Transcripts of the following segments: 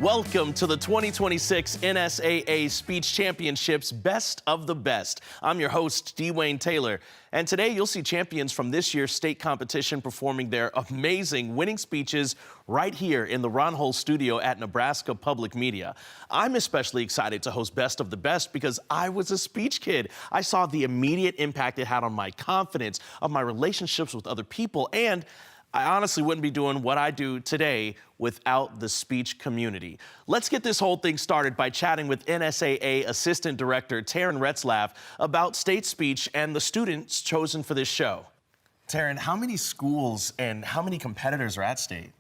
Welcome to the 2026 NSAA Speech Championships Best of the Best. I'm your host, Dwayne Taylor, and today you'll see champions from this year's state competition performing their amazing winning speeches right here in the Ron Hull studio at Nebraska Public Media. I'm especially excited to host Best of the Best because I was a speech kid. I saw the immediate impact it had on my confidence, of my relationships with other people, and I honestly wouldn't be doing what I do today without the speech community. Let's get this whole thing started by chatting with NSAA Assistant Director Taryn Retzlaff about state speech and the students chosen for this show. Taryn, how many schools and how many competitors are at state?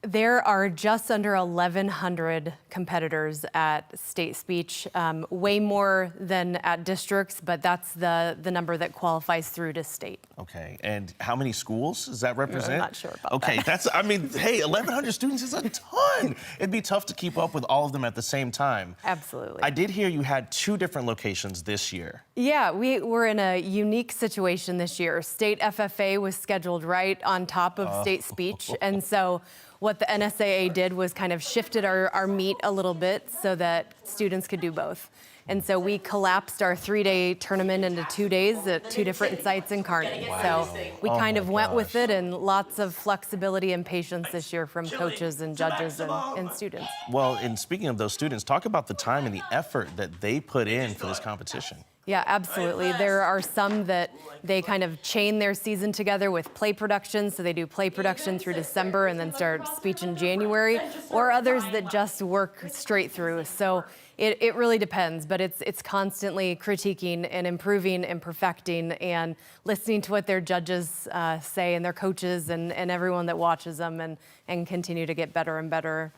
There are just under 1,100 competitors at state speech, way more than at districts, but that's the number that qualifies through to state. Okay, and how many schools does that represent? I'm not sure about okay, that. that's, I mean, hey, 1,100 students is a ton. It'd be tough to keep up with all of them at the same time. Absolutely. I did hear you had 2 different locations this year. Yeah, we were in a unique situation this year. State FFA was scheduled right on top of state speech, and so what the NSAA did was kind of shifted our meet a little bit so that students could do both. And so we collapsed our 3-day tournament into 2 days at 2 different sites in Kearney. Wow. So we kind of went with it, and lots of flexibility and patience this year from coaches and judges and students. Well, and speaking of those students, talk about the time and the effort that they put in for this competition. Yeah, absolutely. There are some that they kind of chain their season together with play production, so they do play production through December and then start speech in January, or others that just work straight through. So it really depends, but it's constantly critiquing and improving and perfecting and listening to what their judges say and their coaches and everyone that watches them and continue to get better and better,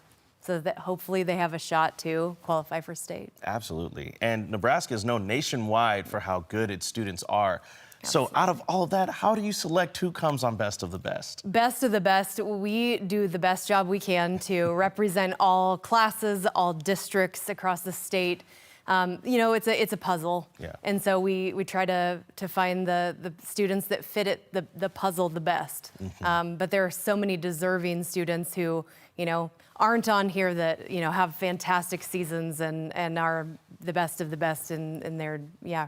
so that hopefully they have a shot to qualify for state. Absolutely. And Nebraska is known nationwide for how good its students are. Absolutely. So out of all of that, how do you select who comes on Best of the Best? Best of the best, we do the best job we can to represent all classes, all districts across the state. You know, it's a puzzle. Yeah. And so we try to find the students that fit it, the puzzle the best. Mm-hmm. But there are so many deserving students who, you know, aren't on here that, you know, have fantastic seasons and are the best of the best in their,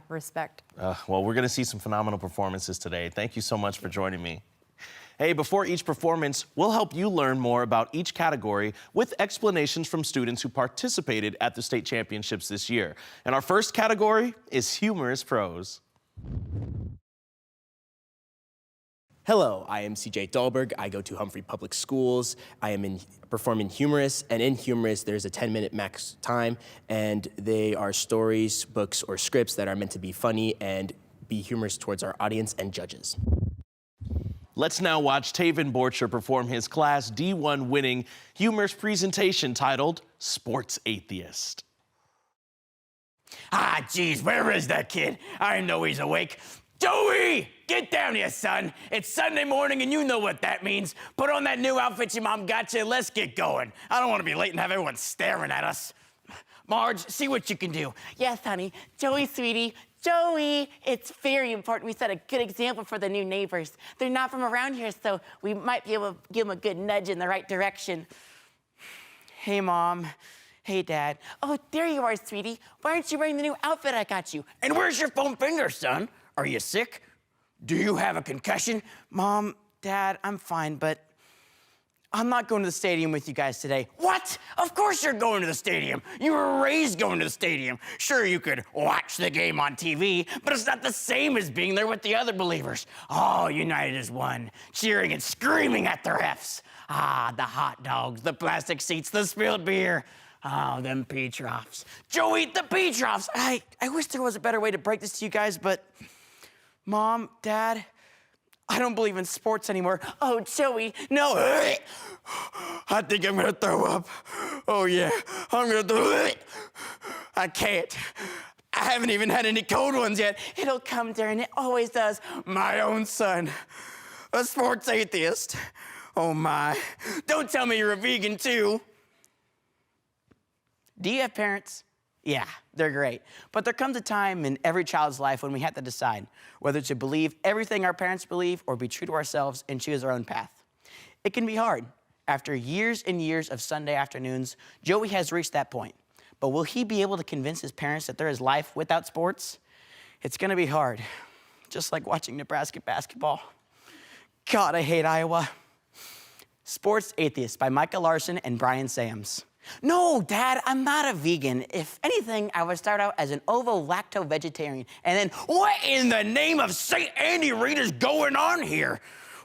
respect. Well, we're going to see some phenomenal performances today. Thank you so much for joining me. Hey, before each performance, we'll help you learn more about each category with explanations from students who participated at the state championships this year. And our first category is Humorous Prose. Hello, I am CJ Dahlberg. I go to Humphrey Public Schools. I am performing humorous, and in humorous, there's a 10-minute max time, and they are stories, books, or scripts that are meant to be funny and be humorous towards our audience and judges. Let's now watch Taven Borcher perform his Class D1 winning humorous presentation titled Sports Atheist. Ah, geez, where is that kid? I know he's awake. Joey, get down here, son. It's Sunday morning and you know what that means. Put on that new outfit your mom got you and let's get going. I don't want to be late and have everyone staring at us. Marge, see what you can do. Yes, honey. Joey, sweetie. Joey, it's very important we set a good example for the new neighbors. They're not from around here, so we might be able to give them a good nudge in the right direction. Hey, Mom. Hey, Dad. Oh, there you are, sweetie. Why aren't you wearing the new outfit I got you? And where's your foam finger, son? Are you sick? Do you have a concussion? Mom, Dad, I'm fine, but I'm not going to the stadium with you guys today. What? Of course you're going to the stadium. You were raised going to the stadium. Sure, you could watch the game on TV, but it's not the same as being there with the other believers. All united as one, cheering and screaming at the refs. Ah, the hot dogs, the plastic seats, the spilled beer. Oh, them pea troughs. Joey, the pea troughs. I wish there was a better way to break this to you guys, but Mom, Dad, I don't believe in sports anymore. Oh, Joey. No. I think I'm gonna throw up. Oh yeah, I'm gonna throw up. I can't. I haven't even had any cold ones yet. It'll come, Darren. It always does. My own son, a sports atheist. Oh my. Don't tell me you're a vegan too. Do you have parents? Yeah, they're great. But there comes a time in every child's life when we have to decide whether to believe everything our parents believe or be true to ourselves and choose our own path. It can be hard. After years and years of Sunday afternoons, Joey has reached that point. But will he be able to convince his parents that there is life without sports? It's gonna be hard, just like watching Nebraska basketball. God, I hate Iowa. Sports Atheist by Micah Larson and Brian Sams. No, Dad, I'm not a vegan. If anything, I would start out as an ovo-lacto vegetarian. And then, what in the name of St. Andy Reid is going on here?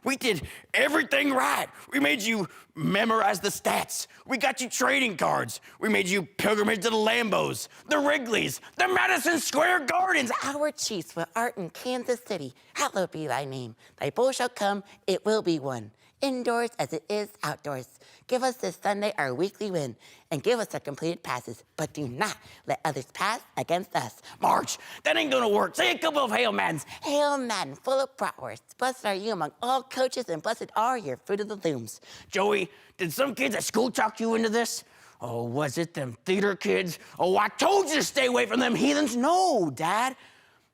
We did everything right. We made you memorize the stats. We got you trading cards. We made you pilgrimage to the Lambos, the Wrigleys, the Madison Square Gardens. Our chiefs with art in Kansas City. Hallowed be thy name. Thy bull shall come, it will be one. Indoors as it is outdoors. Give us this Sunday our weekly win, and give us our completed passes, but do not let others pass against us. March, that ain't gonna work. Say a couple of Hail Maddens. Hail Madden, full of bratwurst. Blessed are you among all coaches, and blessed are your fruit of the looms. Joey, did some kids at school talk you into this? Oh, was it them theater kids? Oh, I told you to stay away from them heathens. No, Dad.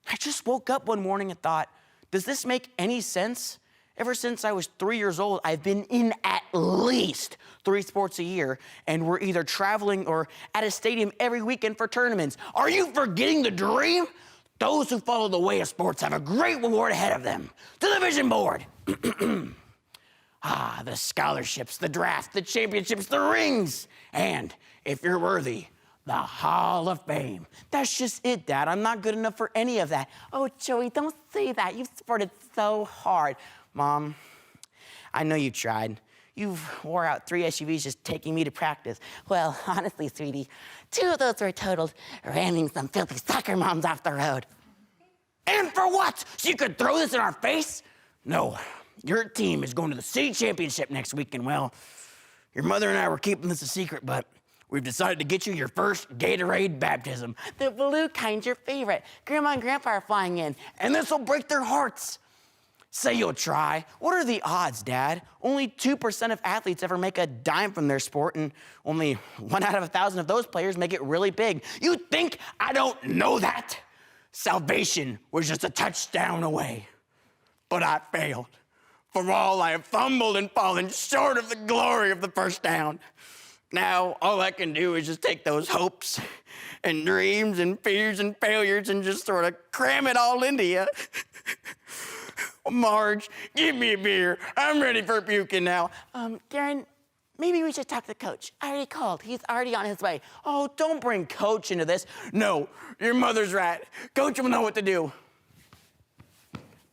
I just woke up one morning and thought, does this make any sense? Ever since I was 3 years old, I've been in at least 3 sports a year, and we're either traveling or at a stadium every weekend for tournaments. Are you forgetting the dream? Those who follow the way of sports have a great reward ahead of them. To the vision board. The scholarships, the draft, the championships, the rings, and if you're worthy, the Hall of Fame. That's just it, Dad. I'm not good enough for any of that. Oh, Joey, don't say that. You've sported so hard. Mom, I know you tried. You've wore out 3 SUVs just taking me to practice. Well, honestly, sweetie, 2 of those were totaled ramming some filthy soccer moms off the road. And for what? So you could throw this in our face? No, your team is going to the city championship next week, and well, your mother and I were keeping this a secret, but we've decided to get you your first Gatorade baptism. The blue kind's your favorite. Grandma and Grandpa are flying in. And this will break their hearts. Say you'll try. What are the odds, Dad? Only 2% of athletes ever make a dime from their sport, and only 1 out of 1,000 of those players make it really big. You think I don't know that? Salvation was just a touchdown away. But I failed. For all I have fumbled and fallen short of the glory of the first down. Now, all I can do is just take those hopes and dreams and fears and failures and just sort of cram it all into you. Marge, give me a beer. I'm ready for puking now. Darren, maybe we should talk to Coach. I already called. He's already on his way. Oh, don't bring Coach into this. No, your mother's right. Coach will know what to do.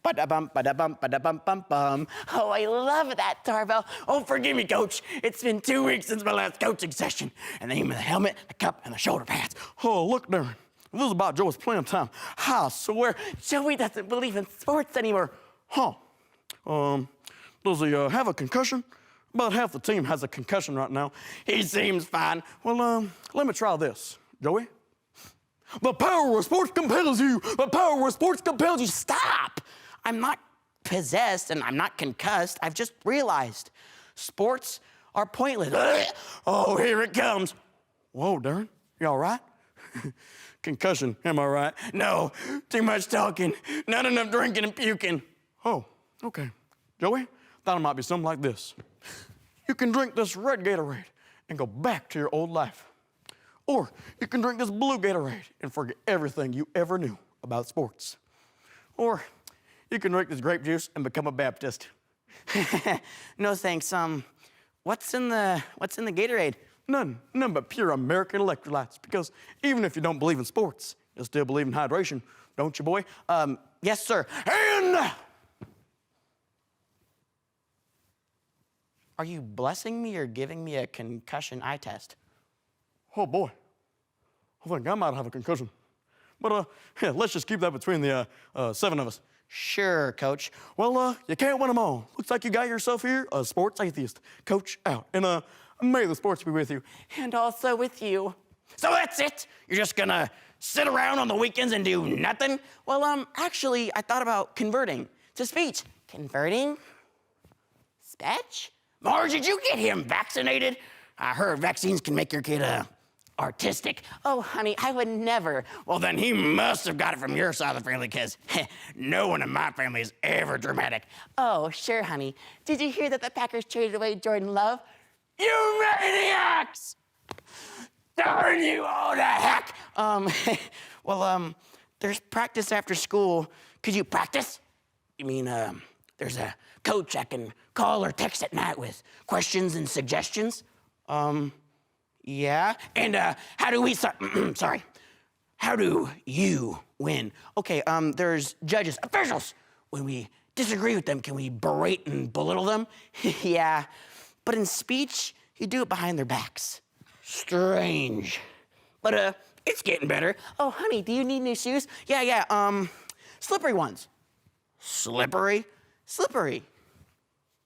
Ba-da-bum, ba-da-bum, ba-da-bum, bum, bum. Oh, I love that doorbell. Oh, forgive me, Coach. It's been 2 weeks since my last coaching session. And the name of the helmet, the cup, and the shoulder pads. Oh, look, Darren. This is about Joey's playing time. I swear. Joey doesn't believe in sports anymore. Huh. Does he have a concussion? About half the team has a concussion right now. He seems fine. Well, let me try this. Joey? The power of sports compels you. The power of sports compels you. Stop! I'm not possessed and I'm not concussed. I've just realized sports are pointless. Oh, here it comes. Whoa, Darren, you all right? Concussion, am I right? No, too much talking, not enough drinking and puking. Oh, okay. Joey, thought it might be something like this. You can drink this red Gatorade and go back to your old life. Or you can drink this blue Gatorade and forget everything you ever knew about sports. Or you can drink this grape juice and become a Baptist. No thanks. What's in the Gatorade? None but pure American electrolytes. Because even if you don't believe in sports, you'll still believe in hydration, don't you, boy? Yes, sir. And are you blessing me or giving me a concussion eye test? Oh boy, I think I might have a concussion. But yeah, let's just keep that between the 7 of us. Sure, Coach. Well, you can't win them all. Looks like you got yourself here a sports atheist. Coach out. And may the sports be with you. And also with you. So that's it? You're just gonna sit around on the weekends and do nothing? Well, actually, I thought about converting to speech. Converting? Speech? Marge, did you get him vaccinated? I heard vaccines can make your kid artistic. Oh, honey, I would never. Well, then he must have got it from your side of the family, because no one in my family is ever dramatic. Oh, sure, honey. Did you hear that the Packers traded away Jordan Love? You maniacs! Darn you all to heck! There's practice after school. Could you practice? You mean, there's a coach I can call or text at night with questions and suggestions? Yeah. And, how do we start? Sorry. How do you win? Okay, there's judges, officials. When we disagree with them, can we berate and belittle them? Yeah. But in speech, you do it behind their backs. Strange. But, it's getting better. Oh, honey, do you need new shoes? Yeah, slippery ones. Slippery? Slippery.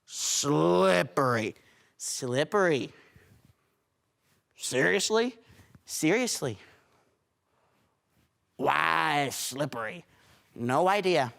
Slippery. Slippery. Seriously? Seriously. Why slippery? No idea.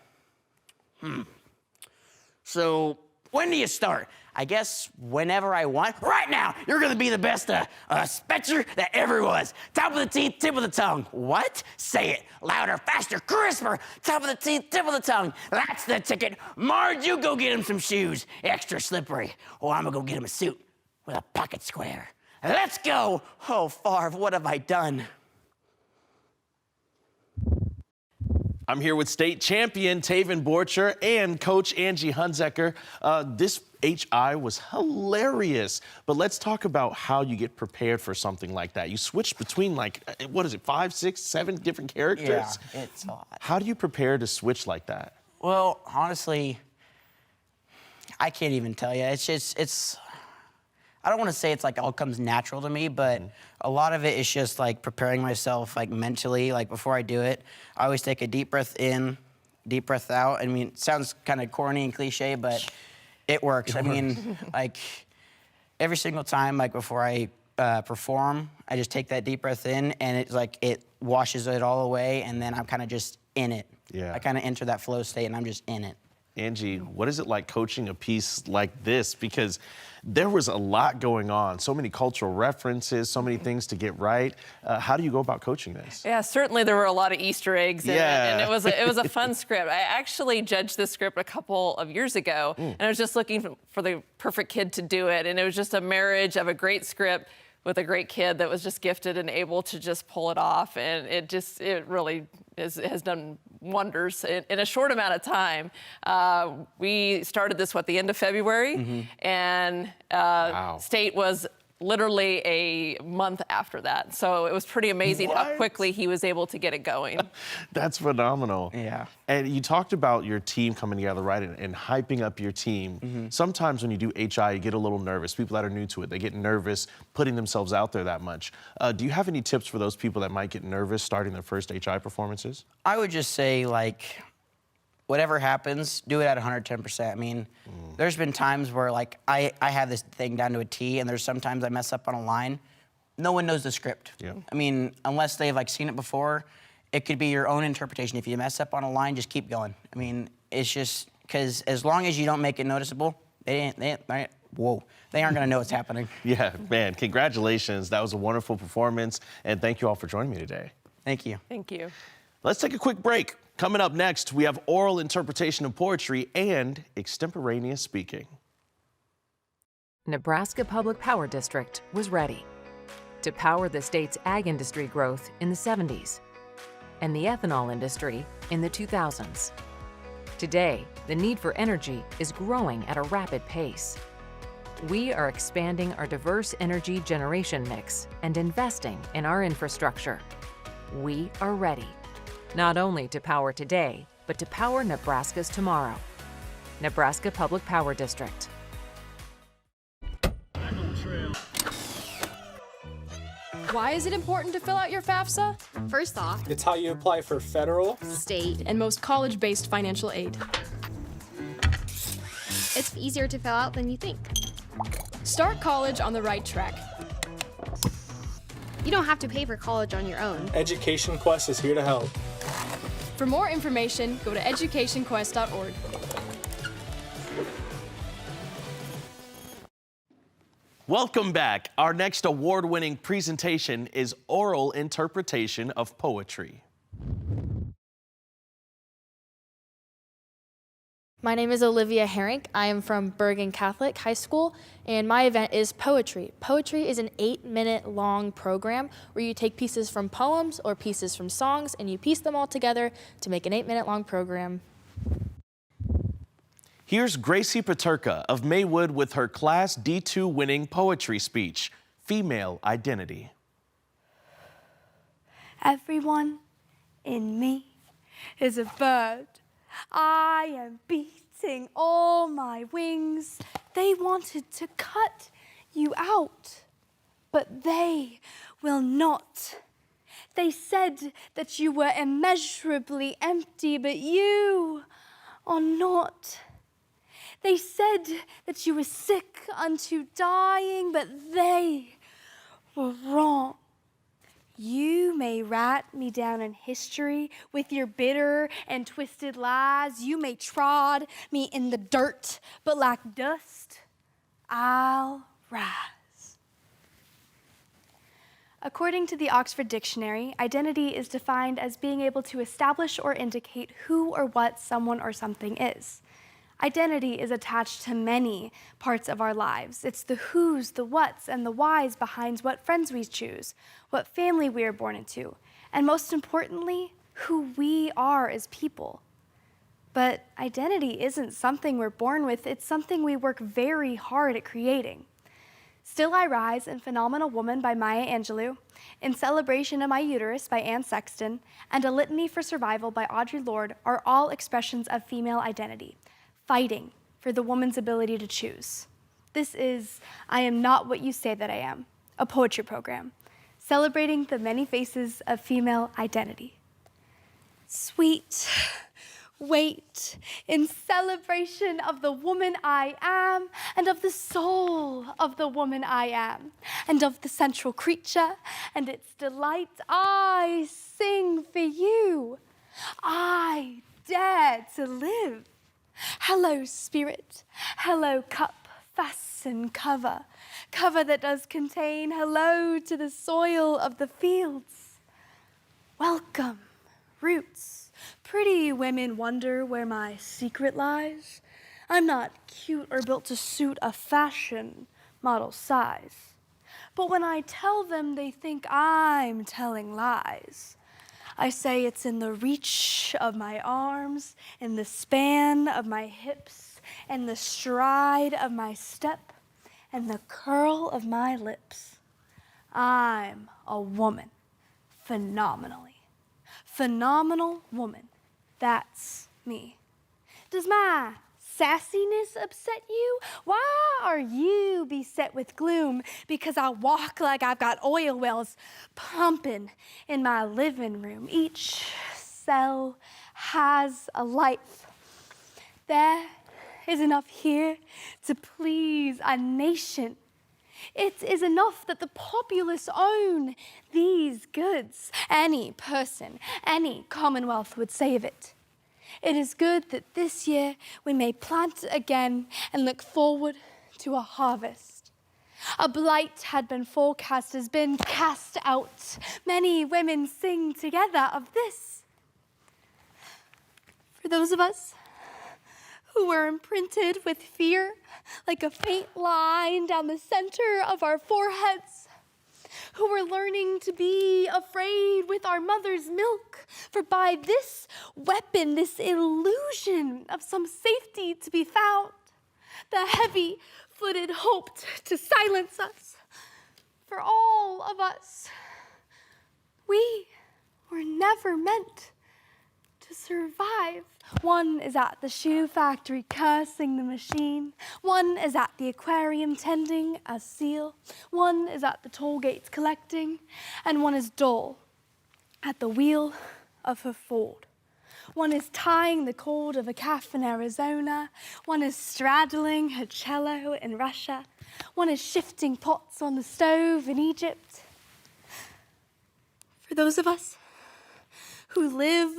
So, when do you start? I guess whenever I want. Right now, you're gonna be the best Spetzer that ever was. Top of the teeth, tip of the tongue. What? Say it. Louder, faster, crisper. Top of the teeth, tip of the tongue. That's the ticket. Marge, you go get him some shoes. Extra slippery. Or I'm gonna go get him a suit with a pocket square. Let's go. Oh, Favre, what have I done? I'm here with state champion Taven Borcher and Coach Angie Hunzeker. This HI was hilarious, but let's talk about how you get prepared for something like that. You switch between, like, what is it, 5, 6, 7 different characters? Yeah, it's a lot. How do you prepare to switch like that? Well, honestly, I can't even tell you. I don't want to say it's like all comes natural to me, but a lot of it is just like preparing myself like mentally. Like before I do it, I always take a deep breath in, deep breath out. I mean, it sounds kind of corny and cliche, but it works. I mean, like every single time, like before I perform, I just take that deep breath in, and it's like it washes it all away, and then I'm kind of just in it. Yeah. I kind of enter that flow state, and I'm just in it. Angie, what is it like coaching a piece like this? Because there was a lot going on, so many cultural references, so many things to get right. How do you go about coaching this? Yeah, certainly there were a lot of Easter eggs in it, and it was a fun script. I actually judged this script a couple of years ago, and I was just looking for the perfect kid to do it, and it was just a marriage of a great script with a great kid that was just gifted and able to just pull it off, and it really has done wonders in a short amount of time. We started this, the end of February, and Wow. State was literally a month after that. So it was pretty amazing how quickly he was able to get it going. That's phenomenal. Yeah. And you talked about your team coming together, right, and hyping up your team. Sometimes when you do HI, you get a little nervous. People that are new to it, they get nervous putting themselves out there that much. Do you have any tips for those people that might get nervous starting their first HI performances? I would just say, like, whatever happens, do it at 110%. I mean, there's been times where, like, I have this thing down to a T, and there's sometimes I mess up on a line. No one knows the script. Yeah. I mean, unless they've, like, seen it before, it could be your own interpretation. If you mess up on a line, just keep going. I mean, it's just, because as long as you don't make it noticeable, they aren't gonna know what's happening. Yeah, man, congratulations. That was a wonderful performance, and thank you all for joining me today. Thank you. Thank you. Let's take a quick break. Coming up next, we have oral interpretation of poetry and extemporaneous speaking. Nebraska Public Power District was ready to power the state's ag industry growth in the 70s and the ethanol industry in the 2000s. Today, the need for energy is growing at a rapid pace. We are expanding our diverse energy generation mix and investing in our infrastructure. We are ready, not only to power today, but to power Nebraska's tomorrow. Nebraska Public Power District. Why is it important to fill out your FAFSA? First off, It's how you apply for federal, State and most college-based financial aid. it's easier to fill out than you think. Start college on the right track. You don't have to pay for college on your own. Education Quest is here to help. For more information, go to educationquest.org. Welcome back. Our next award-winning presentation is oral interpretation of poetry. My name is Olivia Herink. I am from Bergen Catholic High School, and my event is poetry. Poetry is an 8-minute long program where you take pieces from poems or pieces from songs and you piece them all together to make an 8-minute long program. Here's Gracie Paterka of Maywood with her Class D2 winning poetry speech, Female Identity. Everyone in me is a bird. I am beating all my wings. They wanted to cut you out, but they will not. They said that you were immeasurably empty, but you are not. They said that you were sick unto dying, but they were wrong. You may rat me down in history with your bitter and twisted lies. You may trod me in the dirt, but like dust, I'll rise. According to the Oxford Dictionary, identity is defined as being able to establish or indicate who or what someone or something is. Identity is attached to many parts of our lives. It's the who's, the what's, and the why's behind what friends we choose, what family we are born into, and most importantly, who we are as people. But identity isn't something we're born with, it's something we work very hard at creating. Still I Rise and Phenomenal Woman by Maya Angelou, In Celebration of My Uterus by Anne Sexton, and A Litany for Survival by Audre Lorde are all expressions of female identity, fighting for the woman's ability to choose. This is I Am Not What You Say That I Am, a poetry program, celebrating the many faces of female identity. Sweet, wait, in celebration of the woman I am, and of the soul of the woman I am, and of the central creature and its delight, I sing for you. I dare to live. Hello, spirit. Hello, cup. Fasten cover. Cover that does contain hello to the soil of the fields. Welcome, roots. Pretty women wonder where my secret lies. I'm not cute or built to suit a fashion model size. But when I tell them, they think I'm telling lies. I say it's in the reach of my arms, in the span of my hips, and the stride of my step, and the curl of my lips. I'm a woman, phenomenally. Phenomenal woman, that's me. Does my sassiness upset you? Why are you beset with gloom? Because I walk like I've got oil wells pumping in my living room. Each cell has a life. There is enough here to please a nation. It is enough that the populace own these goods. Any person, any commonwealth would say of it. It is good that this year we may plant again and look forward to a harvest. A blight had been forecast, has been cast out. Many women sing together of this. For those of us who were imprinted with fear, like a faint line down the center of our foreheads, who were learning to be afraid with our mother's milk, for by this weapon, this illusion of some safety to be found, the heavy-footed hoped to silence us. For all of us, we were never meant to survive. One is at the shoe factory cursing the machine. One is at the aquarium tending a seal. One is at the toll gates collecting. And one is dull at the wheel of her Ford. One is tying the cord of a calf in Arizona. One is straddling her cello in Russia. One is shifting pots on the stove in Egypt. For those of us who live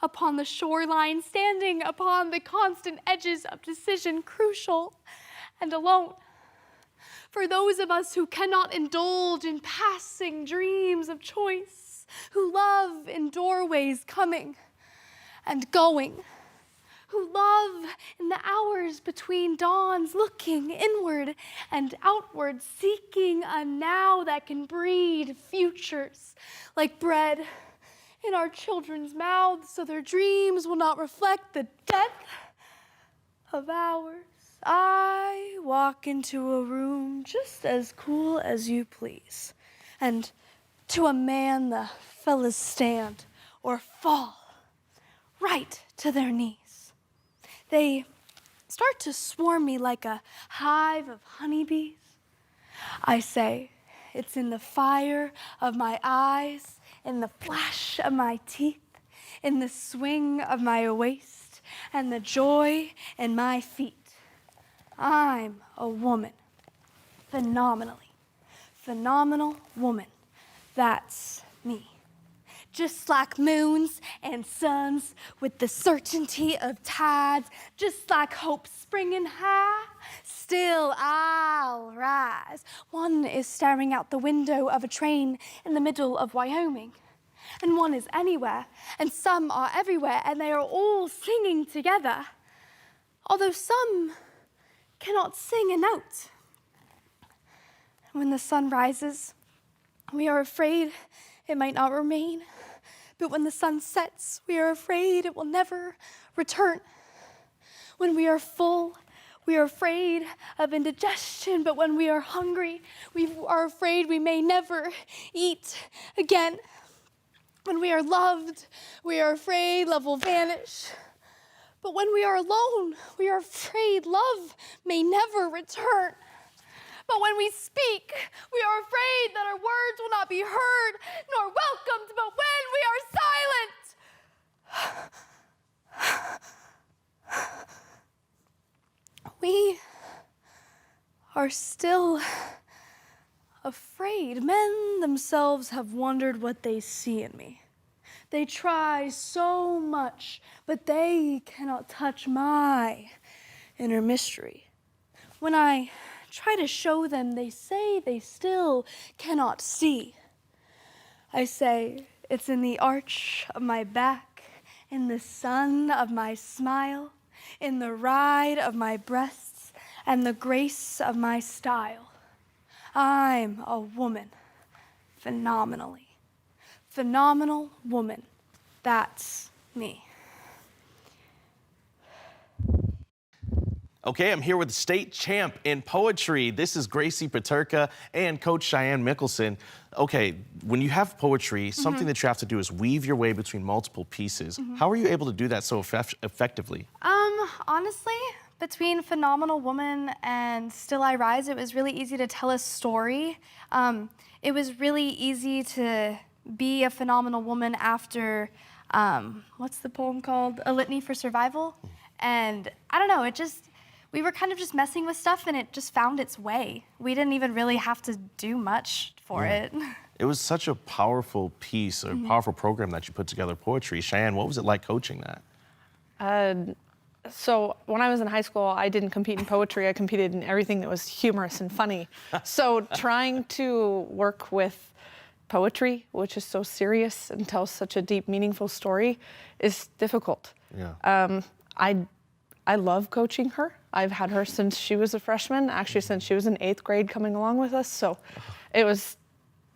upon the shoreline, standing upon the constant edges of decision, crucial and alone. For those of us who cannot indulge in passing dreams of choice, who love in doorways coming and going, who love in the hours between dawns, looking inward and outward, seeking a now that can breed futures like bread in our children's mouths so their dreams will not reflect the death of ours. I walk into a room just as cool as you please, and to a man the fellas stand or fall right to their knees. They start to swarm me like a hive of honeybees. I say, it's in the fire of my eyes, in the flash of my teeth, in the swing of my waist, and the joy in my feet. I'm a woman, phenomenal woman. That's me. Just like moons and suns with the certainty of tides, just like hope springing high, still I'll rise. One is staring out the window of a train in the middle of Wyoming, and one is anywhere, and some are everywhere, and they are all singing together, although some cannot sing a note. When the sun rises, we are afraid it might not remain. But when the sun sets, we are afraid it will never return. When we are full, we are afraid of indigestion. But when we are hungry, we are afraid we may never eat again. When we are loved, we are afraid love will vanish. But when we are alone, we are afraid love may never return. But when we speak, we are afraid that our words will not be heard nor welcomed. But when we are silent, we are still afraid. Men themselves have wondered what they see in me. They try so much, but they cannot touch my inner mystery. When I try to show them, they say they still cannot see. I say, it's in the arch of my back, in the sun of my smile, in the ride of my breasts, and the grace of my style. I'm a woman, phenomenal woman. That's me. Okay, I'm here with state champ in poetry. This is Gracie Paterka and Coach Cheyenne Mickelson. Okay, when you have poetry, something that you have to do is weave your way between multiple pieces. How are you able to do that so effectively? Honestly, between Phenomenal Woman and Still I Rise, it was really easy to tell a story. It was really easy to be a phenomenal woman after, what's the poem called? A Litany for Survival. And I don't know, we were kind of just messing with stuff and it just found its way. We didn't even really have to do much for it. It was such a powerful piece, a powerful program that you put together, poetry. Cheyenne, what was it like coaching that? So when I was in high school, I didn't compete in poetry. I competed in everything that was humorous and funny. So trying to work with poetry, which is so serious and tells such a deep, meaningful story, is difficult. Yeah. I love coaching her. I've had her since she was a freshman, actually since she was in 8th grade coming along with us. So it was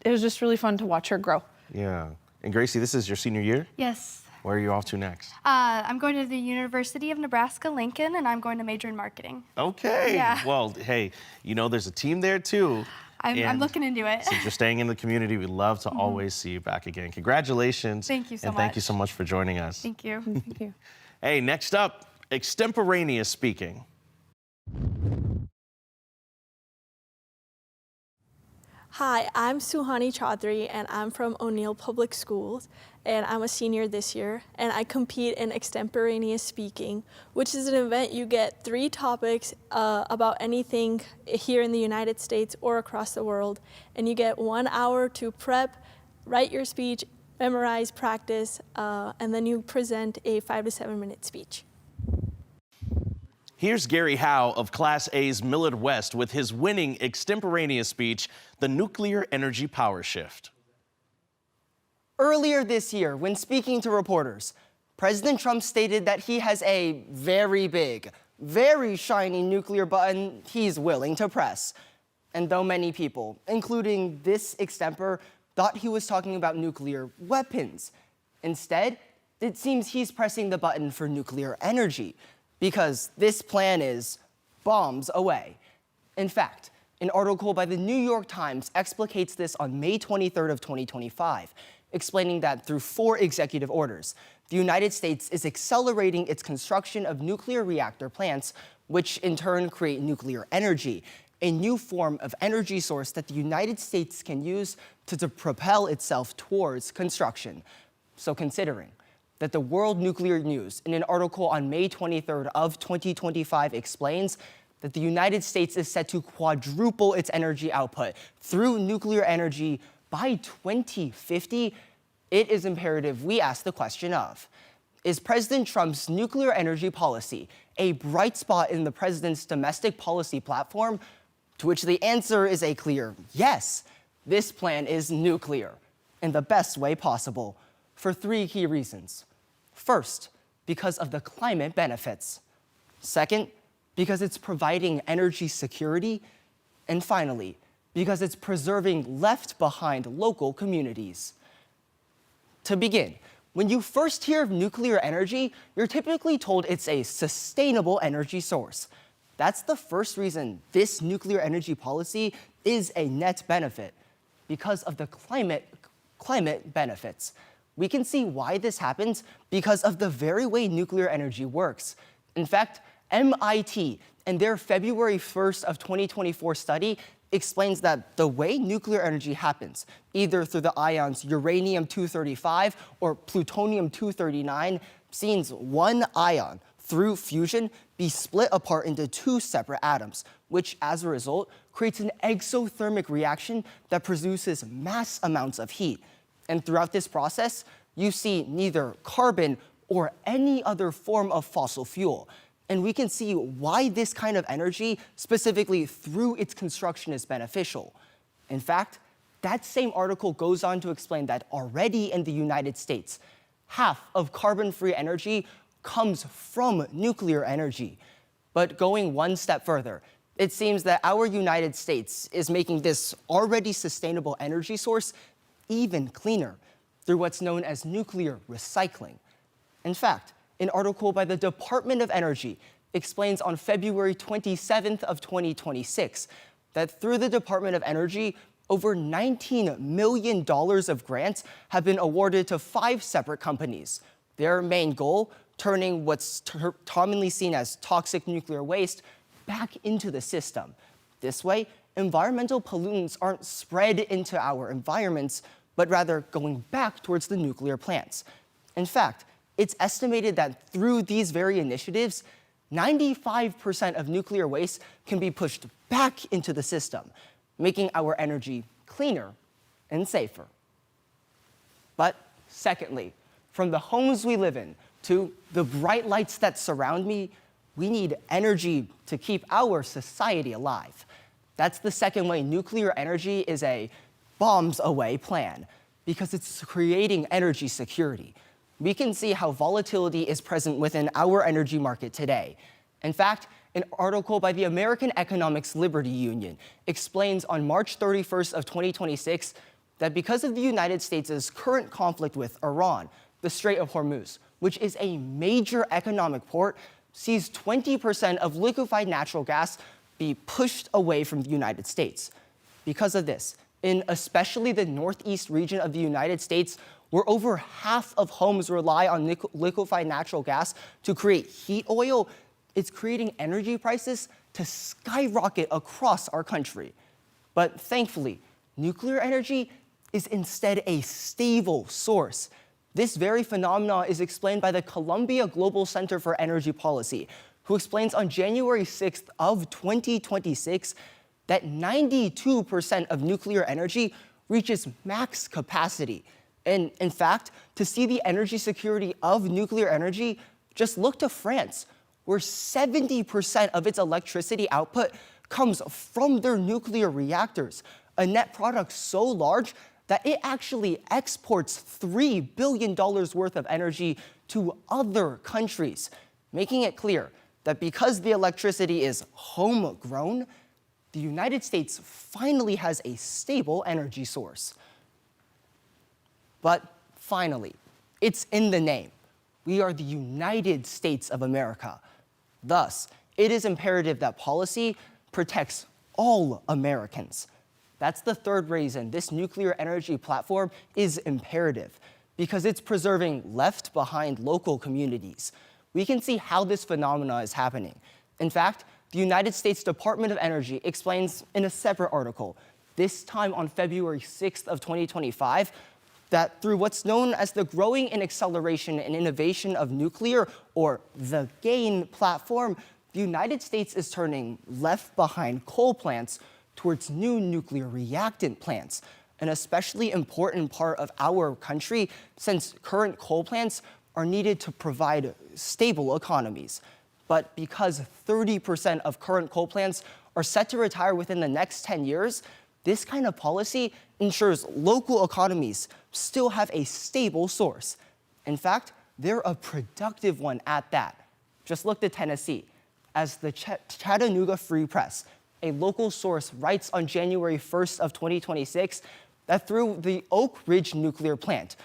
just really fun to watch her grow. Yeah. And Gracie, this is your senior year? Yes. Where are you off to next? I'm going to the University of Nebraska-Lincoln, and I'm going to major in marketing. Okay. Yeah. Well, hey, you know there's a team there too. I'm looking into it. Since you're staying in the community, we'd love to always see you back again. Congratulations. Thank you so and much. thank you so much for joining us. Thank you. Thank you. Hey, next up, extemporaneous speaking. Hi, I'm Suhani Chaudhry, and I'm from O'Neill Public Schools, and I'm a senior this year, and I compete in extemporaneous speaking, which is an event you get 3 topics about anything here in the United States or across the world, and you get 1 hour to prep, write your speech, memorize, practice, and then you present a 5 to 7 minute speech. Here's Gary Howe of Class A's Millard West with his winning extemporaneous speech, The Nuclear Energy Power Shift. Earlier this year, when speaking to reporters, President Trump stated that he has a very big, very shiny nuclear button he's willing to press. And though many people, including this extemper, thought he was talking about nuclear weapons, instead, it seems he's pressing the button for nuclear energy, because this plan is bombs away. In fact, an article by the New York Times explicates this on May 23rd of 2025, explaining that through 4 executive orders, the United States is accelerating its construction of nuclear reactor plants, which in turn create nuclear energy, a new form of energy source that the United States can use to propel itself towards construction. So considering that the World Nuclear News, in an article on May 23rd of 2025, explains that the United States is set to quadruple its energy output through nuclear energy by 2050, it is imperative we ask the question of, is President Trump's nuclear energy policy a bright spot in the president's domestic policy platform? To which the answer is a clear yes. This plan is nuclear in the best way possible for 3 key reasons. First, because of the climate benefits. Second, because it's providing energy security. And finally, because it's preserving left-behind local communities. To begin, when you first hear of nuclear energy, you're typically told it's a sustainable energy source. That's the first reason this nuclear energy policy is a net benefit, because of the climate benefits. We can see why this happens because of the very way nuclear energy works. In fact, MIT, in their February 1st of 2024 study, explains that the way nuclear energy happens, either through the ions uranium-235 or plutonium-239, sees one ion through fusion be split apart into 2 separate atoms, which as a result creates an exothermic reaction that produces mass amounts of heat. And throughout this process, you see neither carbon or any other form of fossil fuel. And we can see why this kind of energy, specifically through its construction, is beneficial. In fact, that same article goes on to explain that already in the United States, half of carbon-free energy comes from nuclear energy. But going one step further, it seems that our United States is making this already sustainable energy source even cleaner through what's known as nuclear recycling. In fact, an article by the Department of Energy explains on February 27th of 2026 that through the Department of Energy, over $19 million of grants have been awarded to 5 separate companies. Their main goal, turning what's commonly seen as toxic nuclear waste back into the system. This way, environmental pollutants aren't spread into our environments, but rather going back towards the nuclear plants. In fact, it's estimated that through these very initiatives, 95% of nuclear waste can be pushed back into the system, making our energy cleaner and safer. But secondly, from the homes we live in to the bright lights that surround me, we need energy to keep our society alive. That's the second way nuclear energy is a bombs away plan, because it's creating energy security. We can see how volatility is present within our energy market today. In fact, an article by the American Economics Liberty Union explains on March 31st of 2026 that because of the United States' current conflict with Iran, the Strait of Hormuz, which is a major economic port, sees 20% of liquefied natural gas be pushed away from the United States. Because of this, in especially the northeast region of the United States, where over half of homes rely on liquefied natural gas to create heat oil, it's creating energy prices to skyrocket across our country. But thankfully, nuclear energy is instead a stable source. This very phenomenon is explained by the Columbia Global Center for Energy Policy, who explains on January 6th of 2026 that 92% of nuclear energy reaches max capacity. And in fact, to see the energy security of nuclear energy, just look to France, where 70% of its electricity output comes from their nuclear reactors, a net product so large that it actually exports $3 billion worth of energy to other countries, making it clear that because the electricity is homegrown, the United States finally has a stable energy source. But finally, it's in the name. We are the United States of America. Thus, it is imperative that policy protects all Americans. That's the third reason this nuclear energy platform is imperative, because it's preserving left behind local communities. We can see how this phenomenon is happening. In fact, the United States Department of Energy explains in a separate article, this time on February 6th of 2025, that through what's known as the Growing and Acceleration and Innovation of Nuclear, or the GAIN platform, the United States is turning left behind coal plants towards new nuclear reactant plants, an especially important part of our country since current coal plants are needed to provide stable economies. But because 30% of current coal plants are set to retire within the next 10 years, this kind of policy ensures local economies still have a stable source. In fact, they're a productive one at that. Just look to Tennessee. As the Chattanooga Free Press, a local source, writes on January 1st of 2026 that through the Oak Ridge nuclear plant,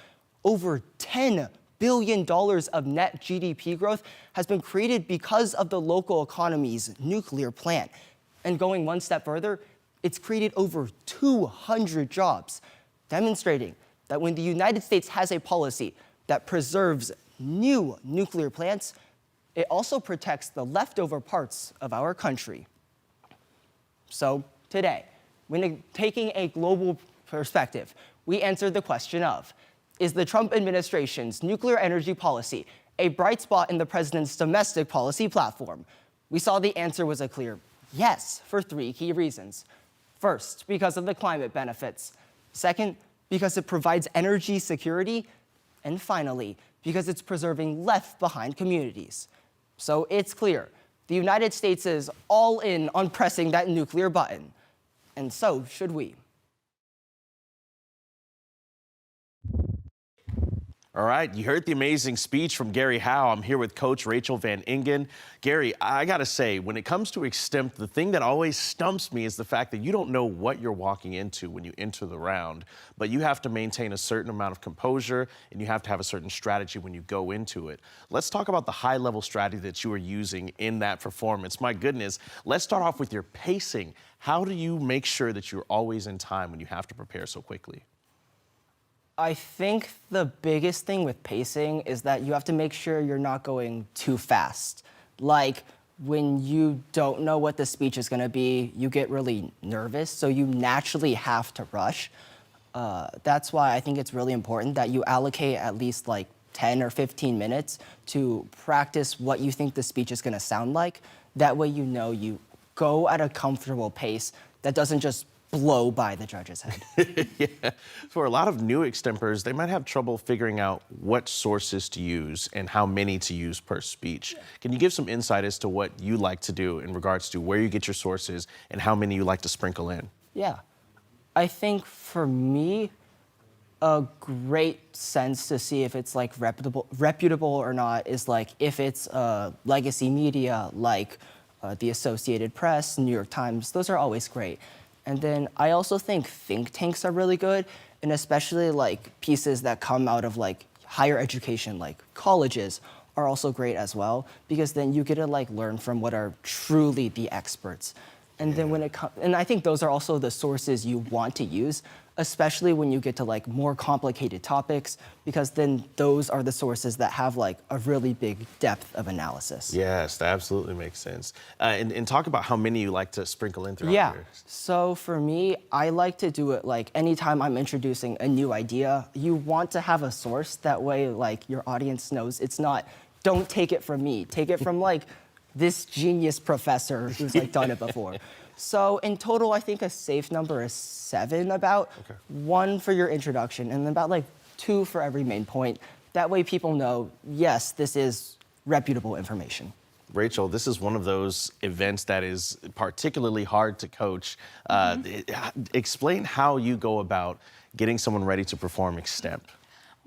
over $10 billion of net GDP growth has been created because of the local economy's nuclear plant. And going one step further, it's created over 200 jobs, demonstrating that when the United States has a policy that preserves new nuclear plants, it also protects the leftover parts of our country. So today, when taking a global perspective, we answered the question of, is the Trump administration's nuclear energy policy a bright spot in the president's domestic policy platform? We saw the answer was a clear yes for 3 key reasons. First, because of the climate benefits. Second, because it provides energy security. And finally, because it's preserving left-behind communities. So it's clear, the United States is all in on pressing that nuclear button. And so should we. All right, you heard the amazing speech from Gary Howe. I'm here with Coach Rachel Van Ingen. Gary, I gotta say, when it comes to Extemp, the thing that always stumps me is the fact that you don't know what you're walking into when you enter the round, but you have to maintain a certain amount of composure and you have to have a certain strategy when you go into it. Let's talk about the high-level strategy that you are using in that performance. My goodness, let's start off with your pacing. How do you make sure that you're always in time when you have to prepare so quickly? I think the biggest thing with pacing is that you have to make sure you're not going too fast. Like when you don't know what the speech is gonna be, you get really nervous, so you naturally have to rush. That's why I think it's really important that you allocate at least like 10 or 15 minutes to practice what you think the speech is gonna sound like. That way you know you go at a comfortable pace that doesn't just blow by the judge's head. Yeah. For a lot of new extempers, they might have trouble figuring out what sources to use and how many to use per speech. Can you give some insight as to what you like to do in regards to where you get your sources and how many you like to sprinkle in? Yeah. I think for me, a great sense to see if it's like reputable or not is like if it's legacy media like the Associated Press, New York Times, those are always great. And then I also think think tanks are really good, and especially like pieces that come out of like higher education, like colleges, are also great as well, because then you get to like learn from what are truly the experts. And then when it comes, and I think those are also the sources you want to use, especially when you get to like more complicated topics, because then those are the sources that have like a really big depth of analysis. Yes, that absolutely makes sense. And talk about how many you like to sprinkle in throughout Yeah, your... so for me, I like to do it like anytime I'm introducing a new idea, you want to have a source, that way like your audience knows it's not, don't take it from me, take it from like this genius professor who's like done it before. So in total, I think a safe number is 7 about, 1 for your introduction, and then about like 2 for every main point. That way people know, yes, this is reputable information. Rachel, this is one of those events that is particularly hard to coach. Explain how you go about getting someone ready to perform Extemp.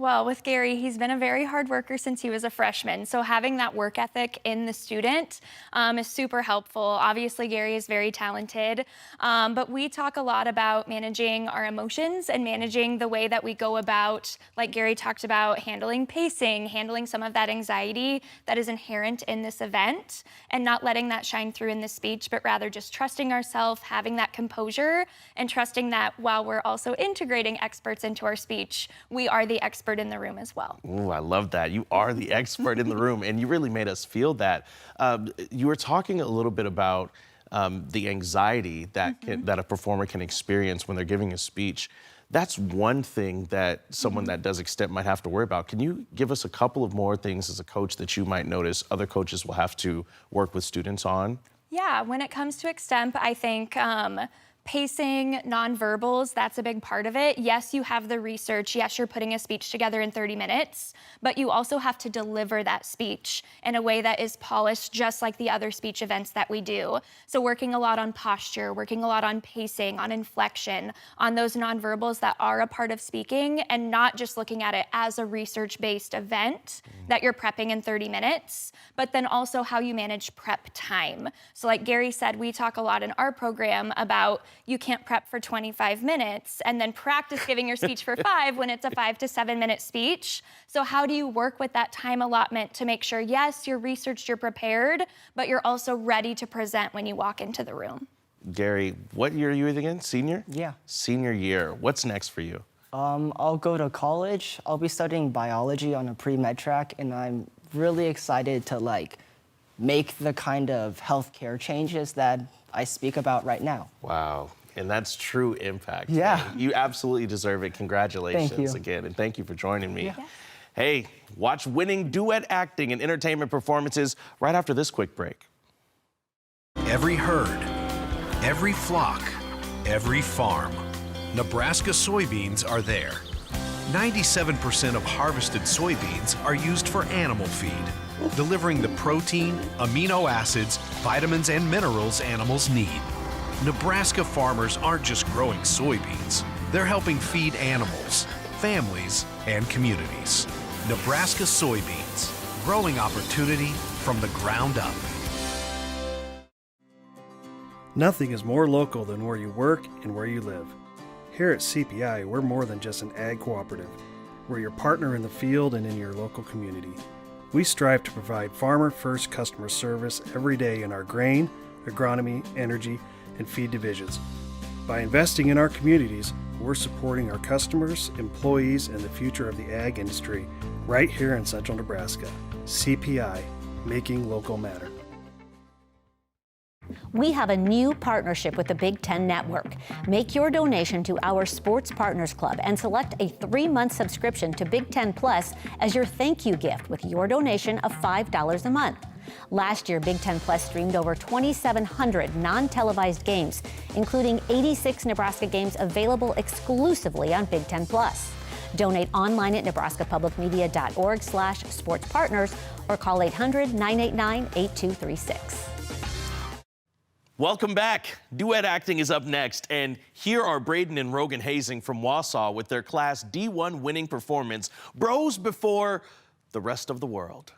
Well, with Gary, he's been a very hard worker since he was a freshman. So having that work ethic in the student is super helpful. Obviously, Gary is very talented, but we talk a lot about managing our emotions and managing the way that we go about, like Gary talked about, handling pacing, handling some of that anxiety that is inherent in this event, and not letting that shine through in the speech, but rather just trusting ourselves, having that composure, and trusting that while we're also integrating experts into our speech, we are the expert in the room as well. Ooh, I love that. You are the expert in the room, and you really made us feel that. You were talking a little bit about the anxiety that that a performer can experience when they're giving a speech. That's one thing that someone that does extemp might have to worry about. Can you give us a couple of more things as a coach that you might notice other coaches will have to work with students on? Yeah, when it comes to extemp, I think pacing, nonverbals, that's a big part of it. Yes, you have the research. Yes, you're putting a speech together in 30 minutes, but you also have to deliver that speech in a way that is polished, just like the other speech events that we do. So working a lot on posture, working a lot on pacing, on inflection, on those nonverbals that are a part of speaking, and not just looking at it as a research-based event that you're prepping in 30 minutes, but then also how you manage prep time. So like Gary said, we talk a lot in our program about you can't prep for 25 minutes and then practice giving your speech for 5 when it's a 5 to 7 minute speech. So how do you work with that time allotment to make sure, yes, you're researched, you're prepared, but you're also ready to present when you walk into the room? Gary, what year are you in again? Senior? Yeah. Senior year. What's next for you? I'll go to college. I'll be studying biology on a pre-med track, and I'm really excited to make the kind of healthcare changes that I speak about right now. Wow. And that's true impact. Yeah. Man. You absolutely deserve it. Congratulations Thank you. again. And thank you for joining me. Yeah. Hey, watch winning duet acting and entertainment performances right after this quick break. Every herd, every flock, every farm, Nebraska soybeans are there. 97% of harvested soybeans are used for animal feed, delivering the protein, amino acids, vitamins, and minerals animals need. Nebraska farmers aren't just growing soybeans, they're helping feed animals, families, and communities. Nebraska soybeans, growing opportunity from the ground up. Nothing is more local than where you work and where you live. Here at CPI, we're more than just an ag cooperative. We're your partner in the field and in your local community. We strive to provide farmer-first customer service every day in our grain, agronomy, energy, and feed divisions. By investing in our communities, we're supporting our customers, employees, and the future of the ag industry right here in Central Nebraska. CPI, making local matter. We have a new partnership with the Big Ten Network. Make your donation to our Sports Partners Club and select a 3-month subscription to Big Ten Plus as your thank you gift with your donation of $5 a month. Last year, Big Ten Plus streamed over 2,700 non-televised games, including 86 Nebraska games available exclusively on Big Ten Plus. Donate online at nebraskapublicmedia.org/sportspartners or call 800-989-8236. Welcome back. Duet acting is up next, and here are Braden and Rogan Hazing from Wausau with their Class D1 winning performance, Bros Before the Rest of the World.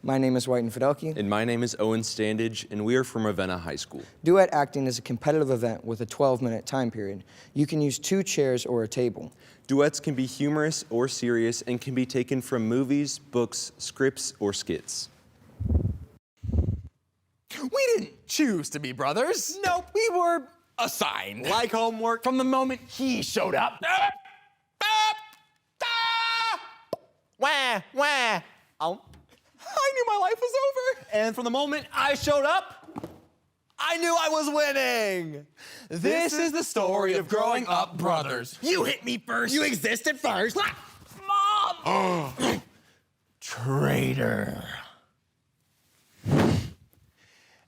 My name is Whiten Fidelki. And my name is Owen Standage, and we are from Ravenna High School. Duet acting is a competitive event with a 12-minute time period. You can use 2 chairs or a table. Duets can be humorous or serious and can be taken from movies, books, scripts, or skits. We didn't choose to be brothers. Nope, we were assigned. Like homework from the moment he showed up. Wah, wah. Oh. I knew my life was over. And from the moment I showed up, I knew I was winning. This is the story of growing up brothers. You hit me first. You existed first. Mom! Traitor.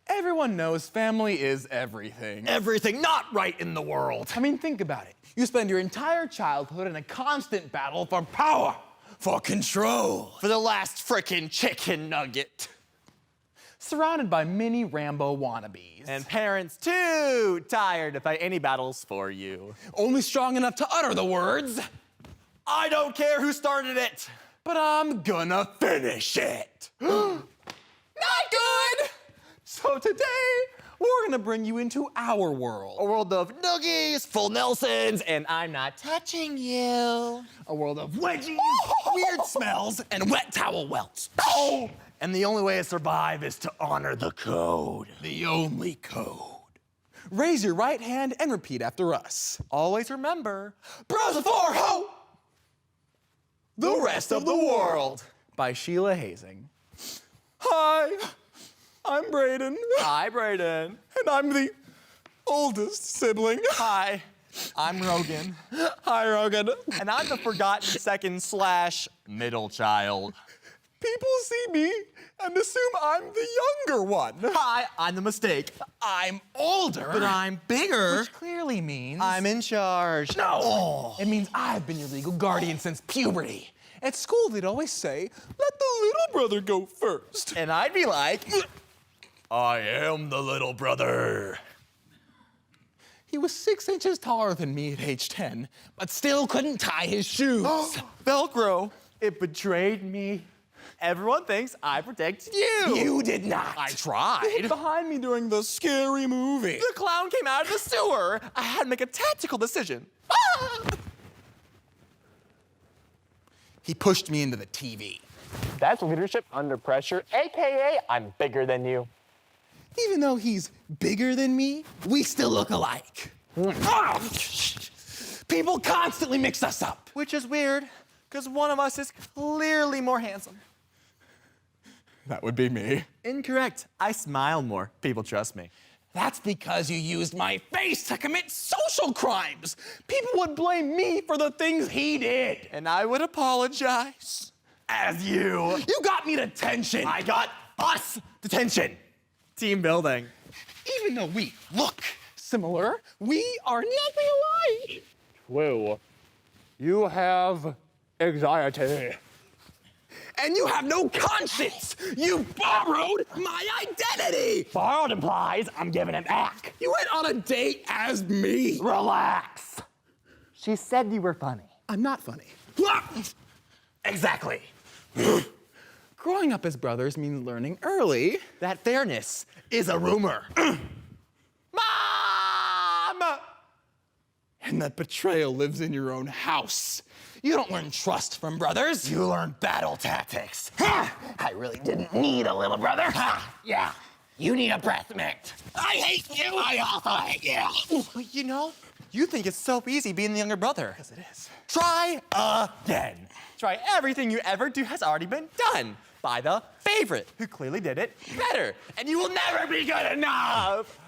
Everyone knows family is everything. Everything not right in the world. I mean, think about it. You spend your entire childhood in a constant battle for power, for control, for the last frickin' chicken nugget. surrounded by many Rambo wannabes. And parents too tired to fight any battles for you. Only strong enough to utter the words, I don't care who started it. but I'm gonna finish it. Not good! So today, we're gonna bring you into our world. A world of noogies, full Nelsons, and I'm not touching you. A world of wedgies, weird smells, and wet towel welts. Oh! And the only way to survive is to honor the code. The only code. Raise your right hand and repeat after us. Always remember, Bros before ho! The Rest of the World by Sheila Hazing. Hi, I'm Braden. Hi, Braden. And I'm the oldest sibling. Hi, I'm Rogan. Hi, Rogan. And I'm the forgotten second/middle child. People see me and assume I'm the younger one. Hi, I'm the mistake. I'm older. But I'm bigger. Which clearly means I'm in charge. No! Oh. It means I've been your legal guardian since puberty. At school, they'd always say, let the little brother go first. And I'd be like, I am the little brother. He was 6 inches taller than me at age 10, but still couldn't tie his shoes. Velcro, it betrayed me. Everyone thinks I protect you. You did not. I tried. You hid behind me during the scary movie. The clown came out of the sewer. I had to make a tactical decision. He pushed me into the TV. That's leadership under pressure, AKA I'm bigger than you. Even though he's bigger than me, we still look alike. People constantly mix us up. Which is weird, because one of us is clearly more handsome. That would be me. Incorrect. I smile more. People trust me. That's because you used my face to commit social crimes. People would blame me for the things he did. And I would apologize. As you. You got me detention. I got us detention. Team building. Even though we look similar, we are nothing alike. Well, you have anxiety. And you have no conscience! You borrowed my identity! Borrowed implies I'm giving it back. You went on a date as me! Relax. She said you were funny. I'm not funny. Exactly. Growing up as brothers means learning early that fairness is a rumor. Mom! And that betrayal lives in your own house. You don't learn trust from brothers. You learn battle tactics. I really didn't need a little brother. Yeah, you need a breath mint. I hate you. I also hate you. But you know, you think it's so easy being the younger brother. Because it is. Try again. Try everything you ever do has already been done by the favorite who clearly did it better. And you will never be good enough.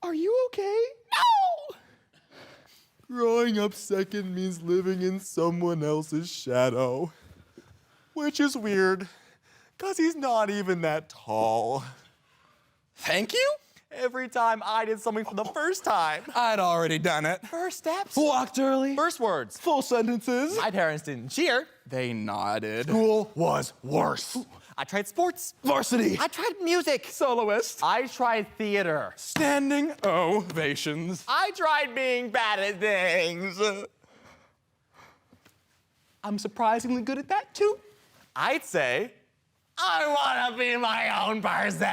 Are you okay? No! Growing up second means living in someone else's shadow. Which is weird, because he's not even that tall. Thank you? Every time I did something for the first time. I'd already done it. First steps. Walked early. First words. Full sentences. My parents didn't cheer. They nodded. School was worse. I tried sports. Varsity. I tried music. Soloist. I tried theater. Standing ovations. I tried being bad at things. I'm surprisingly good at that too. I'd say I want to be my own person.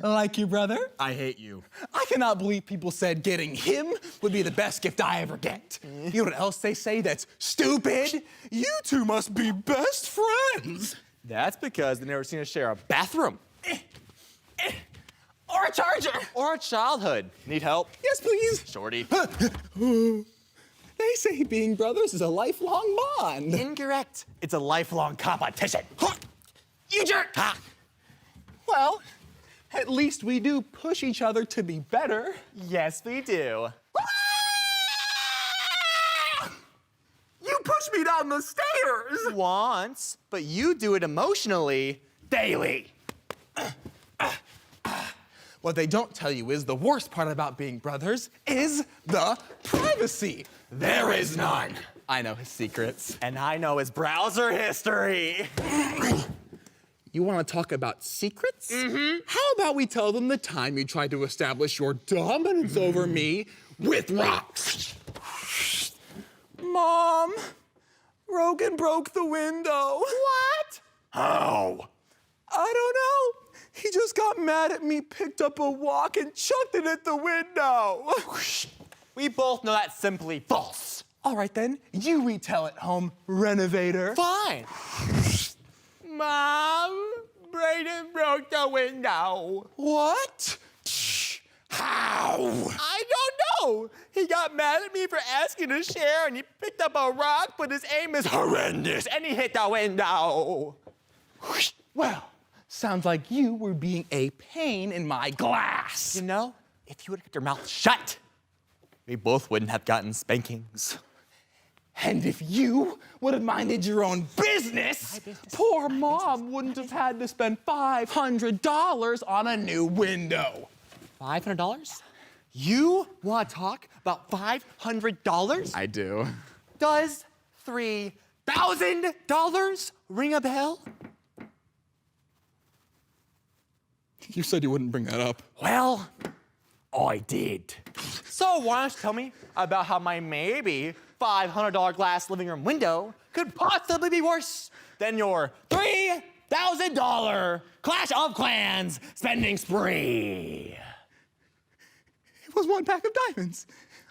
Like you, brother? I hate you. I cannot believe people said getting him would be the best gift I ever get. You know what else they say that's stupid? You two must be best friends. That's because they've never seen us share a bathroom. Or a charger. Or a childhood. Need help? Yes, please. Shorty. They say being brothers is a lifelong bond. Incorrect. It's a lifelong competition. You jerk! Ha. Well, at least we do push each other to be better. Yes, we do. You pushed me down the stairs! Once, but you do it emotionally daily. What they don't tell you is the worst part about being brothers is the privacy. There is none. I know his secrets. And I know his browser history. You want to talk about secrets? Mm-hmm. How about we tell them the time you tried to establish your dominance over me with rocks? Mom, Rogan broke the window. What? How? I don't know. He just got mad at me, picked up a rock, and chucked it at the window. We both know that's simply false. All right then, you retell it, home renovator. Fine. Mom, Brayden broke the window. What? How? I don't know. He got mad at me for asking to share, and he picked up a rock, but his aim is horrendous, and he hit the window. Well, sounds like you were being a pain in my glass. You know, if you would have kept your mouth shut, we both wouldn't have gotten spankings. And if you would have minded your own business, poor Mom wouldn't have had to spend $500 on a new window. $500? You want to talk about $500? I do. Does $3,000 ring a bell? You said you wouldn't bring that up. Well, I did. So why don't you tell me about how my maybe $500 glass living room window could possibly be worse than your $3,000 Clash of Clans spending spree? It was one pack of diamonds.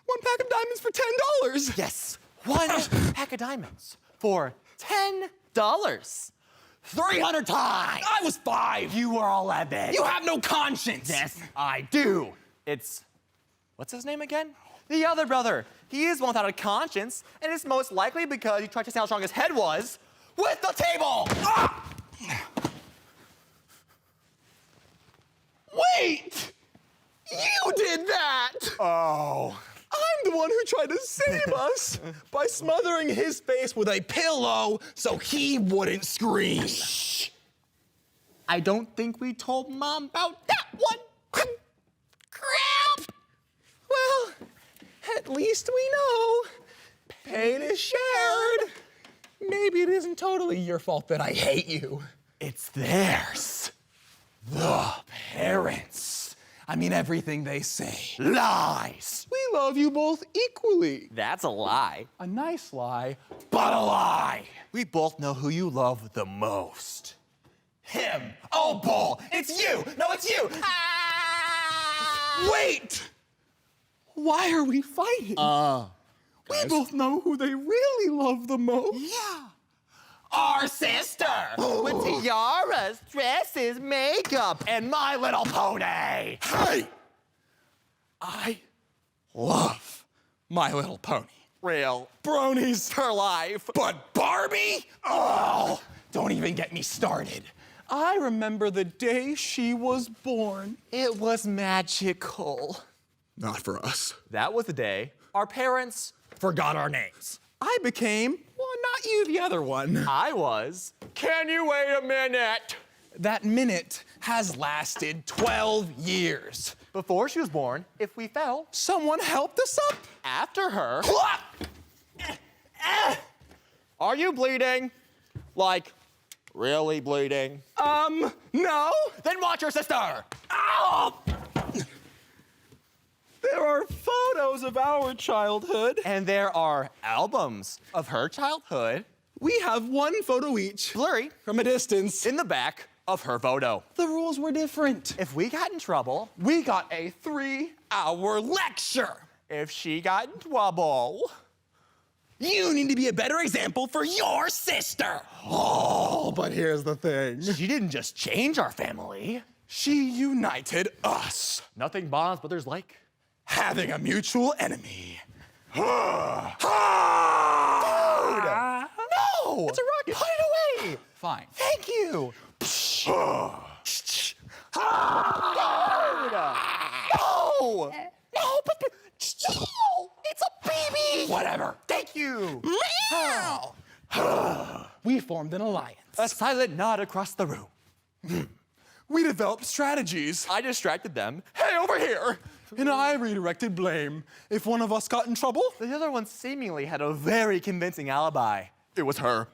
One pack of diamonds for $10. Yes, one pack of diamonds for $10. 300 times! I was 5. You were 11. You have no conscience! Yes, I do. It's, what's his name again? The other brother. He is one without a conscience, and it's most likely because you tried to see how strong his head was with the table! Ah! Wait! You did that! Oh. I'm the one who tried to save us by smothering his face with a pillow so he wouldn't scream. Shh. I don't think we told Mom about that one. Crap! Well, at least we know. Pain is shared. Maybe it isn't totally your fault that I hate you. It's theirs. The parents. I mean, everything they say. Lies. We love you both equally. That's a lie. A nice lie, but a lie. We both know who you love the most. Him. Oh, Bull, it's you. No, it's you. Ah! Wait. Why are we fighting? We both know who they really love the most. Yeah. Our sister! With tiaras, dresses, makeup, and My Little Pony! Hey! I love My Little Pony. Real bronies for life. But Barbie? Oh, don't even get me started. I remember the day she was born. It was magical. Not for us. That was the day our parents forgot our names. I became, well, not you, the other one. I was. Can you wait a minute? That minute has lasted 12 years. Before she was born, if we fell, someone helped us up. After her. Are you bleeding? Like, really bleeding? No. Then watch your sister. Ow! There are photos of our childhood. And there are albums of her childhood. We have one photo each. Blurry. From a distance. In the back of her photo. The rules were different. If we got in trouble, we got a 3-hour lecture. If she got in trouble, you need to be a better example for your sister. Oh, but here's the thing. She didn't just change our family. She united us. Nothing bonds brothers like having a mutual enemy. Dude! No! It's a rocket. Put it away. Fine. Thank you. No! No, but it's a baby. Whatever. Thank you. Meow. We formed an alliance. A silent nod across the room. We developed strategies. I distracted them. Hey, over here. and I redirected blame. If one of us got in trouble, The other one seemingly had a very convincing alibi. it was her.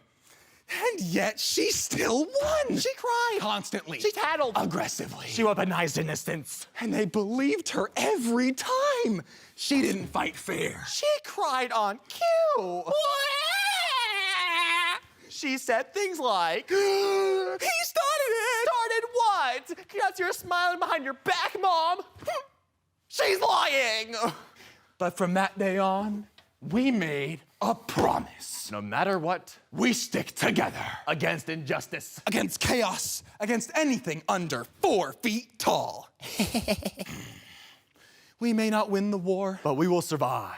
And yet she still won. She cried. Constantly. She tattled. Aggressively. She weaponized innocence. And they believed her every time. She didn't fight fair. She cried on cue. She said things like, He started it! Started what? Because you're smiling behind your back, Mom. She's lying. But from that day on, we made a promise. No matter what, We stick together. against injustice. Against chaos. Against anything under 4 feet tall. We may not win the war, But we will survive.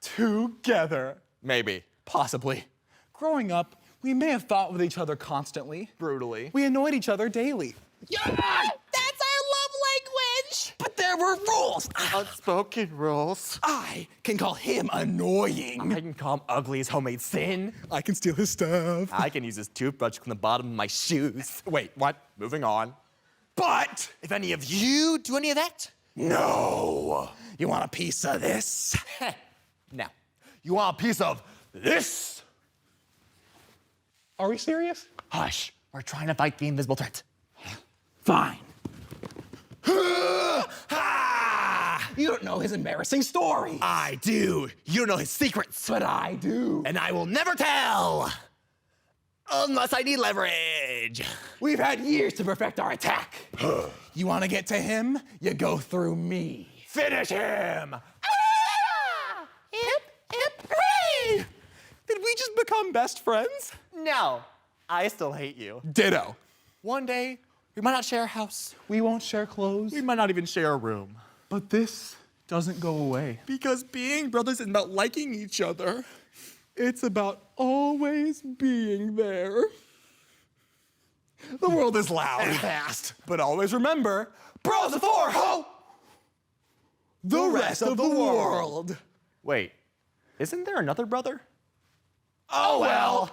together. Maybe. Possibly. Growing up, we may have fought with each other constantly. Brutally. We annoyed each other daily. That's our love language. But there were rules. Unspoken rules. I can call him annoying. I can call him ugly as homemade sin. I can steal his stuff. I can use his toothbrush from the bottom of my shoes. Wait, what? Moving on. But If any of you do any of that, no. You want a piece of this? now, you want a piece of this? Are we serious? Hush, we're trying to fight the invisible threat. Fine. You don't know his embarrassing story. I do. You don't know his secrets. But I do. And I will never tell. Unless I need leverage. We've had years to perfect our attack. You want to get to him? You go through me. Finish him. Hey! Did we just become best friends? No, I still hate you. Ditto. One day, we might not share a house. We won't share clothes. We might not even share a room. But this doesn't go away. Because being brothers isn't about liking each other. It's about always being there. The world is loud And fast. but always remember, bros before ho! The rest of the world. Wait, isn't there another brother? Oh well.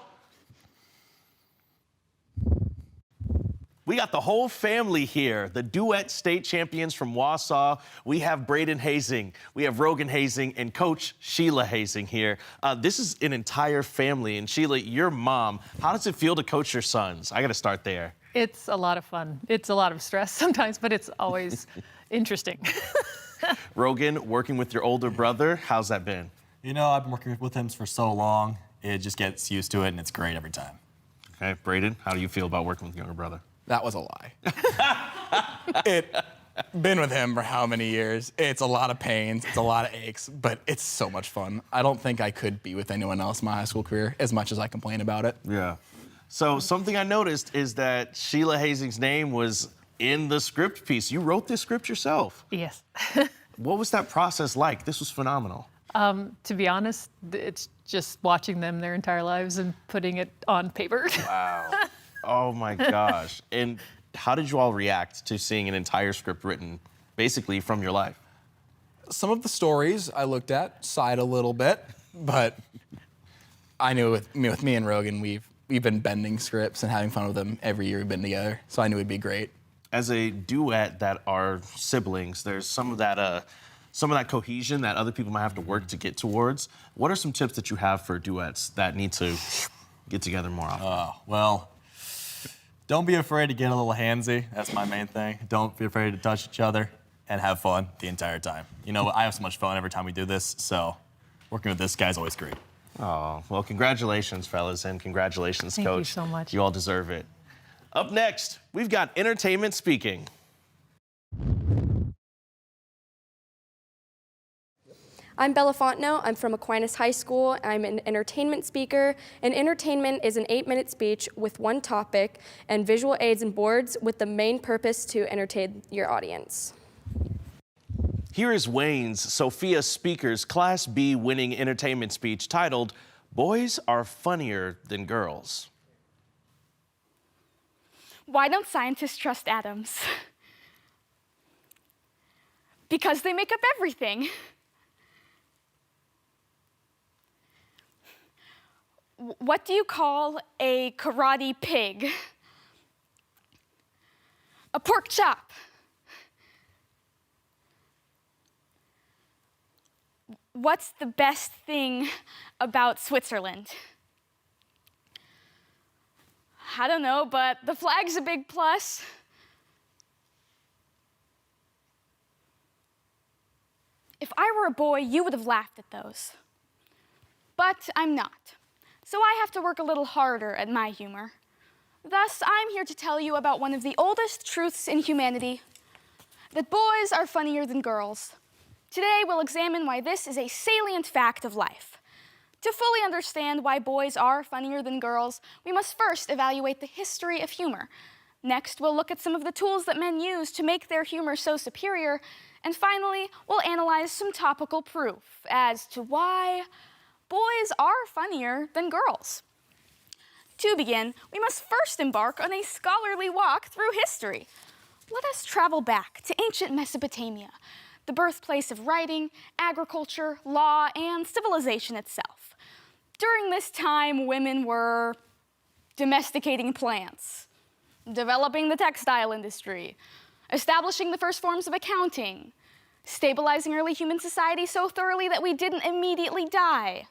We got the whole family here, the duet state champions from Wausau. We have Braden Hazing, we have Rogan Hazing, and Coach Sheila Hazing here. This is an entire family. And Sheila, your mom, how does it feel to coach your sons? I got to start there. It's a lot of fun. It's a lot of stress sometimes, but it's always interesting. Rogan, working with your older brother, how's that been? You know, I've been working with him for so long, it just gets used to it, and it's great every time. Okay, Braden, how do you feel about working with your younger brother? That was a lie. Been with him for how many years? It's a lot of pains, it's a lot of aches, but it's so much fun. I don't think I could be with anyone else in my high school career as much as I complain about it. Yeah. So something I noticed is that Sheila Hazing's name was in the script piece. You wrote this script yourself. Yes. What was that process like? This was phenomenal. To be honest, it's just watching them their entire lives and putting it on paper. Wow. Oh my gosh. And how did you all react to seeing an entire script written basically from your life? Some of the stories I looked at sighed a little bit, but I knew with me and Rogan, we've been bending scripts and having fun with them every year we've been together, so I knew it'd be great. As a duet that are siblings, there's some of that cohesion that other people might have to work to get towards. What are some tips that you have for duets that need to get together more often? Well, don't be afraid to get a little handsy. That's my main thing. Don't be afraid to touch each other and have fun the entire time. You know, I have so much fun every time we do this, so working with this guy's always great. Oh, well, congratulations, fellas, and congratulations, Thank you Coach. so much. You all deserve it. Up next, we've got Entertainment Speaking. I'm Bella Fontenot. I'm from Aquinas High School. I'm an entertainment speaker. And entertainment is an 8-minute speech with one topic and visual aids and boards with the main purpose to entertain your audience. Here is Wayne's Sophia Speaker's Class B winning entertainment speech titled, Boys Are Funnier Than Girls. Why don't scientists trust atoms? Because they make up everything. What do you call a karate pig? A pork chop. What's the best thing about Switzerland? I don't know, but the flag's a big plus. If I were a boy, you would have laughed at those. But I'm not. So I have to work a little harder at my humor. Thus, I'm here to tell you about one of the oldest truths in humanity, that boys are funnier than girls. Today, we'll examine why this is a salient fact of life. To fully understand why boys are funnier than girls, we must first evaluate the history of humor. Next, we'll look at some of the tools that men use to make their humor so superior. And finally, we'll analyze some topical proof as to why boys are funnier than girls. To begin, we must first embark on a scholarly walk through history. Let us travel back to ancient Mesopotamia, the birthplace of writing, agriculture, law, and civilization itself. During this time, women were domesticating plants, developing the textile industry, establishing the first forms of accounting, stabilizing early human society so thoroughly that we didn't immediately die.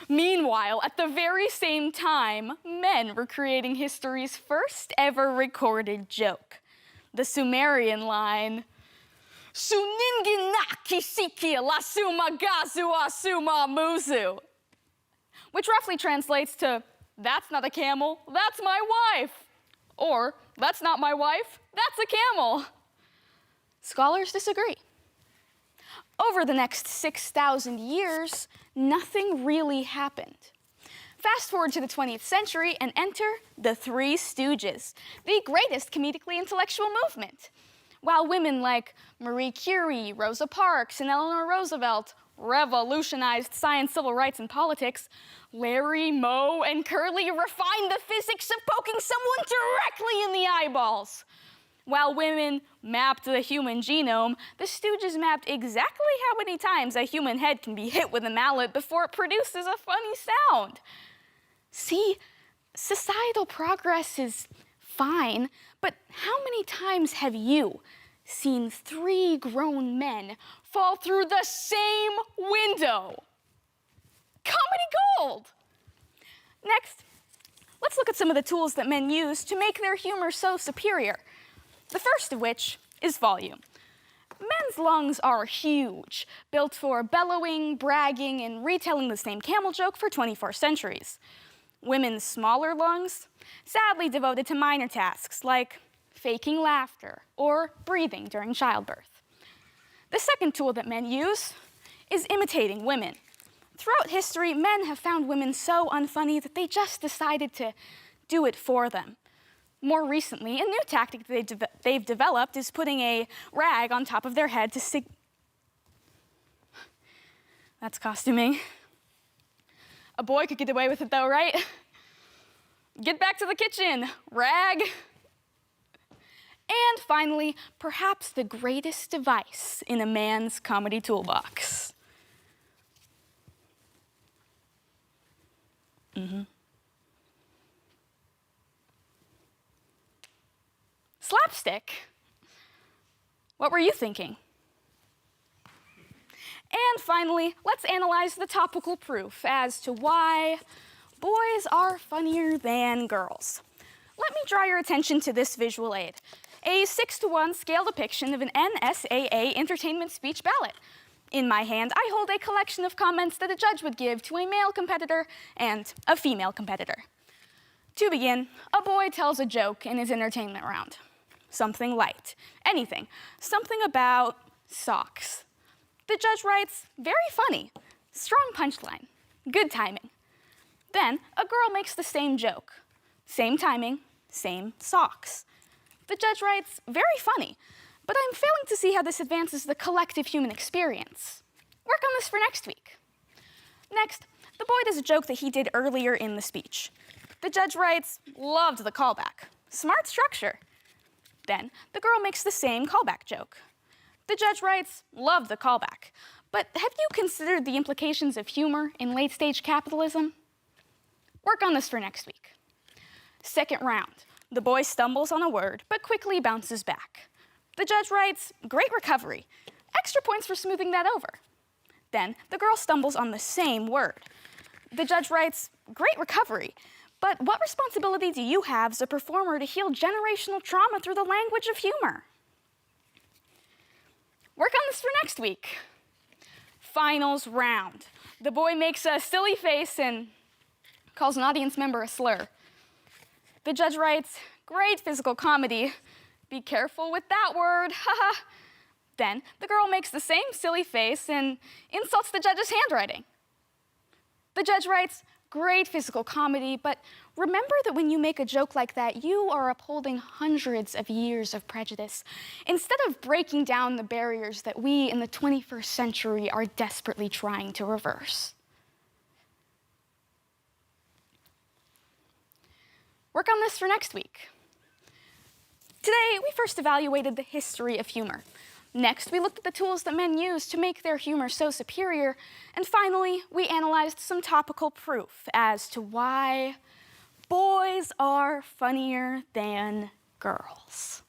Meanwhile, at the very same time, men were creating history's first ever recorded joke, the Sumerian line, Suninginaki sikia lasuma gazu asuma muzu, which roughly translates to, that's not a camel, that's my wife. Or, that's not my wife, that's a camel. Scholars disagree. Over the next 6,000 years, nothing really happened. Fast forward to the 20th century and enter the Three Stooges, the greatest comedically intellectual movement. While women like Marie Curie, Rosa Parks, and Eleanor Roosevelt revolutionized science, civil rights, and politics, Larry, Moe, and Curly refined the physics of poking someone directly in the eyeballs. While women mapped the human genome, the Stooges mapped exactly how many times a human head can be hit with a mallet before it produces a funny sound. See, societal progress is fine, but how many times have you seen three grown men fall through the same window? Comedy gold! Next, let's look at some of the tools that men use to make their humor so superior. The first of which is volume. Men's lungs are huge, built for bellowing, bragging, and retelling the same camel joke for 24 centuries. Women's smaller lungs, sadly devoted to minor tasks like faking laughter or breathing during childbirth. The second tool that men use is imitating women. Throughout history, men have found women so unfunny that they just decided to do it for them. More recently, a new tactic they've developed is putting a rag on top of their head to That's costuming. A boy could get away with it though, right? Get back to the kitchen, rag. And finally, perhaps the greatest device in a man's comedy toolbox. Slapstick? What were you thinking? And finally, let's analyze the topical proof as to why boys are funnier than girls. Let me draw your attention to this visual aid, a 6:1 scale depiction of an NSAA entertainment speech ballot. In my hand, I hold a collection of comments that a judge would give to a male competitor and a female competitor. To begin, a boy tells a joke in his entertainment round. Something light, anything, something about socks. The judge writes, very funny, strong punchline, good timing. Then a girl makes the same joke, same timing, same socks. The judge writes, very funny, but I'm failing to see how this advances the collective human experience. Work on this for next week. Next, the boy does a joke that he did earlier in the speech. The judge writes, loved the callback, smart structure. Then the girl makes the same callback joke. The judge writes, love the callback, but have you considered the implications of humor in late-stage capitalism? Work on this for next week. Second round, the boy stumbles on a word, but quickly bounces back. The judge writes, great recovery, extra points for smoothing that over. Then the girl stumbles on the same word. The judge writes, "Great recovery, but what responsibility do you have as a performer to heal generational trauma through the language of humor?" Work on this for next week. Finals round. The boy makes a silly face and calls an audience member a slur. The judge writes, "Great physical comedy. Be careful with that word, haha." Then the girl makes the same silly face and insults the judge's handwriting. The judge writes, "Great physical comedy, but remember that when you make a joke like that, you are upholding hundreds of years of prejudice, instead of breaking down the barriers that we in the 21st century are desperately trying to reverse." Work on this for next week. Today, we first evaluated the history of humor. Next, we looked at the tools that men use to make their humor so superior. And finally, we analyzed some topical proof as to why boys are funnier than girls.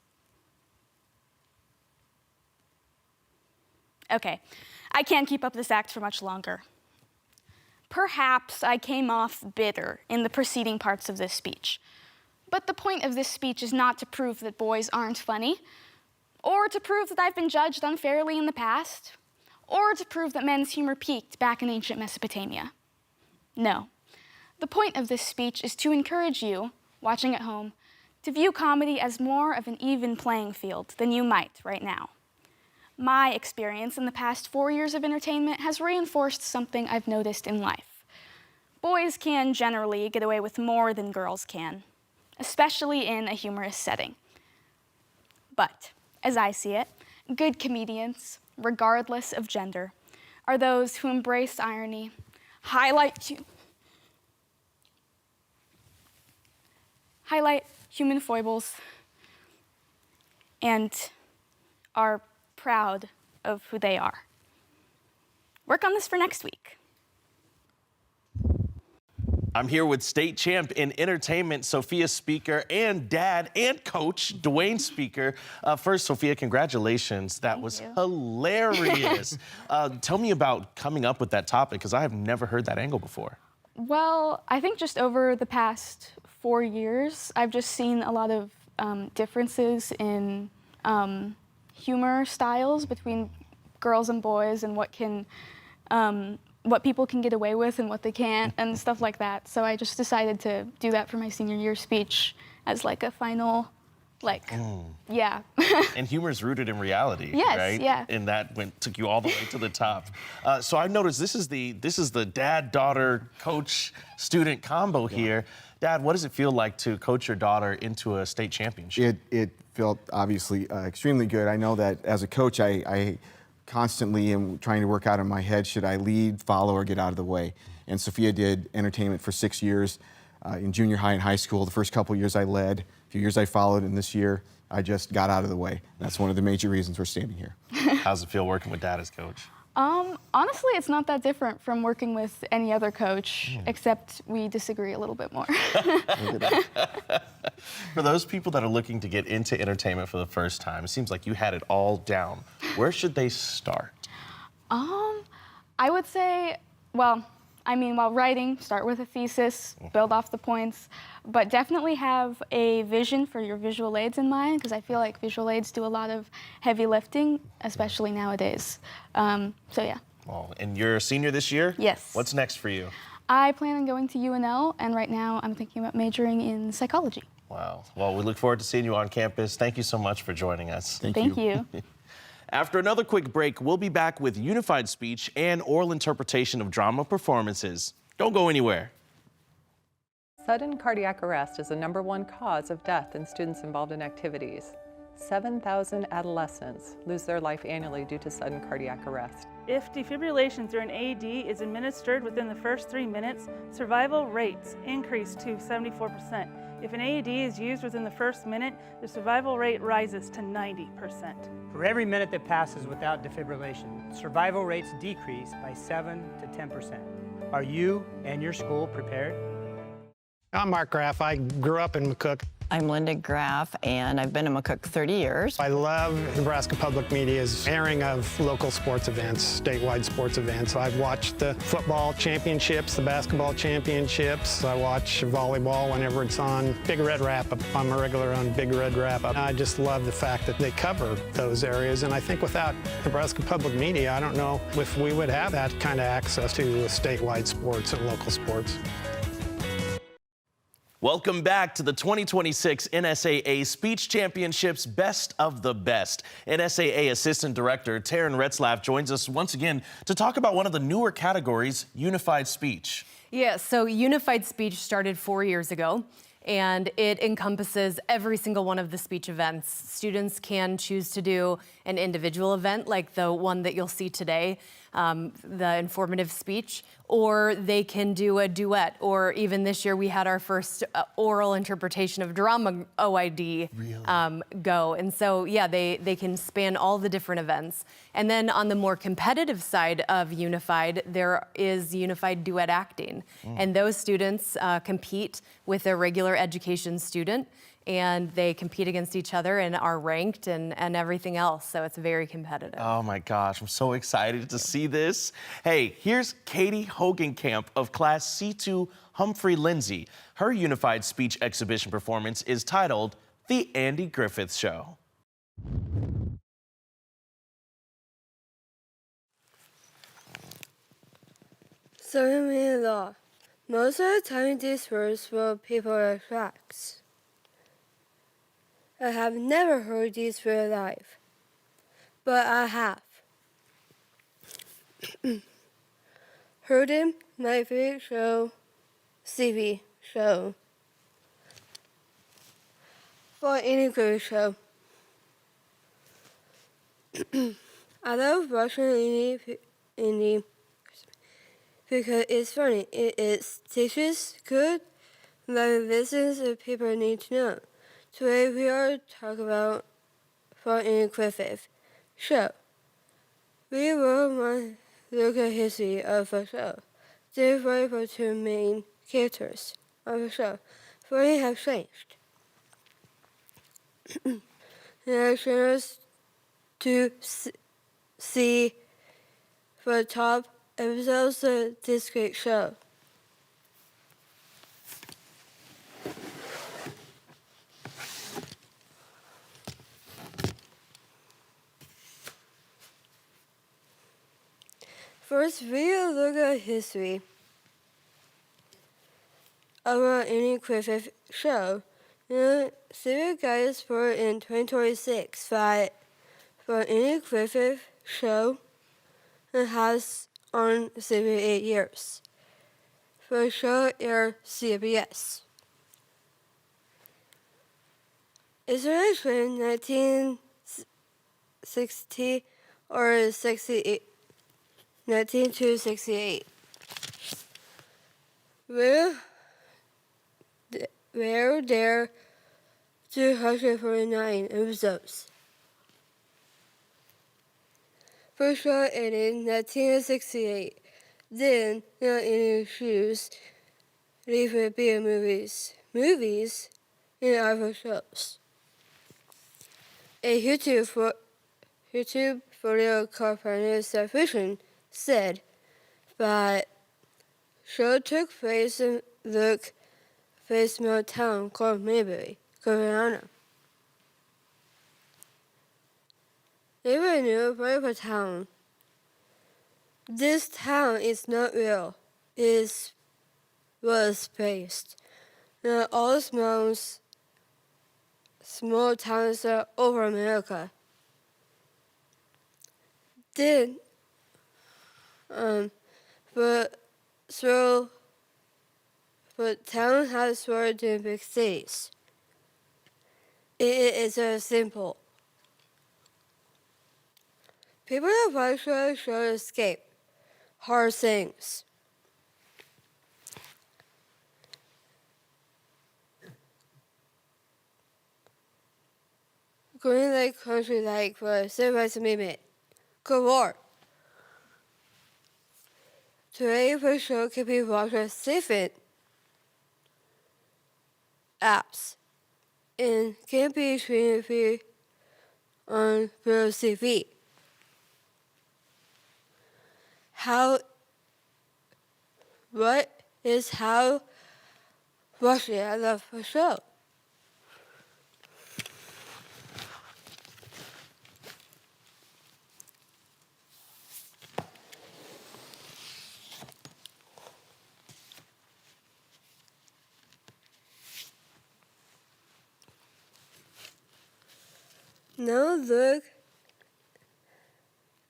Okay, I can't keep up this act for much longer. Perhaps I came off bitter in the preceding parts of this speech. But the point of this speech is not to prove that boys aren't funny, or to prove that I've been judged unfairly in the past, or to prove that men's humor peaked back in ancient Mesopotamia. No. The point of this speech is to encourage you, watching at home, to view comedy as more of an even playing field than you might right now. My experience in the past 4 years of entertainment has reinforced something I've noticed in life. Boys can generally get away with more than girls can, especially in a humorous setting. But, as I see it, good comedians, regardless of gender, are those who embrace irony, highlight human foibles, and are proud of who they are. Work on this for next week. I'm here with state champ in entertainment, Sophia Speaker, and dad and coach, Dwayne Speaker. First, Sophia, congratulations. That was hilarious. Tell me about coming up with that topic, because I have never heard that angle before. Well, I think just over the past 4 years, I've just seen a lot of differences in humor styles between girls and boys, and what people can get away with and what they can't, and stuff like that. So I just decided to do that for my senior year speech as like a final, yeah. And humor is rooted in reality, yes, right? Yeah. And that took you all the way to the top. So I noticed this is the dad, daughter, coach, student combo here. Dad, what does it feel like to coach your daughter into a state championship? It felt obviously extremely good. I know that as a coach, I constantly am trying to work out in my head, should I lead, follow, or get out of the way? And Sophia did entertainment for 6 years in junior high and high school. The first couple years I led, a few years I followed, and this year I just got out of the way. That's one of the major reasons we're standing here. How's it feel working with dad as coach? Honestly, it's not that different from working with any other coach, except we disagree a little bit more. For those people that are looking to get into entertainment for the first time, it seems like you had it all down. Where should they start? I would say, while writing, start with a thesis, build off the points, but definitely have a vision for your visual aids in mind, because I feel like visual aids do a lot of heavy lifting, especially nowadays. So yeah. Well, and you're a senior this year? Yes. What's next for you? I plan on going to UNL, and right now I'm thinking about majoring in psychology. Wow. Well, we look forward to seeing you on campus. Thank you so much for joining us. Thank you. After another quick break, we'll be back with unified speech and oral interpretation of drama performances. Don't go anywhere. Sudden cardiac arrest is the #1 cause of death in students involved in activities. 7,000 adolescents lose their life annually due to sudden cardiac arrest. If defibrillation through an AED is administered within the first 3 minutes, survival rates increase to 74%. If an AED is used within the first minute, the survival rate rises to 90%. For every minute that passes without defibrillation, survival rates decrease by 7 to 10%. Are you and your school prepared? I'm Mark Graff. I grew up in McCook. I'm Linda Graff, and I've been a McCook 30 years. I love Nebraska Public Media's airing of local sports events, statewide sports events. I've watched the football championships, the basketball championships. I watch volleyball whenever it's on. Big Red Wrap-Up. I'm a regular on Big Red Wrap-Up. I just love the fact that they cover those areas, and I think without Nebraska Public Media, I don't know if we would have that kind of access to statewide sports and local sports. Welcome back to the 2026 NSAA Speech Championships Best of the Best. NSAA Assistant Director Taryn Retzlaff joins us once again to talk about one of the newer categories, Unified Speech. Yeah, so Unified Speech started 4 years ago, and it encompasses every single one of the speech events. Students can choose to do an individual event like the one that you'll see today, the informative speech, or they can do a duet, or even this year we had our first oral interpretation of drama OID go. And so, yeah, they can span all the different events. And then on the more competitive side of Unified, there is Unified Duet Acting. And those students compete with a regular education student, and they compete against each other and are ranked and everything else. So it's very competitive. Oh my gosh, I'm so excited to see this. Hey, here's Katie Hogenkamp of Class C2 Humphrey Lindsay. Her Unified Speech exhibition performance is titled The Andy Griffith Show. Certainly law. Most of the time these words will people like facts. I have never heard these real life, but I have. Heard him, my favorite show, CV show. For any good show. I love watching indie because it's funny. It is teaches good, like listens that people need to know. Today we are talking about For Any Griffith show. We will look at history of the show. There were two main characters of the show. Three have changed. Now show us to see the top episodes of this great show. First, we will look at history of Andy Griffith show. Civil guidance for in 2026 that for Andy Griffith show has on 78 years. For the show aired CBS. Is there between 1960 or 68? 1968. Where there 249 episodes. First show ended in 1968. Then, not any shoes, leave it be movies and other shows. A YouTube video company Vision said that show took place in the small town called Mayberry, Carolina. Mayberry knew a town. This town is not real. It was based. Not all small towns are over America. Then, but town has worked in big cities. It is simple. People have actually show escape hard things. Green Lake country like for civil rights movement. Good War. Today the show can be watched on different apps. and can be trained on Braille TV. What is how Russia I love the show?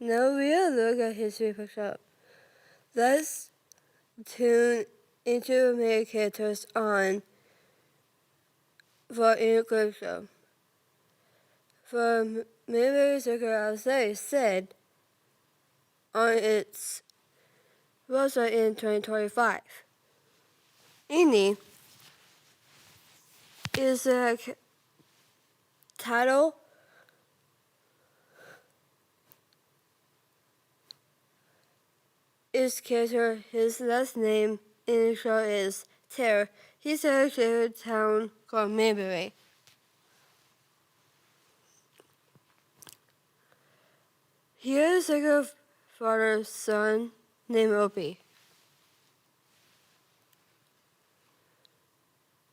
Now we'll look at history for show. Let's tune into main characters on for English show. For Mayberry Circle Outside said on its website in 2025. Ini is a title is character. His last name in the show is Terror. He's a favorite town called Mayberry. He has a father's son named Opie.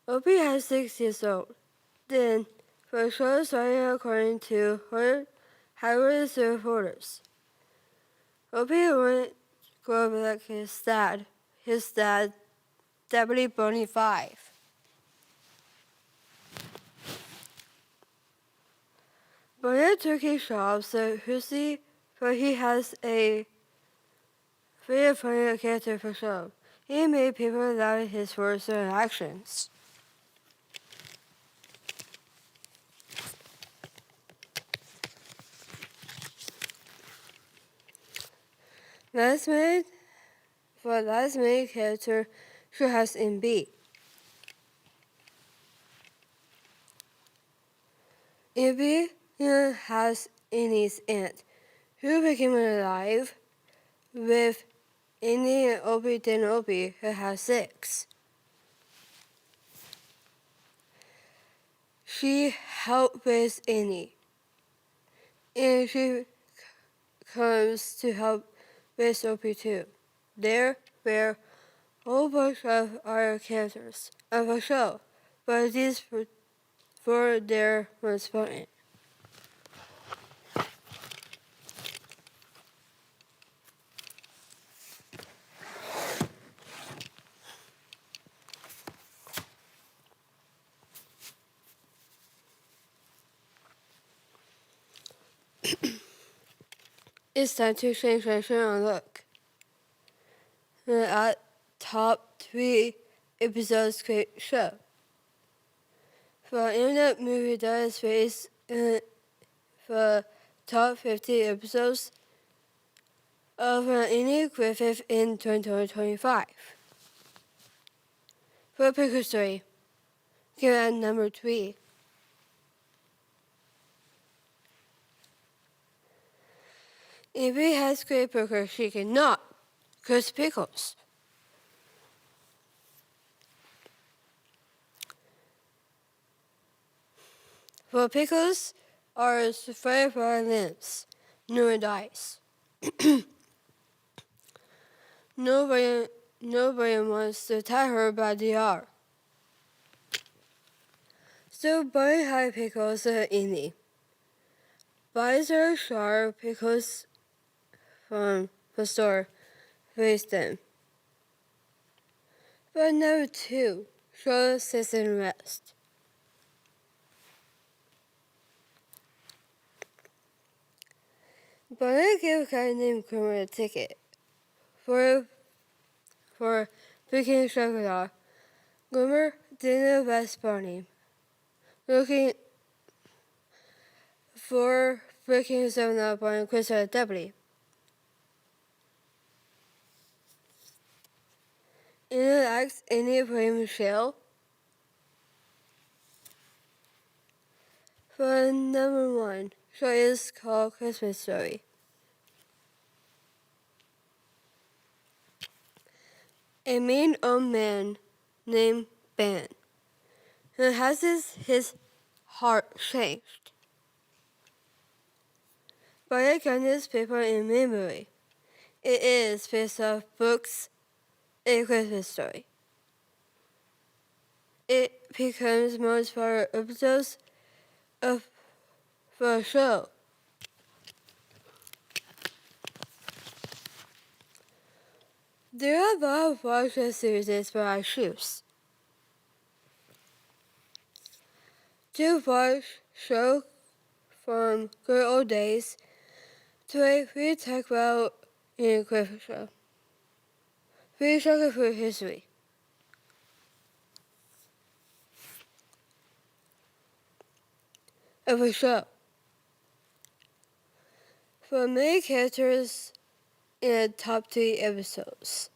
Opie has 6 years old. Then, for the show starting according to Howard reporters, Opie went grow up like his dad, Deputy Bonnie 5. Bonnie took his jobs at Hussey, but he has a very funny character for show. He made people laugh at his words and actions. Last minute character she has in B. In B, has Annie's aunt, who became alive with Annie and Opie then Opie, who has 6. She helped with Annie, and she comes to help with Opie too. There were a whole bunch of other characters of a show, but these were their most important. It's time to change our look. At top 3 episodes great show. For Internet Movie Database for top 50 episodes of Annie Griffith in 2025. For Picker Story, give it at number 3. If he has great burger, she cannot, because pickles. For pickles are fire violins, no dice. Nobody wants to tie her by the arm. So buy high pickles at Annie. Buys her sharp pickles from the store, face them. But number 2, show sits and rest. But I gave a guy named Kramer a ticket for picking chocolate. Kramer didn't know best Barney, looking for picking himself up on Christmas Deputy. In the act, Annie played Michelle. For number 1, show is called Christmas Story. A mean old man named Ben, who has his heart-shaped. Write a newspaper in memory. It is based off books, A Christmas Story. It becomes most part episodes of the show. There are a lot of watch series for I choose. To watch show from good old days to a we talk about in a Christmas show. We talk about history. Of a show. For many characters in the top 3 episodes.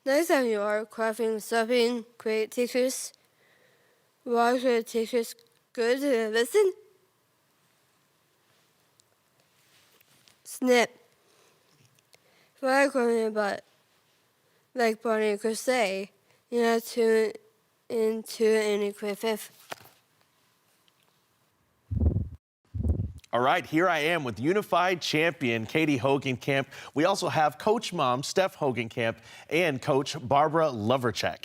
Next time you are crafting something, great teachers. Watch the teachers good to listen. Snip. Flag but like Bonnie could say, you have to tune into any quick fifth. All right, here I am with unified champion Katie Hogenkamp. We also have coach mom Steph Hogenkamp and coach Barbara Loverchek.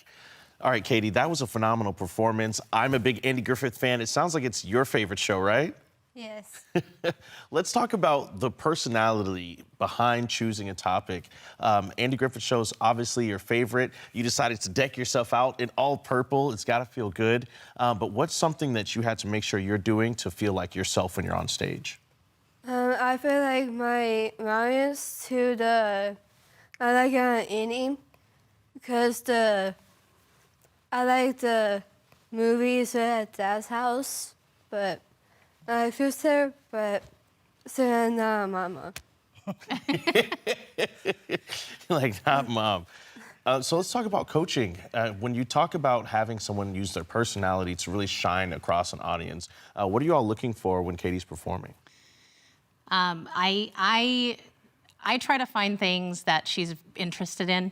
All right, Katie, that was a phenomenal performance. I'm a big Andy Griffith fan. It sounds like it's your favorite show, right? Yes. Let's talk about the personality behind choosing a topic. Andy Griffith Show's obviously your favorite. You decided to deck yourself out in all purple. It's got to feel good. But what's something that you had to make sure you're doing to feel like yourself when you're on stage? I feel like my audience to the I like Andy because I like the movies at Dad's house, but I feel there, but still not Mama. Like, not Mom. So let's talk about coaching. When you talk about having someone use their personality to really shine across an audience, what are you all looking for when Katie's performing? I try to find things that she's interested in,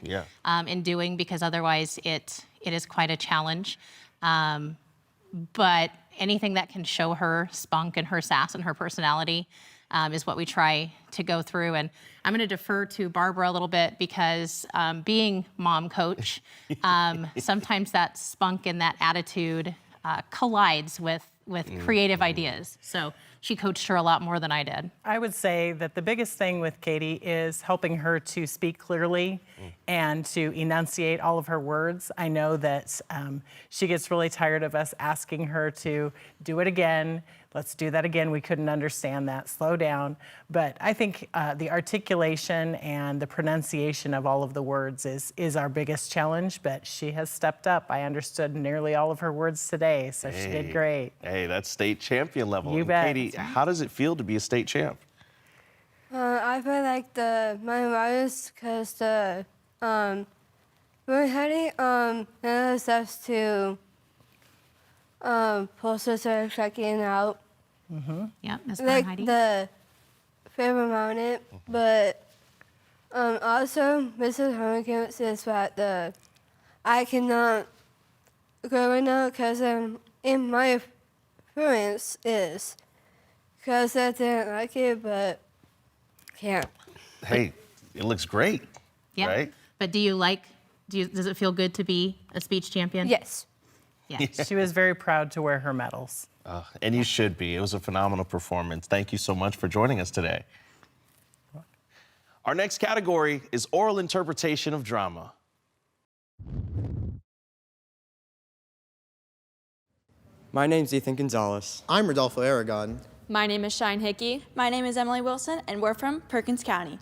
in doing, because otherwise it is quite a challenge. But anything that can show her spunk and her sass and her personality is what we try to go through. And I'm going to defer to Barbara a little bit because being mom coach, sometimes that spunk and that attitude collides with creative ideas. So she coached her a lot more than I did. I would say that the biggest thing with Katie is helping her to speak clearly and to enunciate all of her words. I know that she gets really tired of us asking her to do it again. Let's do that again. We couldn't understand that. Slow down. But I think the articulation and the pronunciation of all of the words is our biggest challenge, but she has stepped up. I understood nearly all of her words today, so she did great. Hey, that's state champion level. You And bet. Katie, how does it feel to be a state champ? I feel like my audience because we're heading steps to posters are checking out. Yeah, Ms. Like Heidi. the favorite moment, but also Mrs. Hogenkamp says that I cannot go right now because in my experience is because I didn't like it, but can't. Hey, it looks great, Yeah. right? But does it feel good to be a speech champion? Yes. Yeah. She was very proud to wear her medals. And you should be. It was a phenomenal performance. Thank you so much for joining us today. Our next category is oral interpretation of drama. My name's Ethan Gonzalez. I'm Rodolfo Aragon. My name is Shine Hickey. My name is Emily Wilson, and we're from Perkins County.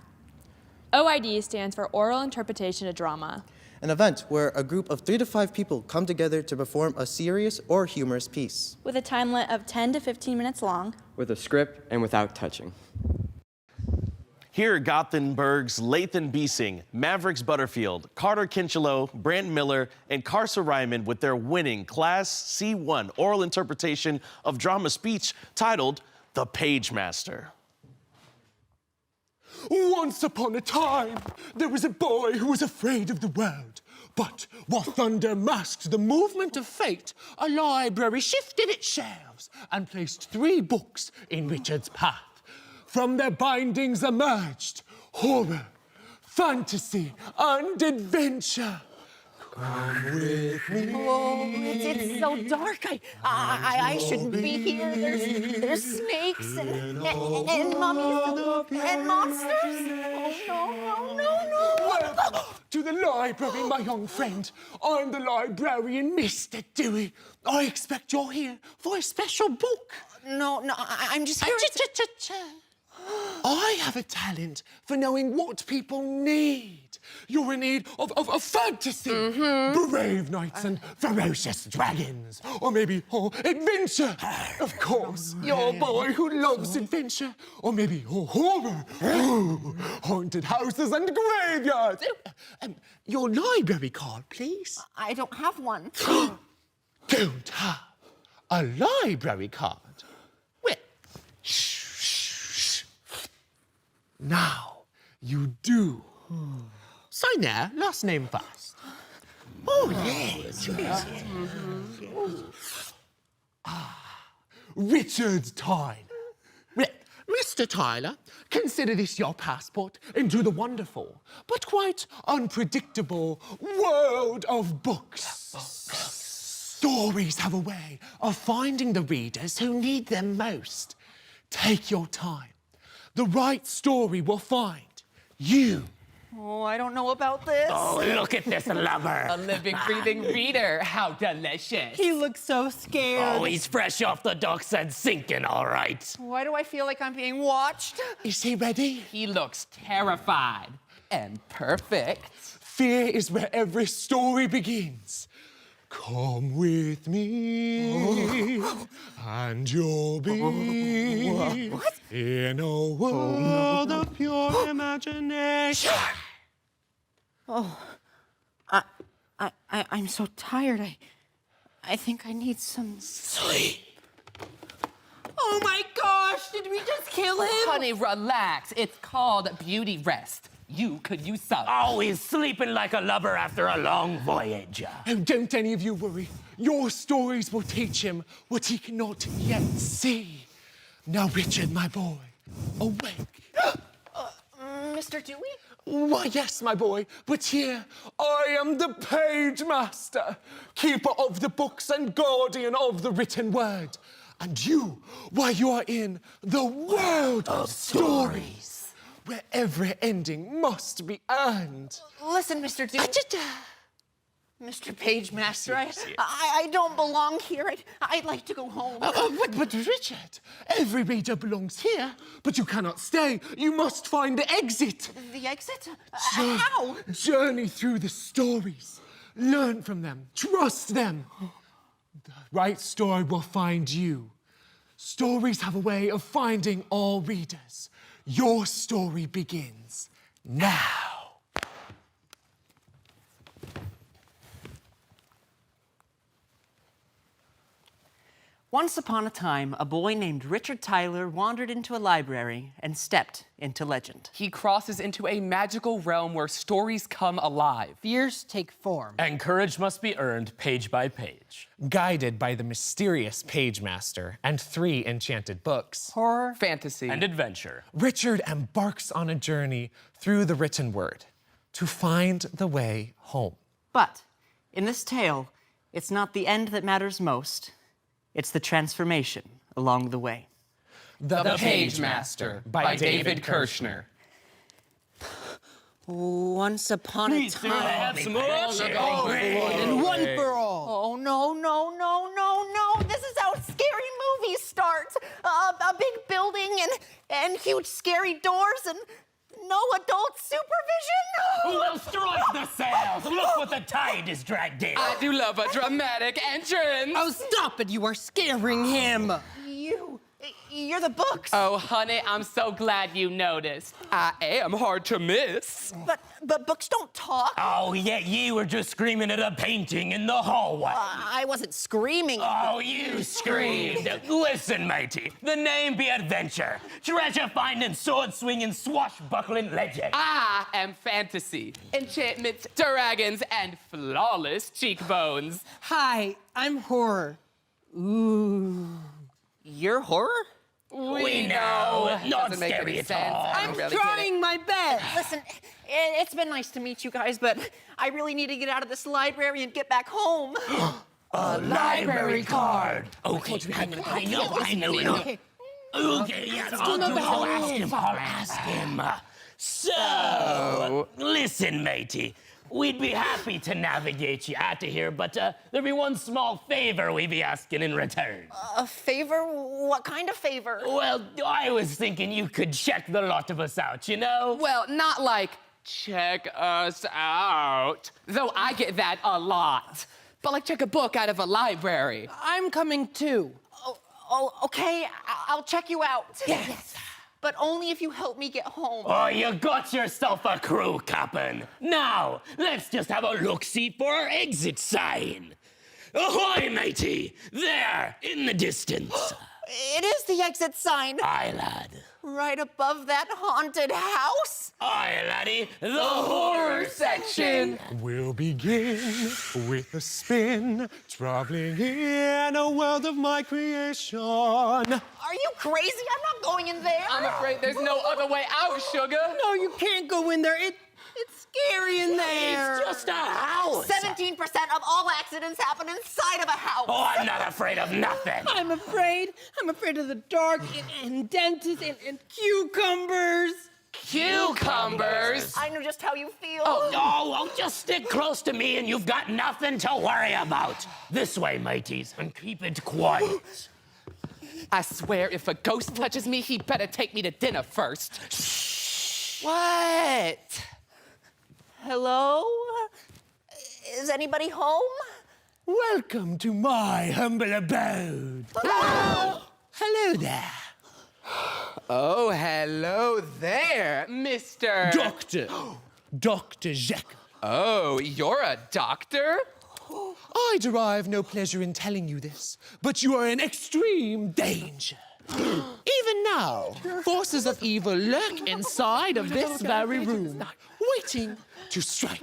OID stands for Oral Interpretation of Drama. An event where a group of 3 to 5 people come together to perform a serious or humorous piece. With a time limit of 10 to 15 minutes long. With a script and without touching. Here are Gothenburg's Lathan Biesing, Mavericks Butterfield, Carter Kinchelow, Brant Miller, and Carsa Ryman with their winning Class C1 oral interpretation of drama speech titled The Page Master. Once upon a time, there was a boy who was afraid of the world. But while thunder masked the movement of fate, a library shifted its shelves and placed 3 books in Richard's path. From their bindings emerged horror, fantasy, and adventure. Come with me. Oh, it's so dark. I shouldn't be here. There's snakes and mummies and monsters. Oh, no. Welcome to the library, my young friend. I'm the librarian, Mr. Dewey. I expect you're here for a special book. No, I'm just here. I have a talent for knowing what people need. You're in need of fantasy, brave knights and ferocious dragons, or maybe adventure. Of course, you're a boy who loves adventure, or maybe horror, haunted houses and graveyards. Your library card, please. I don't have one. Don't have a library card? Well, shh. Now you do. Sign there, last name first. Oh, yes. Richard Tyler. Well, Mr. Tyler, consider this your passport into the wonderful, but quite unpredictable world of books. Stories have a way of finding the readers who need them most. Take your time. The right story will find you. Oh, I don't know about this. Oh, look at this lover. A living, breathing reader. How delicious. He looks so scared. Oh, he's fresh off the docks and sinking, all right. Why do I feel like I'm being watched? Is he ready? He looks terrified and perfect. Fear is where every story begins. Come with me, and you'll be in a world of pure imagination. Oh, I'm so tired. I think I need some sleep. Oh my gosh, did we just kill him? Honey, relax. It's called beauty rest. You could use some. Oh, he's sleeping like a lover after a long voyage. Oh, don't any of you worry. Your stories will teach him what he cannot yet see. Now, Richard, my boy, awake. Mr. Dewey? Why, yes, my boy, but here I am the page master, keeper of the books and guardian of the written word. And you, why, you are in the world of stories, where every ending must be earned. Listen, Mr. Dewey. Mr. Page Master, I don't belong here. I'd like to go home. But Richard, every reader belongs here, but you cannot stay. You must find the exit. The exit? How? Journey through the stories. Learn from them. Trust them. The right story will find you. Stories have a way of finding all readers. Your story begins now. Once upon a time, a boy named Richard Tyler wandered into a library and stepped into legend. He crosses into a magical realm where stories come alive. Fears take form. And courage must be earned page by page. Guided by the mysterious Page Master and 3 enchanted books. Horror, fantasy, and adventure. Richard embarks on a journey through the written word to find the way home. But in this tale, it's not the end that matters most. It's the transformation along the way. The Page Master by David Kirshner. Once upon a time. Have some more. And one for all. Oh, no. This is how scary movies start. A big building and huge scary doors and no adult supervision. Who will strike the sails? Look what the tide is dragged in. I do love a dramatic entrance. Oh, stop it. You are scaring him. You're the books. Oh, honey, I'm so glad you noticed. I am hard to miss. But books don't talk. Oh, yeah, you were just screaming at a painting in the hallway. I wasn't screaming. Oh, you screamed. Listen, matey, the name be adventure. Treasure finding, sword swinging, swashbuckling legend. I am fantasy, enchantments, dragons, and flawless cheekbones. Hi, I'm horror. Ooh. You're horror? We know. Not Doesn't make scary any at sense. all. I'm really trying my best. Listen, it's been nice to meet you guys, but I really need to get out of this library and get back home. A library card. Okay, I know. Okay. Okay, yes, I'll ask him. So, listen, matey. We'd be happy to navigate you out of here, but there'd be one small favor we'd be asking in return. A favor? What kind of favor? Well, I was thinking you could check the lot of us out, you know? Well, not like, check us out. Though I get that a lot. But like, check a book out of a library. I'm coming too. Oh, okay. I'll check you out. Yes. But only if you help me get home. Oh, you got yourself a crew, Cap'n. Now, let's just have a look-see for our exit sign. Ahoy, matey! There, in the distance. It is the exit sign. Aye, lad. Right above that haunted house. Aye, laddie, the horror section. We'll begin with a spin, traveling in a world of my creation. Are you crazy? I'm not going in there. I'm afraid there's no other way out, sugar. No, you can't go in there. It's scary in there. It's just a house. 17% of all accidents happen inside of a house. Oh, I'm not afraid of nothing. I'm afraid. I'm afraid of the dark and dentists and cucumbers. Cucumbers? I know just how you feel. Oh, just stick close to me and you've got nothing to worry about. This way, mateys, and keep it quiet. I swear, if a ghost touches me, he better take me to dinner first. Shh. What? Hello? Is anybody home? Welcome to my humble abode. Hello there. Oh, hello there, Mr. Dr. Jekyll. Oh, you're a doctor? I derive no pleasure in telling you this, but you are in extreme danger. Even now, forces of evil lurk inside of this very room, waiting to strike.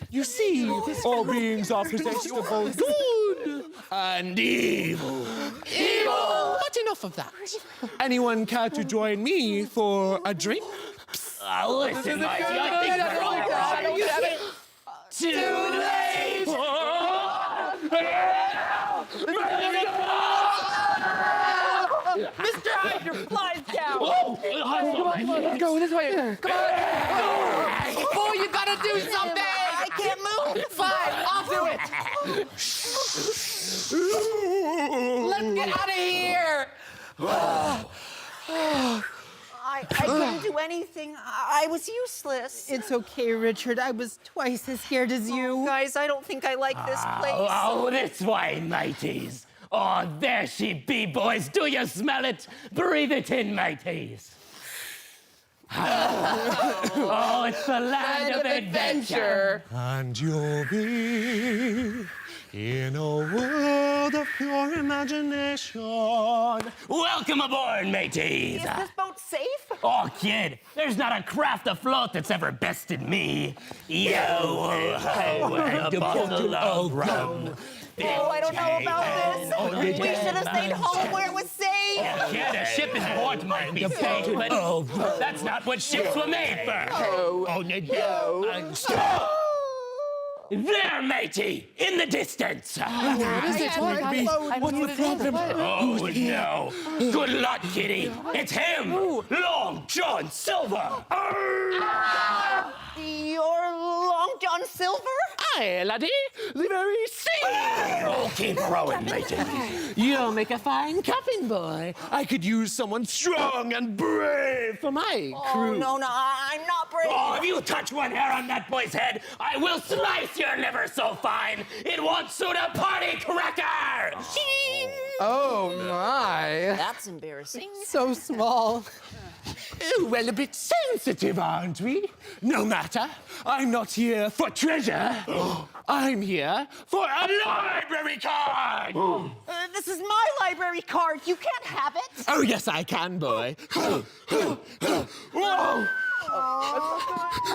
You see, all beings are possessed of both good and evil. Evil! But enough of that. Anyone care to join me for a drink? Listen, matey, I think we're all right. Too late! Mr. Hyde, your fly's down. Let's go this way. Come on. Oh, you gotta do something. I can't move. Fine, I'll do it. Let's get out of here. I couldn't do anything. I was useless. It's okay, Richard. I was twice as scared as you. Guys, I don't think I like this place. Oh, this way, mateys. Oh, there she be, boys. Do you smell it? Breathe it in, mateys. Oh, it's the land of adventure. And you'll be in a world of pure imagination. Welcome aboard, mateys. Is this boat safe? Oh, kid, there's not a craft afloat that's ever bested me. Yo, ho, and a bottle of rum. Oh, I don't know about this. We should have stayed home where it was safe. Yeah, the ship in port might be safe, but that's not what ships were made for. Oh, no. There, matey, in the distance. What is it? What's the problem? Oh, no. Good luck, kitty. It's him, Long John Silver. You're Long John Silver? Aye, laddie, the very same. Oh, keep rowing, matey. You'll make a fine captain, boy. I could use someone strong and brave for my crew. Oh, no, I'm not brave. Oh, if you touch one hair on that boy's head, I will slice your liver so fine it won't suit a party cracker. Oh, my. That's embarrassing. So small. Oh, well, a bit sensitive, aren't we? No matter. I'm not here for treasure. I'm here for a library card. This is my library card. You can't have it. Oh, yes, I can, boy. Whoa!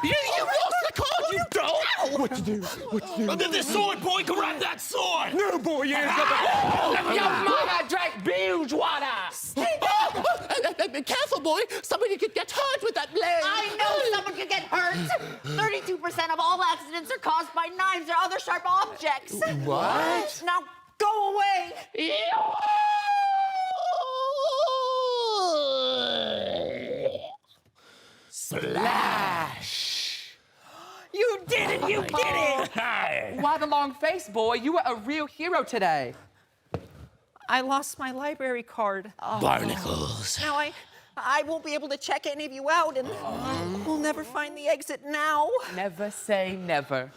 You lost the card, you dolt! What to do? The sword, boy, grab that sword! No, boy, you ain't Your mama drank bilge water. Careful, boy. Somebody could get hurt with that blade. I know someone could get hurt. 32% of all accidents are caused by knives or other sharp objects. What? Now go away. Splash! You did it! You did it! Why the long face, boy? You were a real hero today. I lost my library card. Barnacles. Now I won't be able to check any of you out, and we'll never find the exit now. Never say never.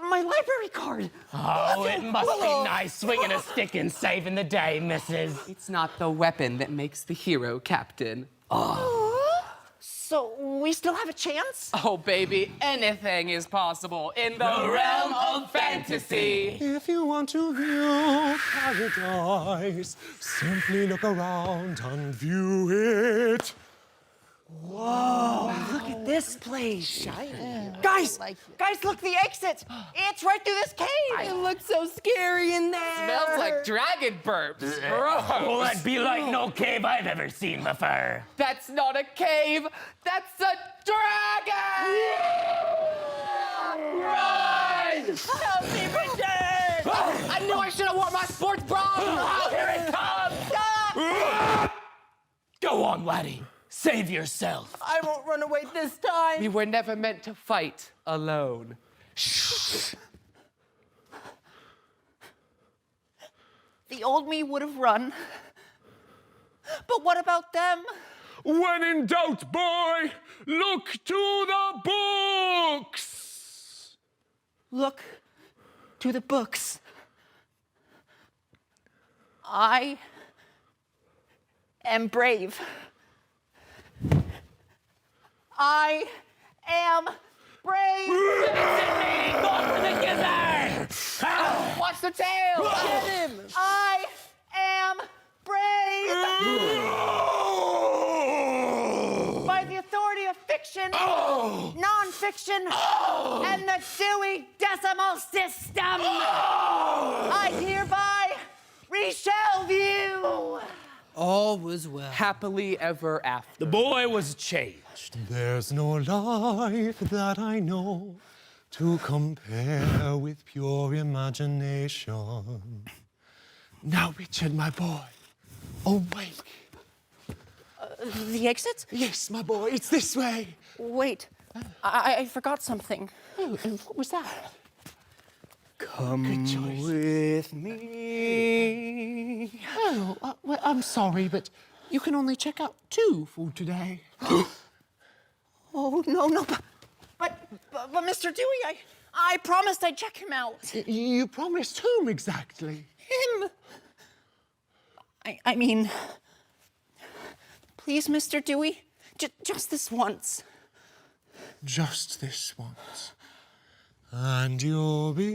My library card. Oh, it must be nice swinging a stick and saving the day, missus. It's not the weapon that makes the hero, Captain. So we still have a chance? Oh, baby, anything is possible in the realm of fantasy. If you want to view paradise, simply look around and view it. Whoa, look at this place. Shiny. Guys, look, the exit. It's right through this cave. It looks so scary in there. Smells like dragon burps. Oh, that'd be like no cave I've ever seen before. That's not a cave. That's a dragon! Run! Help me, Bridget! I knew I should have worn my sports bra. Oh, here it comes! Go on, laddie. Save yourself. I won't run away this time. We were never meant to fight alone. The old me would have run. But what about them? When in doubt, boy, look to the books. Look to the books. I am brave. I am brave. Go for the gizzard! Watch the tail! Get him! I am brave. By the authority of fiction, non-fiction, and the Dewey Decimal System, I hereby reshelve you. All was well. Happily ever after. The boy was changed. There's no life that I know to compare with pure imagination. Now, Richard, my boy, awake. The exit? Yes, my boy, it's this way. Wait, I forgot something. Oh, and what was that? Come with me. Oh, well, I'm sorry, but you can only check out 2 for today. Oh, no, but Mr. Dewey, I promised I'd check him out. You promised whom exactly? Him. I mean, please, Mr. Dewey, just this once. Just this once. And you'll be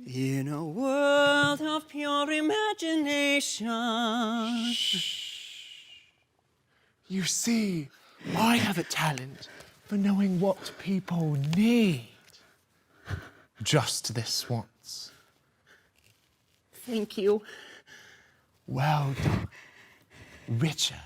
in a world of pure imagination. You see, I have a talent for knowing what people need. Just this once. Thank you. Well done, Richard.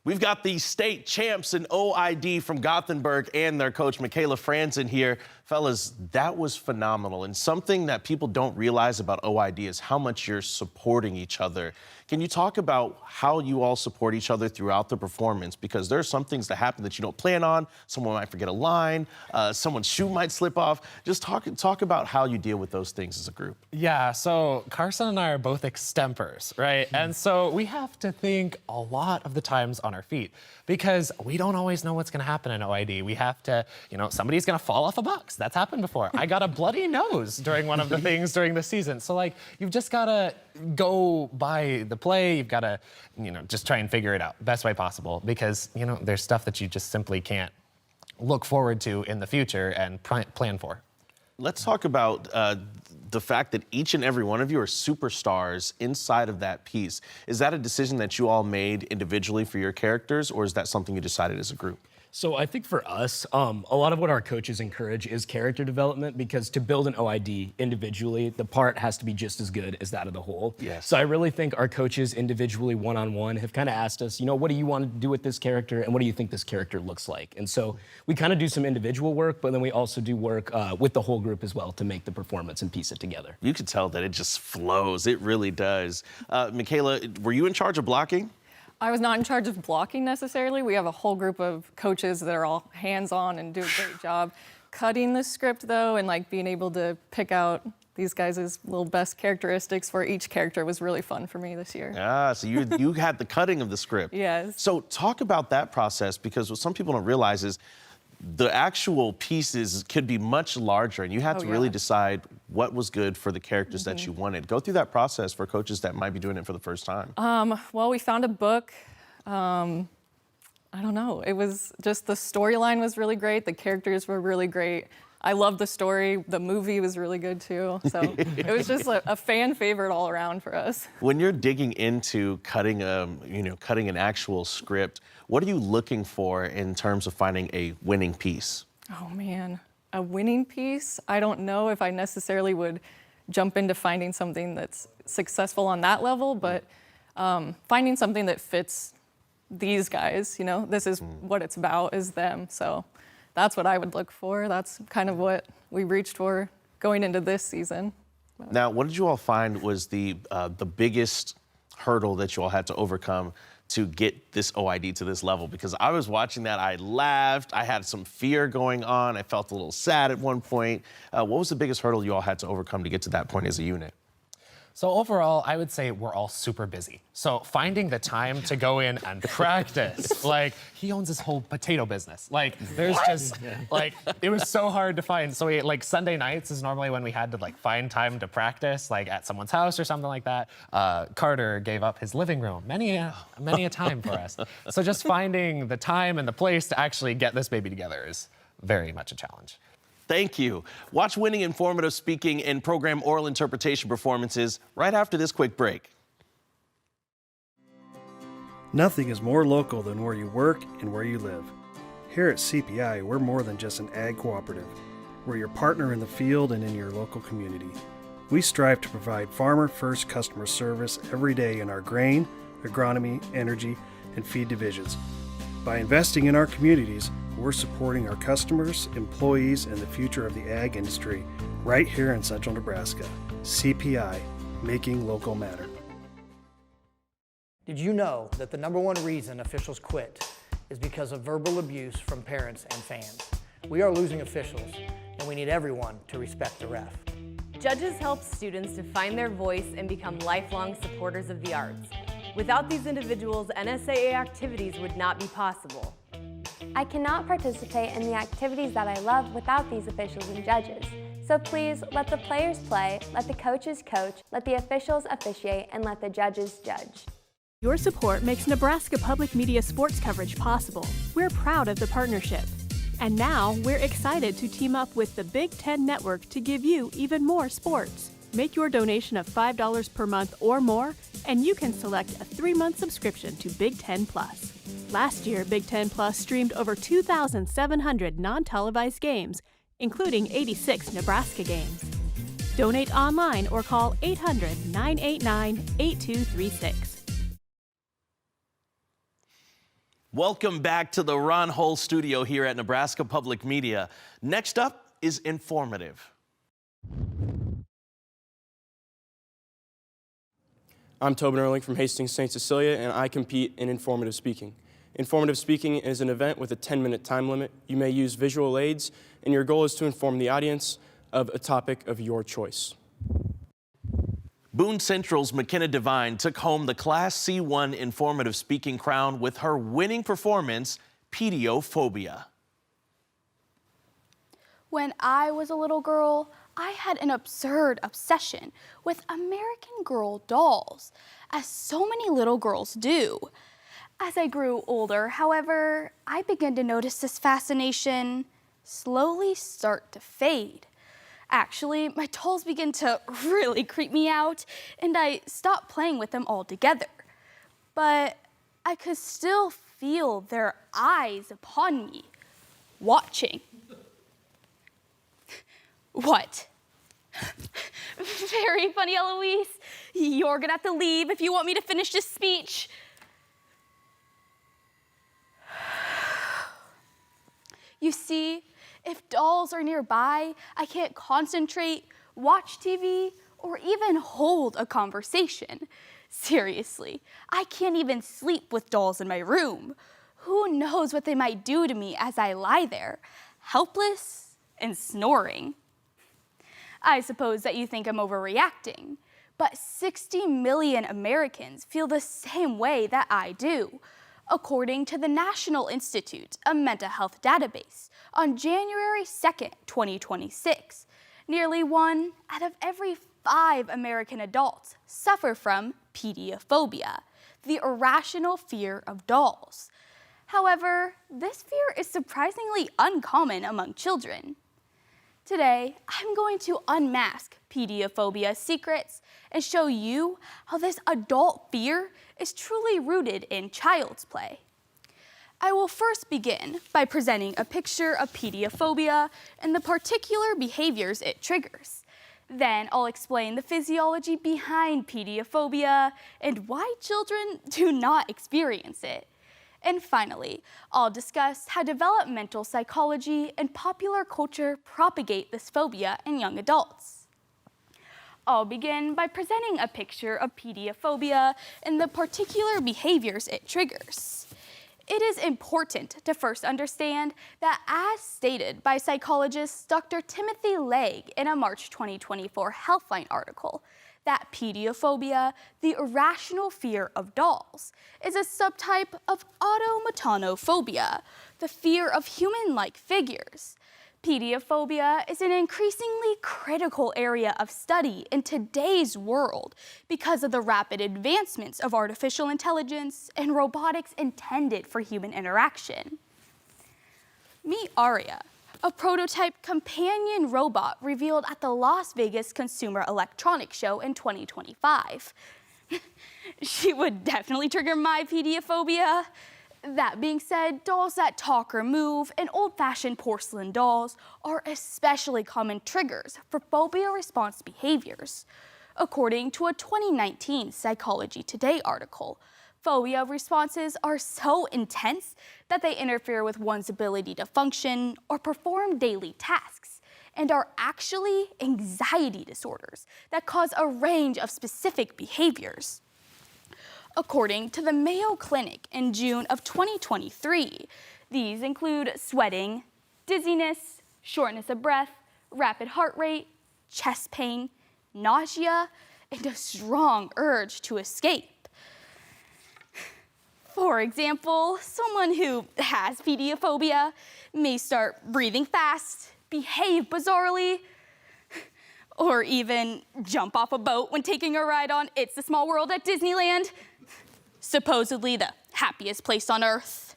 We've got the state champs in OID from Gothenburg and their coach, Michaela Franzen, here. Fellas, that was phenomenal. And something that people don't realize about OID is how much you're supporting each other. Can you talk about how you all support each other throughout the performance? Because there are some things that happen that you don't plan on. Someone might forget a line. Someone's shoe might slip off. Just talk about how you deal with those things as a group. Yeah, so Carson and I are both extempers, right? And so we have to think a lot of the times on our feet because we don't always know what's going to happen in OID. We have to, somebody's going to fall off a box. That's happened before. I got a bloody nose during one of the things during the season. So like, you've just got to go by the play. You've got to, just try and figure it out the best way possible because, there's stuff that you just simply can't look forward to in the future and plan for. Let's talk about the fact that each and every one of you are superstars inside of that piece. Is that a decision that you all made individually for your characters, or is that something you decided as a group? So I think for us, a lot of what our coaches encourage is character development because to build an OID individually, the part has to be just as good as that of the whole. Yes. So I really think our coaches individually, one-on-one, have kind of asked us, what do you want to do with this character and what do you think this character looks like? And so we kind of do some individual work, but then we also do work with the whole group as well to make the performance and piece it together. You can tell that it just flows. It really does. Michaela, were you in charge of blocking? I was not in charge of blocking necessarily. We have a whole group of coaches that are all hands-on and do a great job cutting the script though, and being able to pick out these guys' little best characteristics for each character was really fun for me this year. So you had the cutting of the script. Yes. So talk about that process, because what some people don't realize is the actual pieces could be much larger, and you had to really decide what was good for the characters that you wanted. Go through that process for coaches that might be doing it for the first time. Well, we found a book. I don't know. It was just the storyline was really great. The characters were really great. I loved the story. The movie was really good too. So it was just a fan favorite all around for us. When you're digging into cutting an actual script, what are you looking for in terms of finding a winning piece? Oh man, a winning piece? I don't know if I necessarily would jump into finding something that's successful on that level, but finding something that fits these guys, this is what it's about, is them. So that's what I would look for. That's kind of what we reached for going into this season. Now, what did you all find was the biggest hurdle that you all had to overcome to get this OID to this level? Because I was watching that, I laughed, I had some fear going on, I felt a little sad at one point. What was the biggest hurdle you all had to overcome to get to that point as a unit? So overall, I would say we're all super busy. So finding the time to go in and practice, he owns his whole potato business. There's just, it was so hard to find. So we, Sunday nights is normally when we had to find time to practice, at someone's house or something like that. Carter gave up his living room many a time for us. So just finding the time and the place to actually get this baby together is very much a challenge. Thank you. Watch winning informative speaking and program oral interpretation performances right after this quick break. Nothing is more local than where you work and where you live. Here at CPI, we're more than just an ag cooperative. We're your partner in the field and in your local community. We strive to provide farmer-first customer service every day in our grain, agronomy, energy, and feed divisions. By investing in our communities, we're supporting our customers, employees, and the future of the ag industry right here in Central Nebraska. CPI, making local matter. Did you know that the #1 reason officials quit is because of verbal abuse from parents and fans? We are losing officials, and we need everyone to respect the ref. Judges help students to find their voice and become lifelong supporters of the arts. Without these individuals, NSAA activities would not be possible. I cannot participate in the activities that I love without these officials and judges. So please let the players play, let the coaches coach, let the officials officiate, and let the judges judge. Your support makes Nebraska Public Media sports coverage possible. We're proud of the partnership. And now we're excited to team up with the Big Ten Network to give you even more sports. Make your donation of $5 per month or more, and you can select a 3-month subscription to Big Ten Plus. Last year, Big Ten Plus streamed over 2,700 non-televised games, including 86 Nebraska games. Donate online or call 800-989-8236. Welcome back to the Ron Hull studio here at Nebraska Public Media. Next up is Informative. I'm Tobin Erling from Hastings St. Cecilia, and I compete in Informative Speaking. Informative Speaking is an event with a 10-minute time limit. You may use visual aids, and your goal is to inform the audience of a topic of your choice. Boone Central's McKenna Devine took home the Class C1 Informative Speaking crown with her winning performance, Pediophobia. When I was a little girl, I had an absurd obsession with American Girl dolls, as so many little girls do. As I grew older, however, I began to notice this fascination slowly start to fade. Actually, my dolls began to really creep me out, and I stopped playing with them altogether. But I could still feel their eyes upon me, watching. What? Very funny, Eloise. You're gonna have to leave if you want me to finish this speech. You see, if dolls are nearby, I can't concentrate, watch TV, or even hold a conversation. Seriously, I can't even sleep with dolls in my room. Who knows what they might do to me as I lie there, helpless and snoring. I suppose that you think I'm overreacting, but 60 million Americans feel the same way that I do. According to the National Institute of Mental Health database, on January 2nd, 2026, nearly 1 out of every 5 American adults suffer from pediophobia, the irrational fear of dolls. However, this fear is surprisingly uncommon among children. Today, I'm going to unmask pediophobia secrets and show you how this adult fear is truly rooted in child's play. I will first begin by presenting a picture of pediophobia and the particular behaviors it triggers. Then I'll explain the physiology behind pediophobia and why children do not experience it. And finally, I'll discuss how developmental psychology and popular culture propagate this phobia in young adults. I'll begin by presenting a picture of pediophobia and the particular behaviors it triggers. It is important to first understand that, as stated by psychologist Dr. Timothy Legg in a March 2024 Healthline article, that pediophobia, the irrational fear of dolls, is a subtype of automatonophobia, the fear of human-like figures. Pediophobia is an increasingly critical area of study in today's world because of the rapid advancements of artificial intelligence and robotics intended for human interaction. Meet Aria, a prototype companion robot revealed at the Las Vegas Consumer Electronics Show in 2025. She would definitely trigger my pediophobia. That being said, dolls that talk or move and old-fashioned porcelain dolls are especially common triggers for phobia response behaviors. According to a 2019 Psychology Today article, phobia responses are so intense that they interfere with one's ability to function or perform daily tasks, and are actually anxiety disorders that cause a range of specific behaviors. According to the Mayo Clinic in June of 2023, these include sweating, dizziness, shortness of breath, rapid heart rate, chest pain, nausea, and a strong urge to escape. For example, someone who has pediophobia may start breathing fast, behave bizarrely, or even jump off a boat when taking a ride on It's a Small World at Disneyland, supposedly the happiest place on earth.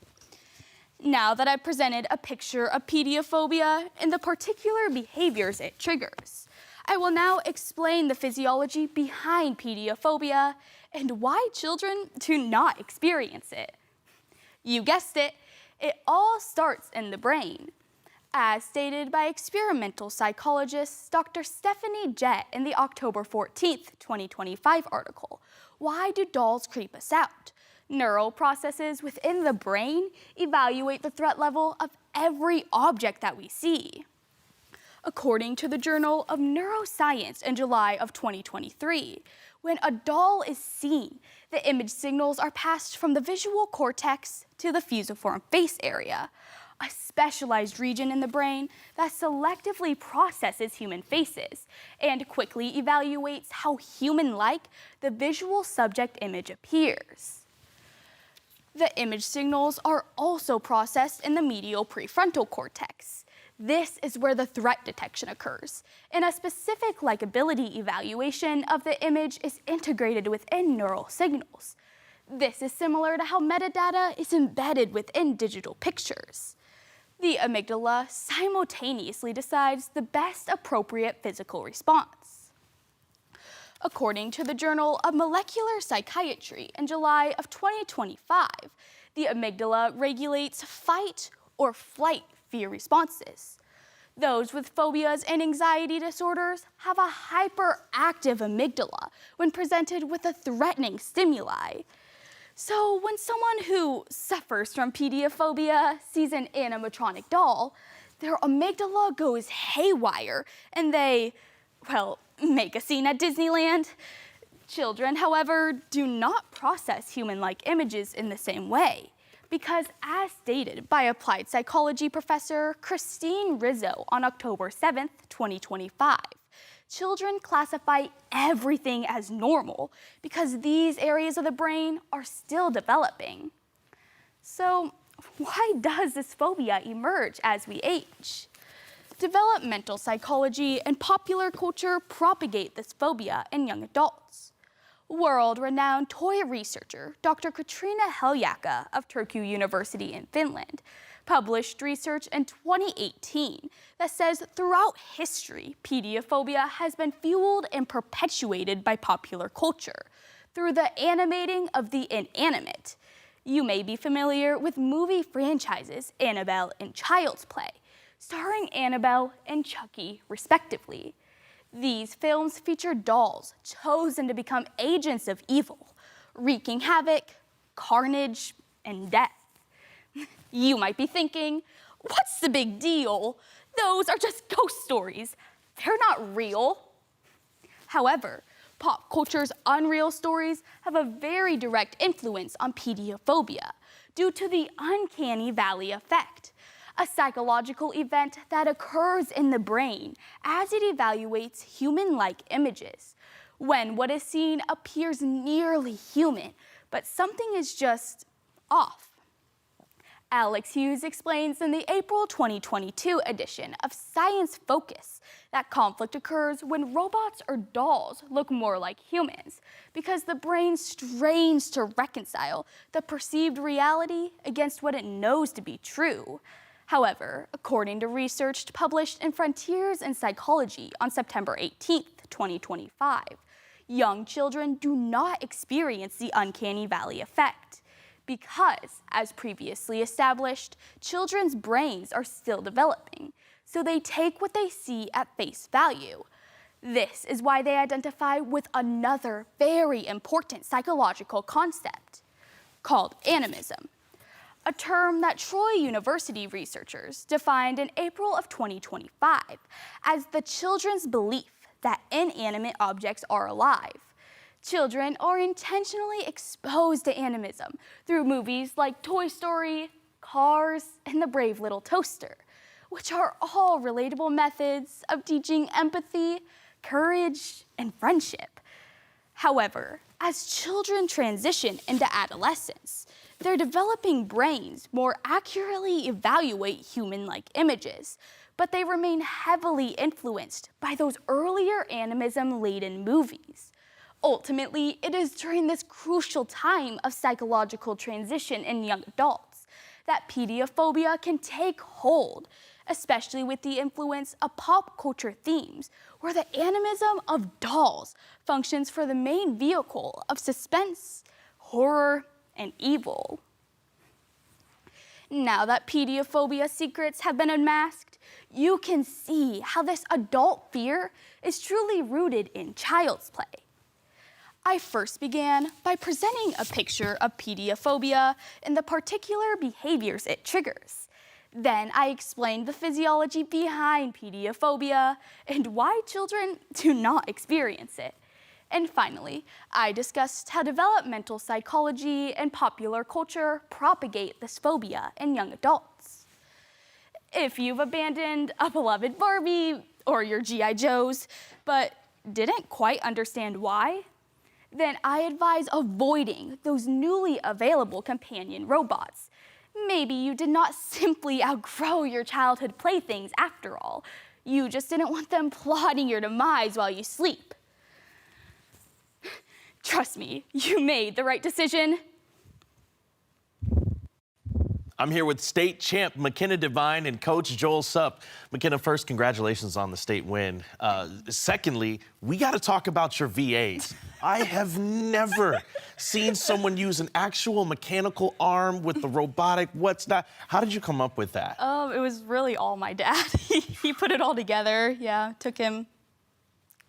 Now that I've presented a picture of pediophobia and the particular behaviors it triggers, I will now explain the physiology behind pediophobia and why children do not experience it. You guessed it, it all starts in the brain. As stated by experimental psychologist Dr. Stephanie Jett in the October 14th, 2025 article, Why Do Dolls Creep Us Out? Neural processes within the brain evaluate the threat level of every object that we see. According to the Journal of Neuroscience in July of 2023, when a doll is seen, the image signals are passed from the visual cortex to the fusiform face area, a specialized region in the brain that selectively processes human faces and quickly evaluates how human-like the visual subject image appears. The image signals are also processed in the medial prefrontal cortex. This is where the threat detection occurs, and a specific likability evaluation of the image is integrated within neural signals. This is similar to how metadata is embedded within digital pictures. The amygdala simultaneously decides the best appropriate physical response. According to the Journal of Molecular Psychiatry in July of 2025, the amygdala regulates fight or flight fear responses. Those with phobias and anxiety disorders have a hyperactive amygdala when presented with a threatening stimuli. So when someone who suffers from pediophobia sees an animatronic doll, their amygdala goes haywire and they, well, make a scene at Disneyland. Children, however, do not process human-like images in the same way, because as stated by applied psychology professor Christine Rizzo on October 7th, 2025, children classify everything as normal because these areas of the brain are still developing. So why does this phobia emerge as we age? Developmental psychology and popular culture propagate this phobia in young adults. World-renowned toy researcher Dr. Katrina Heljaka of Turku University in Finland published research in 2018 that says throughout history, pediophobia has been fueled and perpetuated by popular culture through the animating of the inanimate. You may be familiar with movie franchises Annabelle and Child's Play, starring Annabelle and Chucky, respectively. These films feature dolls chosen to become agents of evil, wreaking havoc, carnage, and death. You might be thinking, what's the big deal? Those are just ghost stories. They're not real. However, pop culture's unreal stories have a very direct influence on pediophobia due to the uncanny valley effect, a psychological event that occurs in the brain as it evaluates human-like images, when what is seen appears nearly human, but something is just off. Alex Hughes explains in the April 2022 edition of Science Focus that conflict occurs when robots or dolls look more like humans because the brain strains to reconcile the perceived reality against what it knows to be true. However, according to research published in Frontiers in Psychology on September 18th, 2025, young children do not experience the uncanny valley effect because, as previously established, children's brains are still developing, so they take what they see at face value. This is why they identify with another very important psychological concept called animism, a term that Troy University researchers defined in April of 2025 as the children's belief that inanimate objects are alive. Children are intentionally exposed to animism through movies like Toy Story, Cars, and The Brave Little Toaster, which are all relatable methods of teaching empathy, courage, and friendship. However, as children transition into adolescence, their developing brains more accurately evaluate human-like images, but they remain heavily influenced by those earlier animism-laden movies. Ultimately, it is during this crucial time of psychological transition in young adults that pediophobia can take hold, especially with the influence of pop culture themes, where the animism of dolls functions for the main vehicle of suspense, horror, and evil. Now that pediophobia secrets have been unmasked, you can see how this adult fear is truly rooted in child's play. I first began by presenting a picture of pediophobia and the particular behaviors it triggers. Then I explained the physiology behind pediophobia and why children do not experience it. And finally, I discussed how developmental psychology and popular culture propagate this phobia in young adults. If you've abandoned a beloved Barbie or your G.I. Joes, but didn't quite understand why, then I advise avoiding those newly available companion robots. Maybe you did not simply outgrow your childhood playthings after all. You just didn't want them plotting your demise while you sleep. Trust me, you made the right decision. I'm here with state champ McKenna Devine and coach Joel Supp. McKenna, first, congratulations on the state win. Secondly, we got to talk about your VAs. I have never seen someone use an actual mechanical arm with the robotic what's not. How did you come up with that? It was really all my dad. He put it all together. Yeah, took him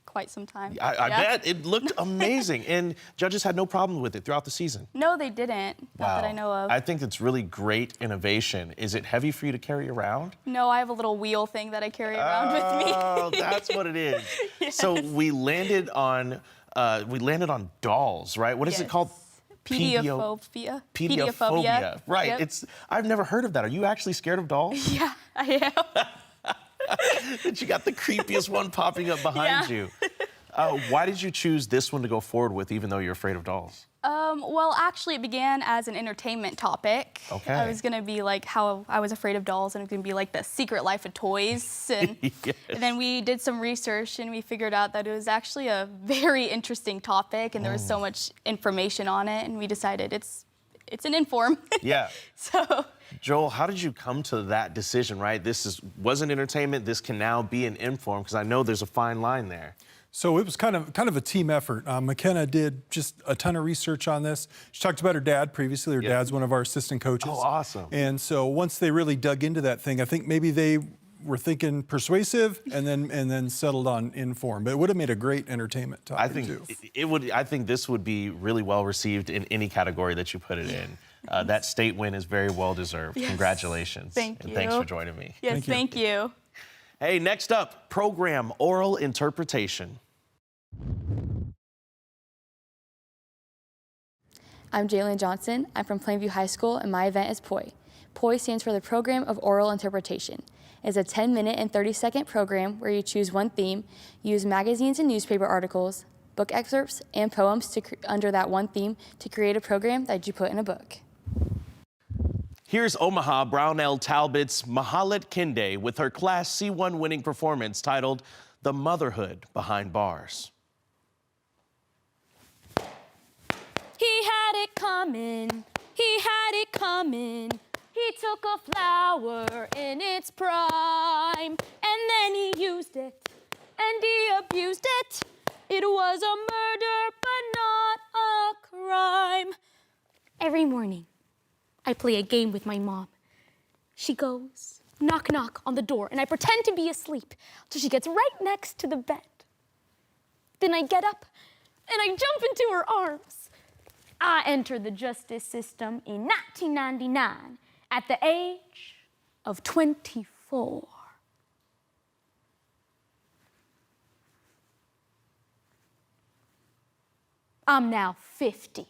quite some time. I bet. It looked amazing. And judges had no problem with it throughout the season. No, they didn't. Not that I know of. I think it's really great innovation. Is it heavy for you to carry around? No, I have a little wheel thing that I carry around with me. Oh, that's what it is. Yes. So we landed on dolls, right? What is it called? Pediophobia. Pediophobia. Right. Yep. I've never heard of that. Are you actually scared of dolls? Yeah, I am. You got the creepiest one popping up behind you. Why did you choose this one to go forward with, even though you're afraid of dolls? Well, actually, it began as an entertainment topic. Okay. I was gonna be like how I was afraid of dolls, and it was gonna be like the secret life of toys. And, Yes. and then we did some research, and we figured out that it was actually a very interesting topic, and there was so much information on it, and we decided it's an inform. Yeah. So. Joel, how did you come to that decision, right? This wasn't entertainment. This can now be an inform, because I know there's a fine line there. So it was kind of a team effort. McKenna did just a ton of research on this. She talked about her dad previously. Her dad's one of our assistant coaches. Oh, awesome. And so once they really dug into that thing, I think maybe they were thinking persuasive and then settled on inform. But it would have made a great entertainment topic too. It would. I think this would be really well received in any category that you put it in. That state win is very well deserved. Yes. Congratulations. Thank and you. thanks for joining me. Yes, thank you. Hey, next up, program oral interpretation. I'm Jalen Johnson. I'm from Plainview High School, and my event is POI. POI stands for the Program of Oral Interpretation. It's a 10-minute and 30-second program where you choose one theme, use magazines and newspaper articles, book excerpts, and poems under that one theme to create a program that you put in a book. Here's Omaha Brownell Talbot's Mahalet Kinde with her Class C1 winning performance titled The Motherhood Behind Bars. He had it coming, he had it coming. He took a flower in its prime, and then he used it, and he abused it. It was a murder, but not a crime. Every morning, I play a game with my mom. She goes, knock, knock on the door, and I pretend to be asleep till she gets right next to the bed. Then I get up, and I jump into her arms. I entered the justice system in 1999 at the age of 24. I'm now 50,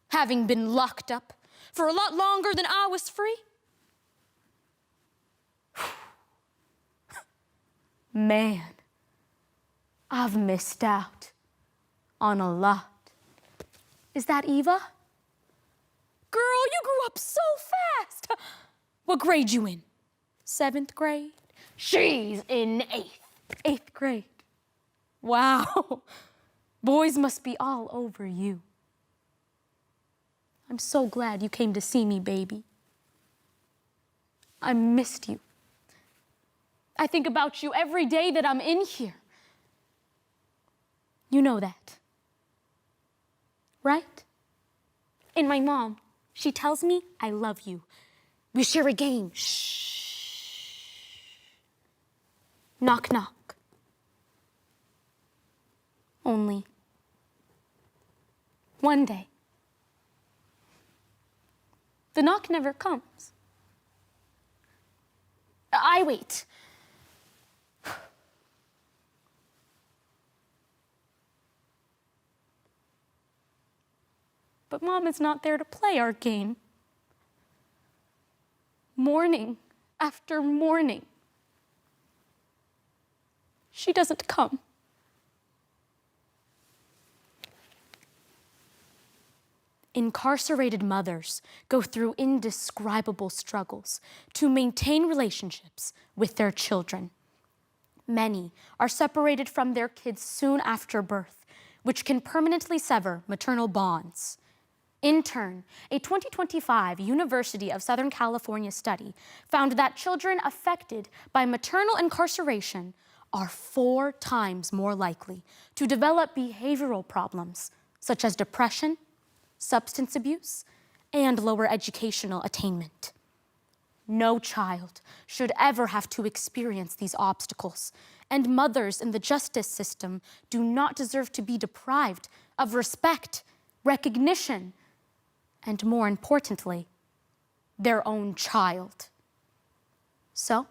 having been locked up for a lot longer than I was free. Man, I've missed out on a lot. Is that Eva? Girl, you grew up so fast. What grade you in? 7th grade? She's in 8th grade. Wow. Boys must be all over you. I'm so glad you came to see me, baby. I missed you. I think about you every day that I'm in here. You know that, right? And my mom, she tells me I love you. We share a game. Shh. Knock, knock. Only One day. The knock never comes. I wait. But Mom is not there to play our game. Morning after morning, she doesn't come. Incarcerated mothers go through indescribable struggles to maintain relationships with their children. Many are separated from their kids soon after birth, which can permanently sever maternal bonds. In turn, a 2025 University of Southern California study found that children affected by maternal incarceration are 4 times more likely to develop behavioral problems such as depression, substance abuse, and lower educational attainment. No child should ever have to experience these obstacles, and mothers in the justice system do not deserve to be deprived of respect, recognition, and more importantly, their own child. So,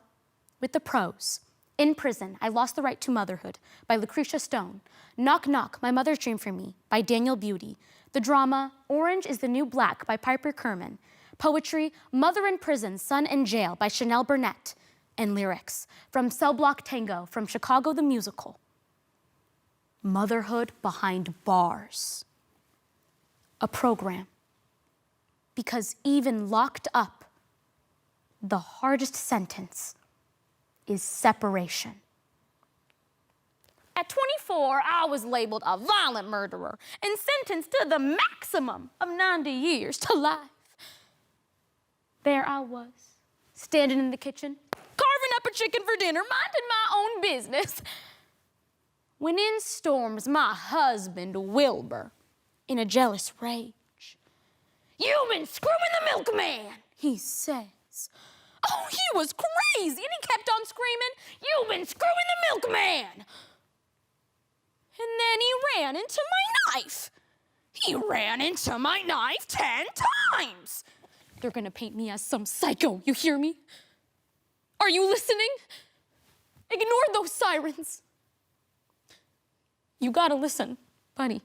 with the pros, In Prison, I Lost the Right to Motherhood by Lucretia Stone, Knock Knock, My Mother's Dream for Me by Daniel Beatty, the drama Orange is the New Black by Piper Kerman, poetry Mother in Prison, Son in Jail by Chanel Burnett, and lyrics from Cell Block Tango from Chicago the Musical. Motherhood Behind Bars. A program. Because even locked up, the hardest sentence is separation. At 24, I was labeled a violent murderer and sentenced to the maximum of 90 years to life. There I was, standing in the kitchen, carving up a chicken for dinner, minding my own business, when in storms my husband, Wilbur, in a jealous rage. "You've been screwing the milkman," he says. Oh, he was crazy, and he kept on screaming, "You've been screwing the milkman." And then he ran into my knife. He ran into my knife 10 times. They're gonna paint me as some psycho, you hear me? Are you listening? Ignore those sirens. You gotta listen, buddy,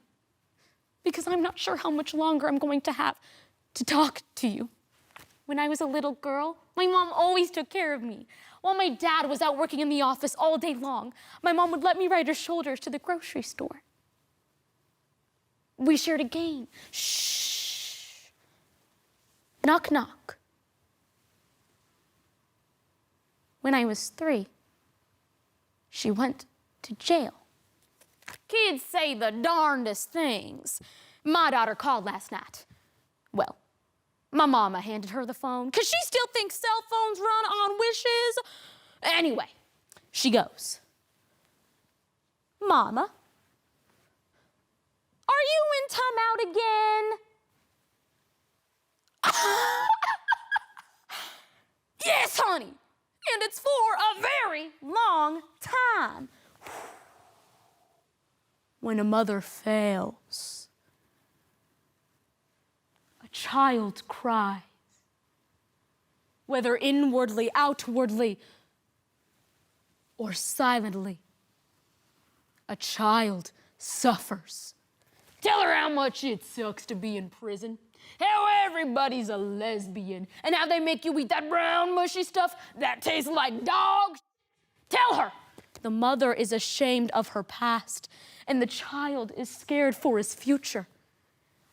because I'm not sure how much longer I'm going to have to talk to you. When I was a little girl, my mom always took care of me. While my dad was out working in the office all day long, my mom would let me ride her shoulders to the grocery store. We shared a game. Shh. Knock, knock. When I was 3, she went to jail. Kids say the darndest things. My daughter called last night. Well, my mama handed her the phone, because she still thinks cell phones run on wishes. Anyway, she goes, "Mama, are you in timeout again?" "Yes, honey, and it's for a very long time." When a mother fails, a child cries, whether inwardly, outwardly, or silently. A child suffers. Tell her how much it sucks to be in prison, how everybody's a lesbian, and how they make you eat that brown, mushy stuff that tastes like dog. Tell her the mother is ashamed of her past, and the child is scared for his future.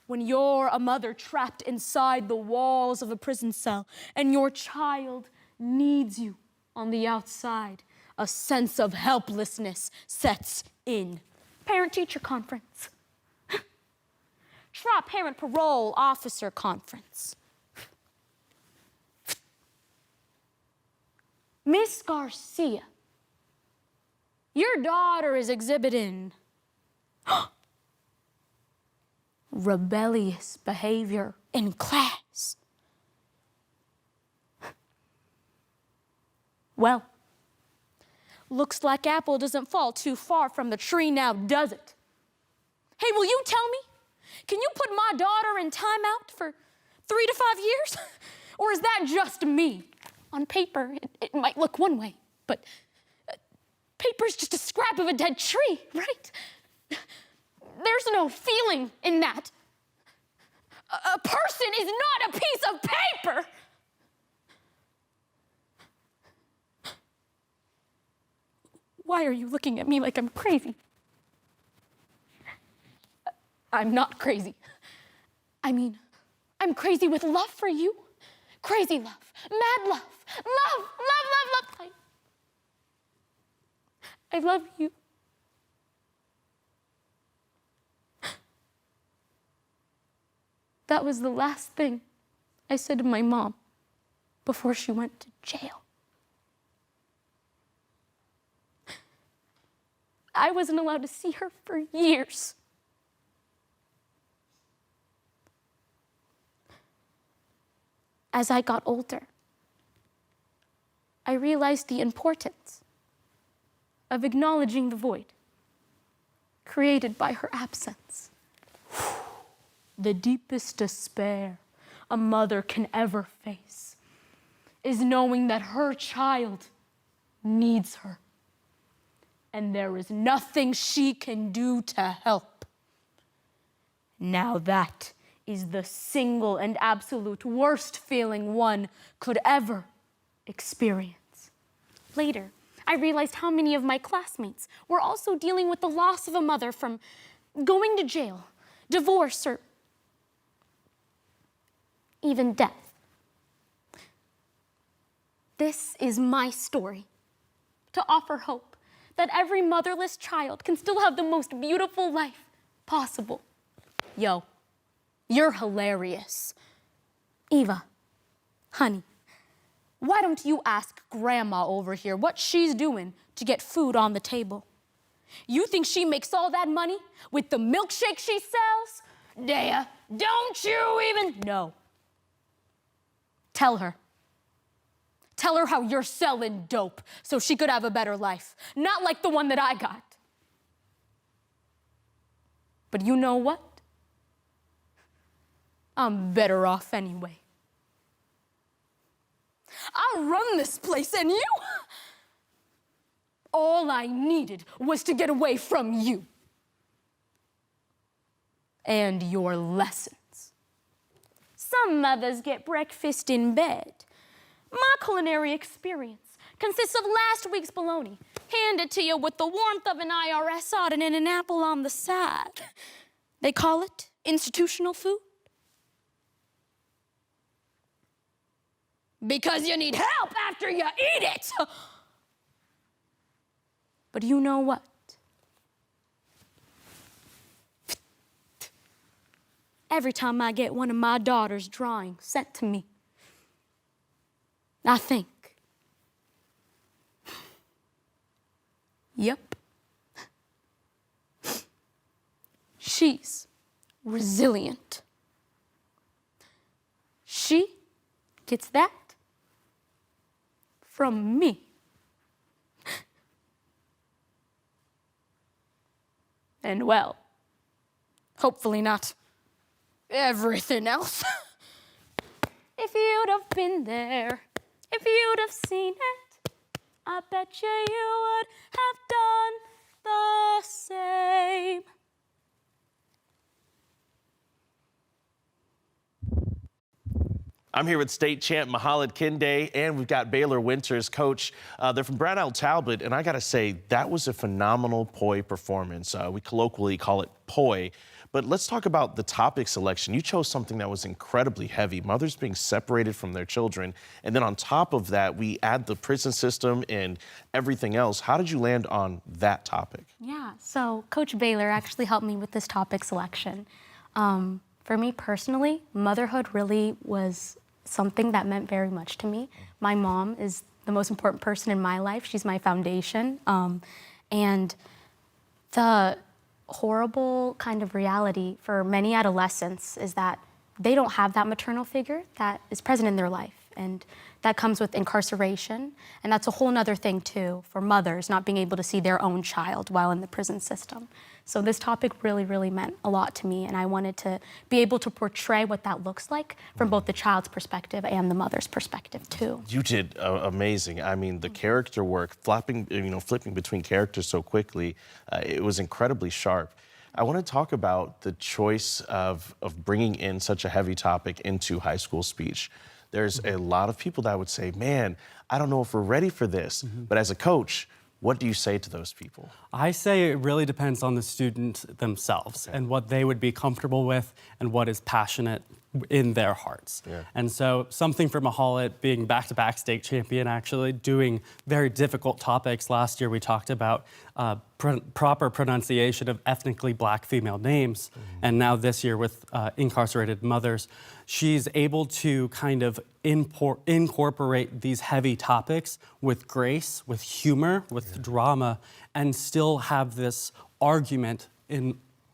When you're a mother trapped inside the walls of a prison cell and your child needs you on the outside, a sense of helplessness sets in. Parent-teacher conference. Try parent parole officer conference. Miss Garcia, your daughter is exhibiting rebellious behavior in class. Well, looks like apple doesn't fall too far from the tree now, does it? Hey, will you tell me? Can you put my daughter in timeout for 3 to 5 years? Or is that just me? On paper, it might look one way, but paper's just a scrap of a dead tree, right? There's no feeling in that. A person is not a piece of paper. Why are you looking at me like I'm crazy? I'm not crazy. I mean, I'm crazy with love for you. Crazy love, mad love, love. I love you. That was the last thing I said to my mom before she went to jail. I wasn't allowed to see her for years. As I got older, I realized the importance of acknowledging the void created by her absence. The deepest despair a mother can ever face is knowing that her child needs her, and there is nothing she can do to help. Now that is the single and absolute worst feeling one could ever experience. Later, I realized how many of my classmates were also dealing with the loss of a mother from going to jail, divorce, or even death. This is my story, to offer hope that every motherless child can still have the most beautiful life possible. Yo, you're hilarious. Eva, honey, why don't you ask Grandma over here what she's doing to get food on the table? You think she makes all that money with the milkshake she sells? Dea, don't you even know. Tell her. Tell her how you're selling dope so she could have a better life, not like the one that I got. But you know what? I'm better off anyway. I run this place, and you? All I needed was to get away from you. And your lessons. Some mothers get breakfast in bed. My culinary experience consists of last week's bologna, handed to you with the warmth of an IRS audit and an apple on the side. They call it institutional food. Because you need help after you eat it. But you know what? Every time I get one of my daughter's drawings sent to me, I think, yep, she's resilient. She gets that from me. And well, hopefully not everything else. If you'd have been there, if you'd have seen it, I bet you would have done the same. I'm here with state champ Mahalad Kinde, and we've got Baylor Winters coach. They're from Brown Talbot, and I got to say, that was a phenomenal poi performance. We colloquially call it poi. But let's talk about the topic selection. You chose something that was incredibly heavy, mothers being separated from their children. And then on top of that, we add the prison system and everything else. How did you land on that topic? Yeah, so Coach Baylor actually helped me with this topic selection. For me personally, motherhood really was something that meant very much to me. My mom is the most important person in my life. She's my foundation. And the horrible kind of reality for many adolescents is that they don't have that maternal figure that is present in their life. And that comes with incarceration. And that's a whole nother thing too for mothers not being able to see their own child while in the prison system. So this topic really, really meant a lot to me, and I wanted to be able to portray what that looks like from both the child's perspective and the mother's perspective too. You did amazing. I mean, the character work, flipping between characters so quickly, it was incredibly sharp. I want to talk about the choice of bringing in such a heavy topic into high school speech. There's a lot of people that would say, man, I don't know if we're ready for this. But as a coach, what do you say to those people? I say it really depends on the student themselves and what they would be comfortable with and what is passionate in their hearts. And so something for Mahalit, being back-to-back state champion, actually doing very difficult topics. Last year we talked about proper pronunciation of ethnically Black female names, and now this year with incarcerated mothers, she's able to kind of incorporate these heavy topics with grace, with humor, with drama, and still have this argument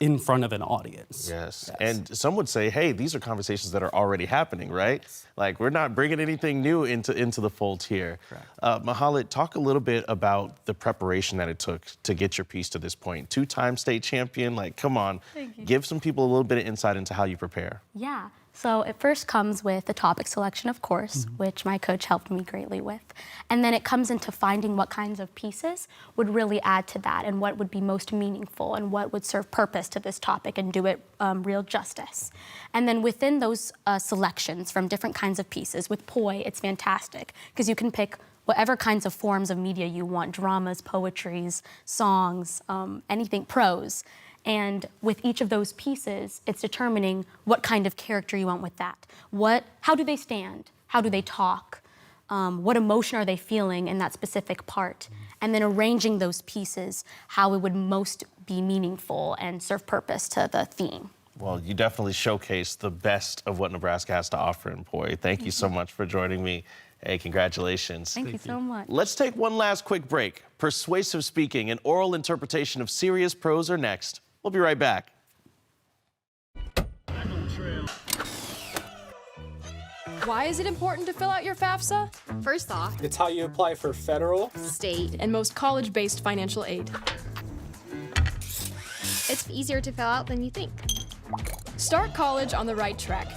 in front of an audience. Yes. And some would say, hey, these are conversations that are already happening, right? Like, we're not bringing anything new into the fold here. Mahalit, talk a little bit about the preparation that it took to get your piece to this point. 2-time state champion, like, come on. Give some people a little bit of insight into how you prepare. Yeah. So it first comes with the topic selection, of course, which my coach helped me greatly with. And then it comes into finding what kinds of pieces would really add to that and what would be most meaningful and what would serve purpose to this topic and do it real justice. And then within those selections from different kinds of pieces, with Poi, it's fantastic because you can pick whatever kinds of forms of media you want, dramas, poetries, songs, anything, prose. And with each of those pieces, it's determining what kind of character you want with that. How do they stand? How do they talk? What emotion are they feeling in that specific part? And then arranging those pieces, how it would most be meaningful and serve purpose to the theme. Well, you definitely showcased the best of what Nebraska has to offer in Poi. Thank you so much for joining me. Hey, congratulations. Thank you so much. Let's take one last quick break. Persuasive speaking and oral interpretation of serious prose are next. We'll be right back. Why is it important to fill out your FAFSA? First off, it's how you apply for federal, state, and most college-based financial aid. It's easier to fill out than you think. Start college on the right track.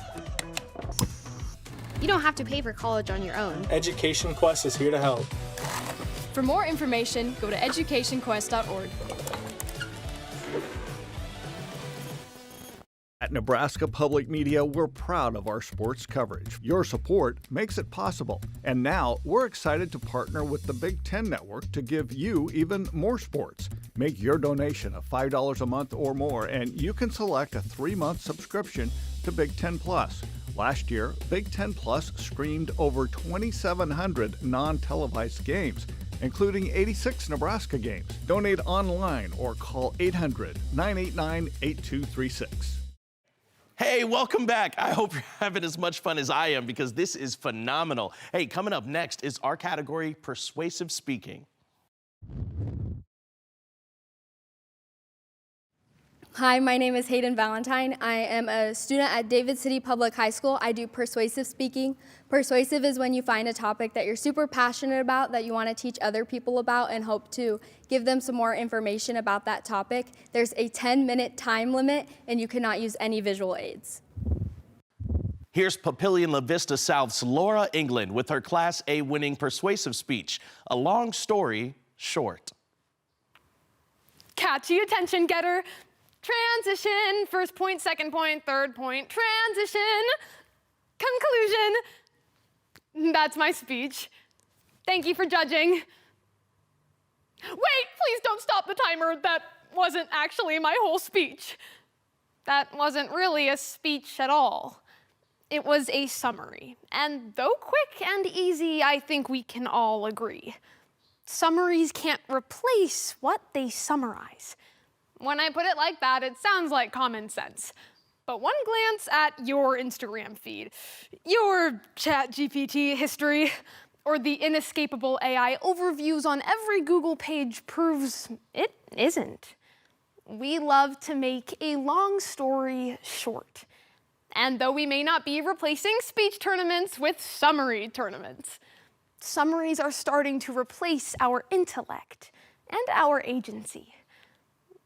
You don't have to pay for college on your own. Education Quest is here to help. For more information, go to educationquest.org. At Nebraska Public Media, we're proud of our sports coverage. Your support makes it possible. And now, we're excited to partner with the Big Ten Network to give you even more sports. Make your donation of $5 a month or more, and you can select a 3-month subscription to Big Ten Plus. Last year, Big Ten Plus streamed over 2,700 non-televised games, including 86 Nebraska games. Donate online or call 800-989-8236. Hey, welcome back. I hope you're having as much fun as I am because this is phenomenal. Hey, coming up next is our category, Persuasive Speaking. Hi, my name is Hayden Valentine. I am a student at David City Public High School. I do persuasive speaking. Persuasive is when you find a topic that you're super passionate about, that you want to teach other people about and hope to give them some more information about that topic. There's a 10-minute time limit and you cannot use any visual aids. Here's Papillion La Vista South's Laura England with her Class A winning persuasive speech. A long story short. Catchy attention getter. Transition, first point, second point, third point, transition, conclusion. That's my speech. Thank you for judging. Wait, please don't stop the timer. That wasn't actually my whole speech. That wasn't really a speech at all. It was a summary. And though quick and easy, I think we can all agree. Summaries can't replace what they summarize. When I put it like that, it sounds like common sense. But one glance at your Instagram feed, your ChatGPT history, or the inescapable AI overviews on every Google page proves it isn't. We love to make a long story short. And though we may not be replacing speech tournaments with summary tournaments, summaries are starting to replace our intellect and our agency.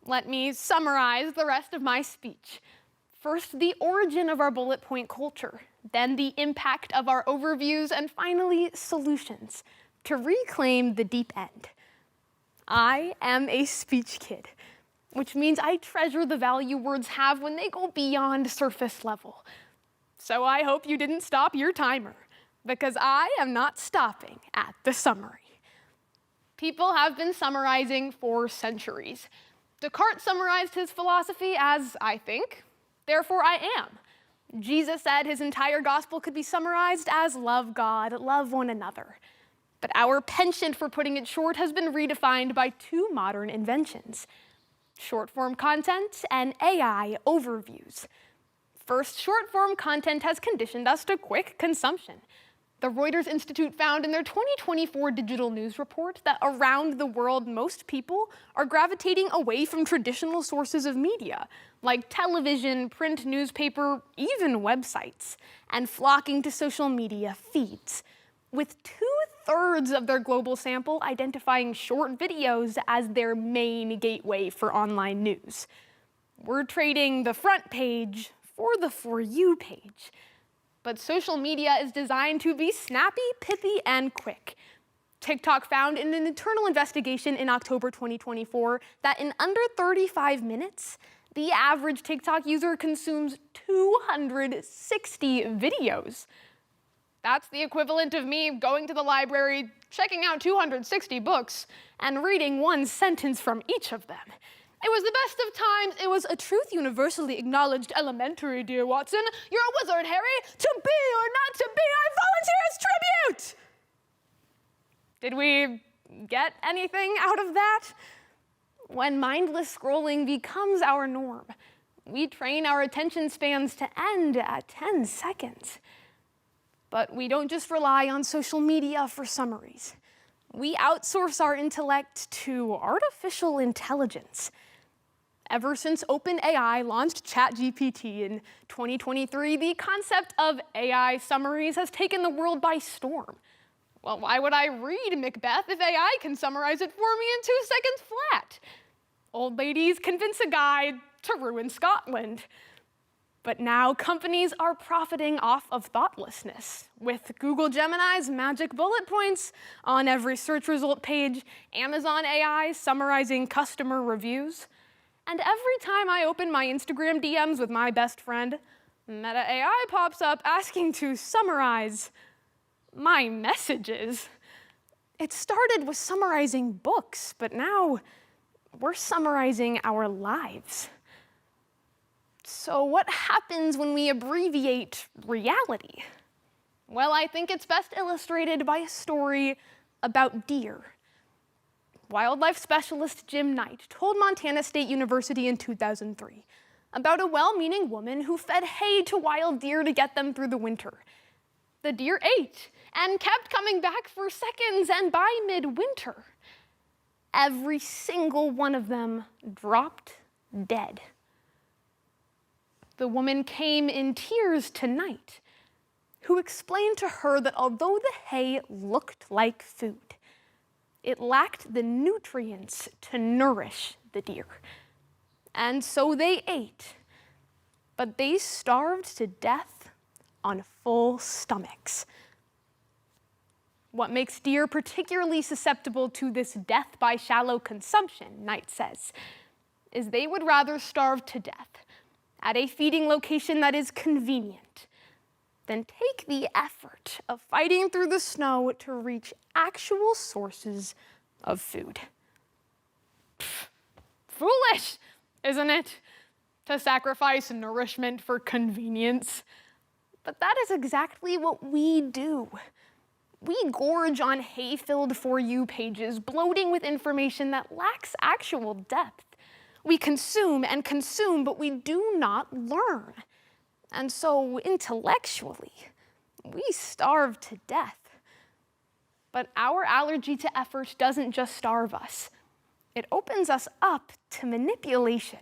Let me summarize the rest of my speech. First, the origin of our bullet point culture, then the impact of our overviews, and finally, solutions to reclaim the deep end. I am a speech kid, which means I treasure the value words have when they go beyond surface level. So I hope you didn't stop your timer, because I am not stopping at the summary. People have been summarizing for centuries. Descartes summarized his philosophy as, I think, therefore I am. Jesus said his entire gospel could be summarized as love God, love one another. But our penchant for putting it short has been redefined by two modern inventions: short-form content and AI overviews. First, short-form content has conditioned us to quick consumption. The Reuters Institute found in their 2024 digital news report that around the world, most people are gravitating away from traditional sources of media, like television, print newspaper, even websites, and flocking to social media feeds, with 2/3 of their global sample identifying short videos as their main gateway for online news. We're trading the front page for the For You page. But social media is designed to be snappy, pithy, and quick. TikTok found in an internal investigation in October 2024 that in under 35 minutes, the average TikTok user consumes 260 videos. That's the equivalent of me going to the library, checking out 260 books, and reading one sentence from each of them. It was the best of times. It was a truth universally acknowledged elementary, dear Watson. You're a wizard, Harry. To be or not to be, I volunteer as tribute! Did we get anything out of that? When mindless scrolling becomes our norm, we train our attention spans to end at 10 seconds. But we don't just rely on social media for summaries. We outsource our intellect to artificial intelligence. Ever since OpenAI launched ChatGPT in 2023, the concept of AI summaries has taken the world by storm. Well, why would I read Macbeth if AI can summarize it for me in 2 seconds flat? Old ladies convince a guide to ruin Scotland. But now companies are profiting off of thoughtlessness, with Google Gemini's magic bullet points on every search result page, Amazon AI summarizing customer reviews. And every time I open my Instagram DMs with my best friend, Meta AI pops up asking to summarize my messages. It started with summarizing books, but now we're summarizing our lives. So what happens when we abbreviate reality? Well, I think it's best illustrated by a story about deer. Wildlife specialist Jim Knight told Montana State University in 2003 about a well-meaning woman who fed hay to wild deer to get them through the winter. The deer ate and kept coming back for seconds, and by midwinter, every single one of them dropped dead. The woman came in tears to Knight, who explained to her that although the hay looked like food, it lacked the nutrients to nourish the deer. And so they ate, but they starved to death on full stomachs. What makes deer particularly susceptible to this death by shallow consumption, Knight says, is they would rather starve to death at a feeding location that is convenient than take the effort of fighting through the snow to reach actual sources of food. Pfft, foolish, isn't it, to sacrifice nourishment for convenience? But that is exactly what we do. We gorge on hay-filled For You pages, bloating with information that lacks actual depth. We consume and consume, but we do not learn. And so intellectually, we starve to death. But our allergy to effort doesn't just starve us. It opens us up to manipulation.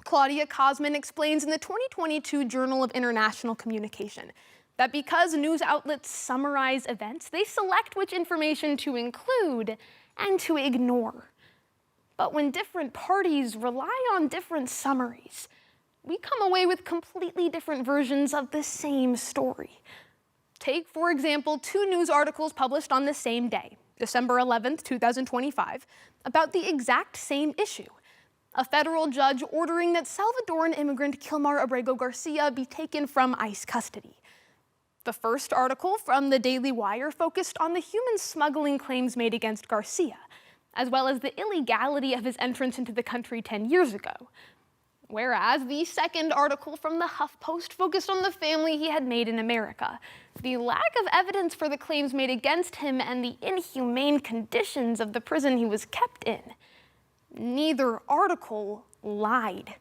Claudia Cosman explains in the 2022 Journal of International Communication that because news outlets summarize events, they select which information to include and to ignore. But when different parties rely on different summaries, we come away with completely different versions of the same story. Take, for example, 2 news articles published on the same day, December 11th, 2025, about the exact same issue. A federal judge ordering that Salvadoran immigrant Kilmar Abrego Garcia be taken from ICE custody. The first article from the Daily Wire focused on the human smuggling claims made against Garcia, as well as the illegality of his entrance into the country 10 years ago. Whereas the second article from the HuffPost focused on the family he had made in America, the lack of evidence for the claims made against him, and the inhumane conditions of the prison he was kept in. Neither article lied,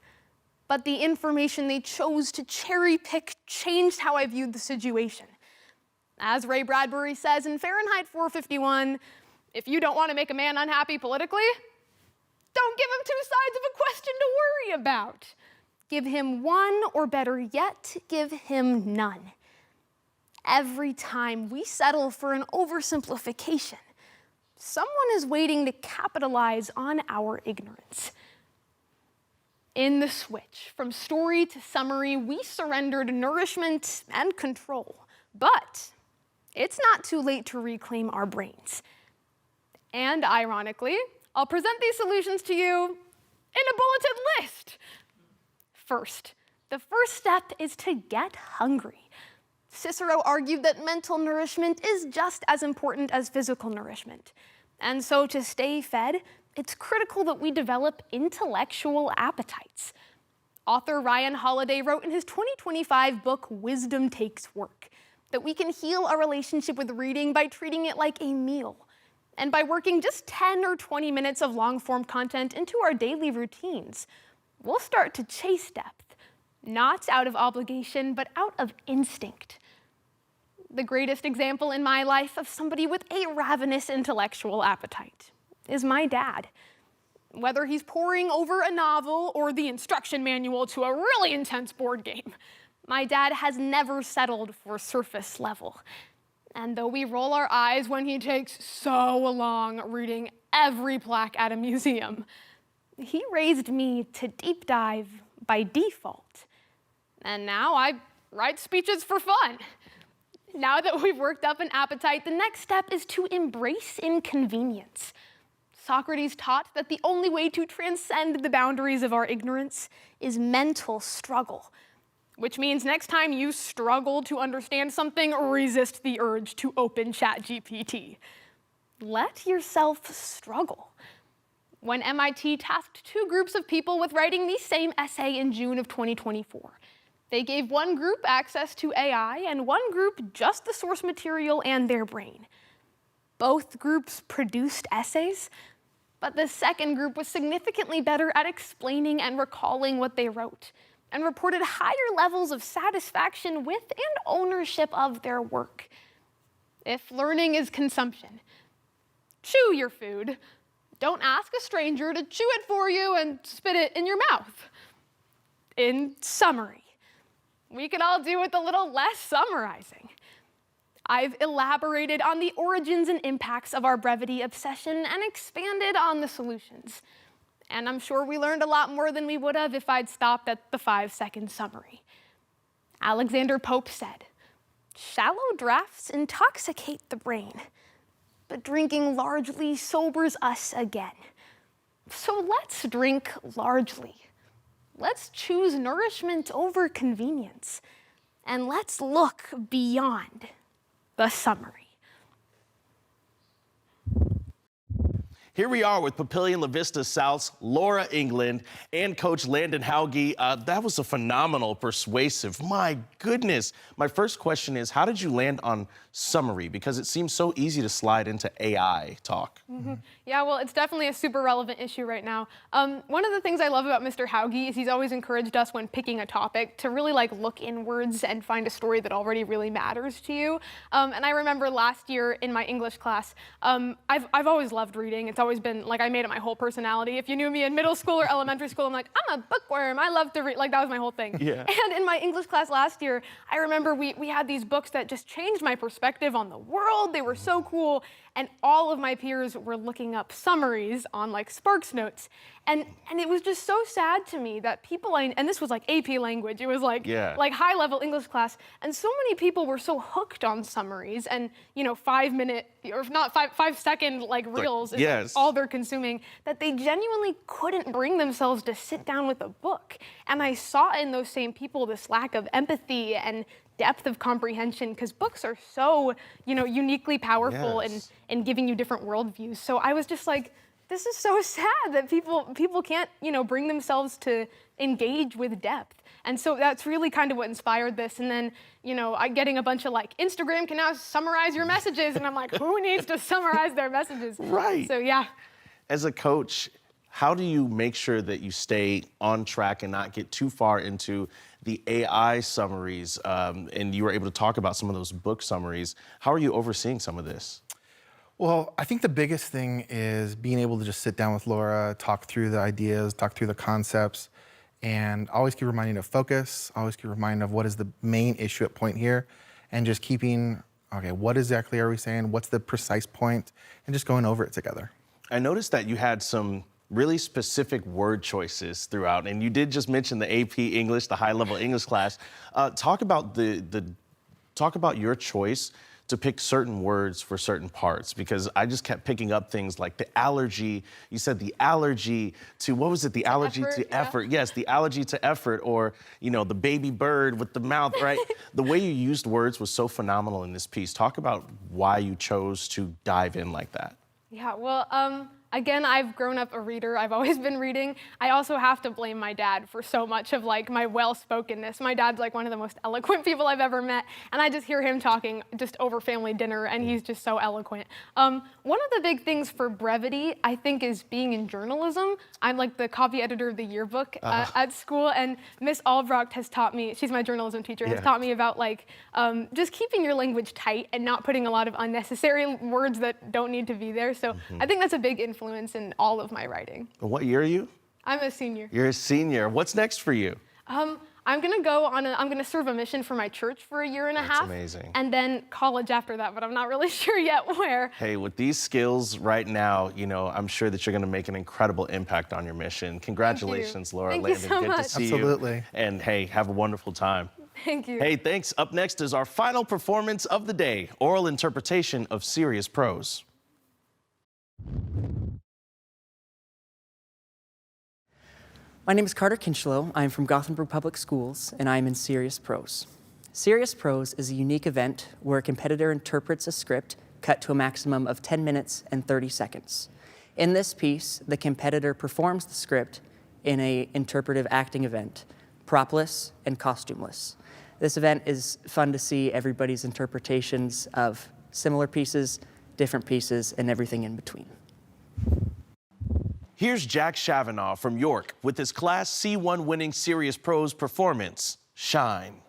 but the information they chose to cherry pick changed how I viewed the situation. As Ray Bradbury says in Fahrenheit 451, if you don't want to make a man unhappy politically, don't give him 2 sides of a question to worry about. Give him one, or better yet, give him none. Every time we settle for an oversimplification, someone is waiting to capitalize on our ignorance. In the switch from story to summary, we surrendered nourishment and control. But it's not too late to reclaim our brains. And ironically, I'll present these solutions to you in a bulleted list. First, the first step is to get hungry. Cicero argued that mental nourishment is just as important as physical nourishment. And so to stay fed, it's critical that we develop intellectual appetites. Author Ryan Holiday wrote in his 2025 book, Wisdom Takes Work, that we can heal our relationship with reading by treating it like a meal, and by working just 10 or 20 minutes of long-form content into our daily routines. We'll start to chase depth, not out of obligation, but out of instinct. The greatest example in my life of somebody with a ravenous intellectual appetite is my dad. Whether he's poring over a novel or the instruction manual to a really intense board game, my dad has never settled for surface level. And though we roll our eyes when he takes so long reading every plaque at a museum, he raised me to deep dive by default. And now I write speeches for fun. Now that we've worked up an appetite, the next step is to embrace inconvenience. Socrates taught that the only way to transcend the boundaries of our ignorance is mental struggle, which means next time you struggle to understand something, resist the urge to open ChatGPT. Let yourself struggle. When MIT tasked 2 groups of people with writing the same essay in June of 2024, they gave one group access to AI and one group just the source material and their brain. Both groups produced essays, but the second group was significantly better at explaining and recalling what they wrote, and reported higher levels of satisfaction with and ownership of their work. If learning is consumption, chew your food. Don't ask a stranger to chew it for you and spit it in your mouth. In summary, we could all do with a little less summarizing. I've elaborated on the origins and impacts of our brevity obsession and expanded on the solutions. And I'm sure we learned a lot more than we would have if I'd stopped at the 5-second summary. Alexander Pope said, "Shallow draughts intoxicate the brain, but drinking largely sobers us again. So let's drink largely. Let's choose nourishment over convenience. And let's look beyond the summary." Here we are with Papillion La Vista South's Laura England and Coach Landon Hauge. That was a phenomenal persuasive. My goodness. My first question is, how did you land on summary? Because it seems so easy to slide into AI talk. Yeah, well, it's definitely a super relevant issue right now. One of the things I love about Mr. Hauge is he's always encouraged us when picking a topic to really look inwards and find a story that already really matters to you. And I remember last year in my English class, I've always loved reading. It's always been, like, I made it my whole personality. If you knew me in middle school or elementary school, I'm like, I'm a bookworm. I love to read. Like, that was my whole thing. Yeah. And in my English class last year, I remember we had these books that just changed my perspective on the world. They were so cool. And all of my peers were looking up summaries on, like, Sparks Notes. And it was just so sad to me that people, and this was like AP language, it was like, like high-level English class, and so many people were so hooked on summaries and, you know, 5-minute, or if not 5-second, like, reels is all they're consuming, that they genuinely couldn't bring themselves to sit down with a book. And I saw in those same people this lack of empathy and depth of comprehension, because books are so, you know, uniquely powerful in giving you different worldviews. So I was just like, this is so sad that people can't, you know, bring themselves to engage with depth. And so that's really kind of what inspired this. And then, you know, getting a bunch of, like, Instagram can now summarize your messages. And I'm like, who needs to summarize their messages? Right. So yeah. As a coach, how do you make sure that you stay on track and not get too far into the AI summaries? And you were able to talk about some of those book summaries. How are you overseeing some of this? Well, I think the biggest thing is being able to just sit down with Laura, talk through the ideas, talk through the concepts, and always keep reminding of focus, always keep reminding of what is the main issue at point here, and just keeping, okay, what exactly are we saying? What's the precise point? And just going over it together. I noticed that you had some really specific word choices throughout, and you did just mention the AP English, the high-level English class. Talk about your choice to pick certain words for certain parts, because I just kept picking up things like the allergy. You said the allergy to, what was it? The allergy to effort. Yes, the allergy to effort, or, you know, the baby bird with the mouth, right? The way you used words was so phenomenal in this piece. Talk about why you chose to dive in like that. Yeah, well, again, I've grown up a reader. I've always been reading. I also have to blame my dad for so much of, like, my well-spokenness. My dad's, like, one of the most eloquent people I've ever met, and I just hear him talking just over family dinner, and he's just so eloquent. One of the big things for brevity, I think, is being in journalism. I'm, like, the copy editor of the yearbook at school, and Miss Albrecht has taught me, she's my journalism teacher, has taught me about, like, just keeping your language tight and not putting a lot of unnecessary words that don't need to be there. So I think that's a big influence in all of my writing. What year are you? I'm a senior. You're a senior. What's next for you? I'm gonna serve a mission for my church for a year and a half. That's amazing. And then college after that, but I'm not really sure yet where. Hey, with these skills right now, you know, I'm sure that you're gonna make an incredible impact on your mission. Congratulations, Laura Thank Landon. you so Good much. to see Absolutely. you. And hey, have a wonderful time. Thank you. Hey, thanks. Up next is our final performance of the day, oral interpretation of Serious Prose. My name is Carter Kinchlow. I'm from Gothenburg Public Schools, and I'm in Serious Prose. Serious Prose is a unique event where a competitor interprets a script cut to a maximum of 10 minutes and 30 seconds. In this piece, the competitor performs the script in an interpretive acting event, propless and costumeless. This event is fun to see everybody's interpretations of similar pieces, different pieces, and everything in between. Here's Jack Chavanaugh from York with his Class C1 winning Serious Prose performance, Shine.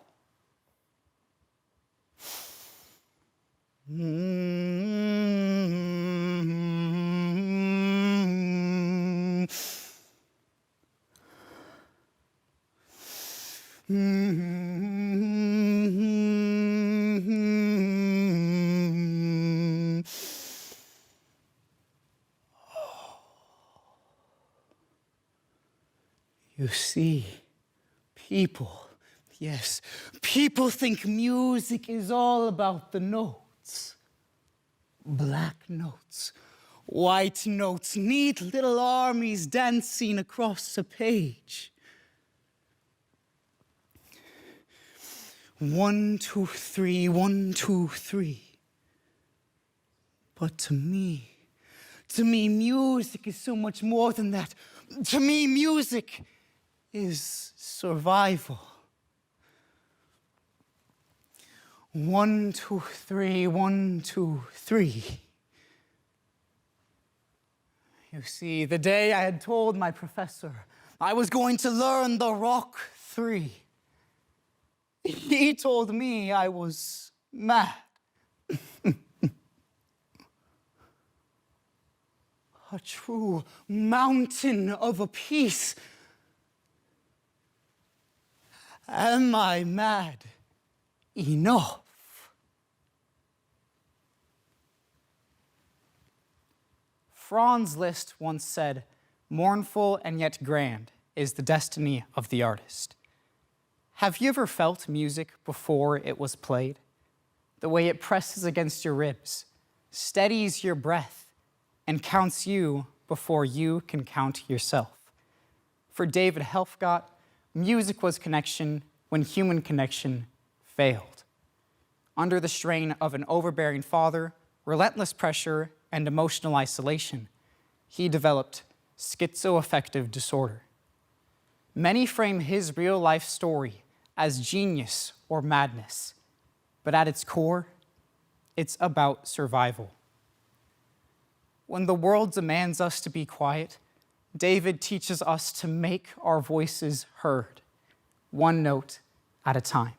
You see, people, yes, people think music is all about the notes. Black notes, white notes, neat little armies dancing across a page. 1, 2, 3, 1, 2, 3. But to me, music is so much more than that. To me, music is survival. 1, 2, 3, 1, 2, 3. You see, the day I had told my professor I was going to learn the Rock 3, he told me I was mad. a true mountain of a peace. Am I mad enough? Franz Liszt once said, "Mournful and yet grand is the destiny of the artist." Have you ever felt music before it was played? The way it presses against your ribs, steadies your breath, and counts you before you can count yourself. For David Helfgott, music was connection when human connection failed. Under the strain of an overbearing father, relentless pressure, and emotional isolation, he developed schizoaffective disorder. Many frame his real-life story as genius or madness, but at its core, it's about survival. When the world demands us to be quiet, David teaches us to make our voices heard, one note at a time.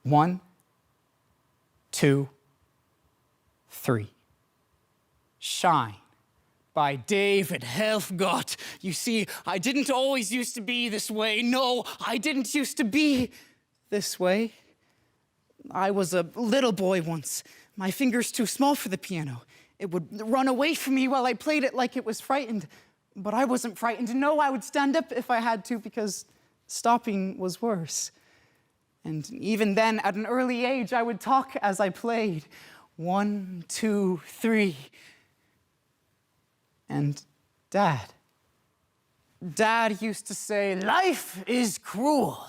1, 2, 3. Shine by David Helfgott. You see, I didn't always used to be this way. No, I didn't used to be this way. I was a little boy once. My fingers too small for the piano. It would run away from me while I played it like it was frightened. But I wasn't frightened. No, I would stand up if I had to because stopping was worse. And even then, at an early age, I would talk as I played. 1, 2, 3. And Dad used to say, "Life is cruel."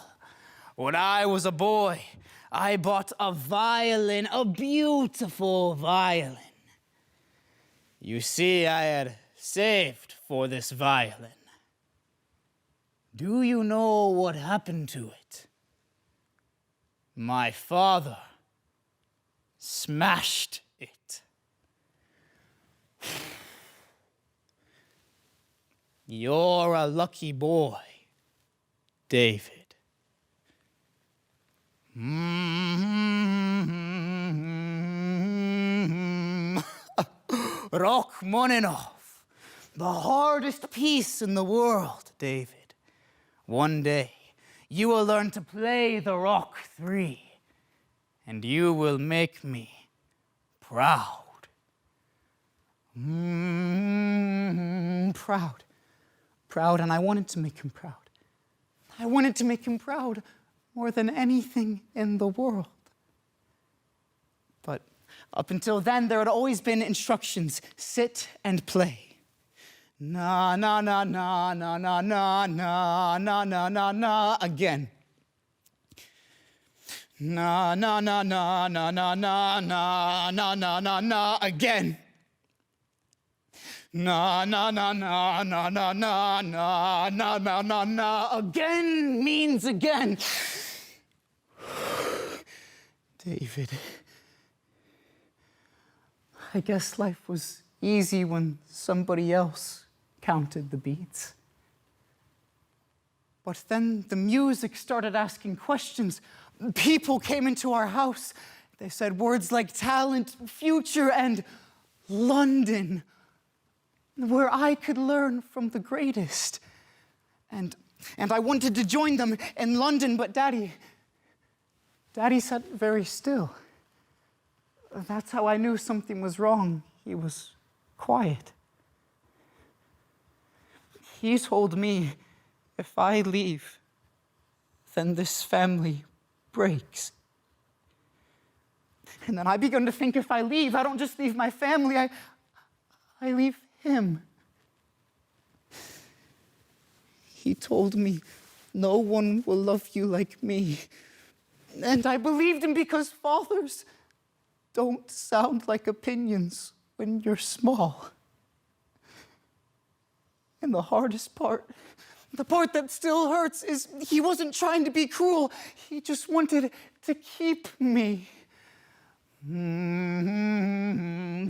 When I was a boy, I bought a violin, a beautiful violin. You see, I had saved for this violin. Do you know what happened to it? My father smashed it. You're a lucky boy, David. Rachmaninoff, the hardest piece in the world, David. One day, you will learn to play the Rock 3, and you will make me proud. Proud, and I wanted to make him proud. I wanted to make him proud more than anything in the world. But up until then, there had always been instructions: sit and play. Na na na na na na na na na na na na again. Na na na na na na na na na na na na again. Na na na na na na na na na na na na again means again. David, I guess life was easy when somebody else counted the beats. But then the music started asking questions. People came into our house. They said words like talent, future, and London, where I could learn from the greatest. And I wanted to join them in London, but Daddy sat very still. That's how I knew something was wrong. He was quiet. He told me, if I leave, then this family breaks. And then I began to think, if I leave, I don't just leave my family, I leave him. He told me, no one will love you like me. And I believed him because fathers don't sound like opinions when you're small. And the hardest part, the part that still hurts, is he wasn't trying to be cruel. He just wanted to keep me.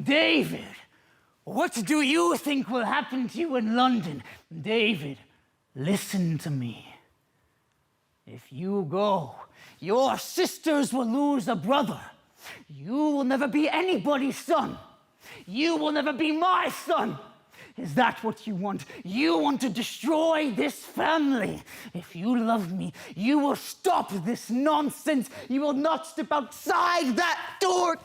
David, what do you think will happen to you in London? David, listen to me. If you go, your sisters will lose a brother. You will never be anybody's son. You will never be my son. Is that what you want? You want to destroy this family. If you love me, you will stop this nonsense. You will not step outside that door.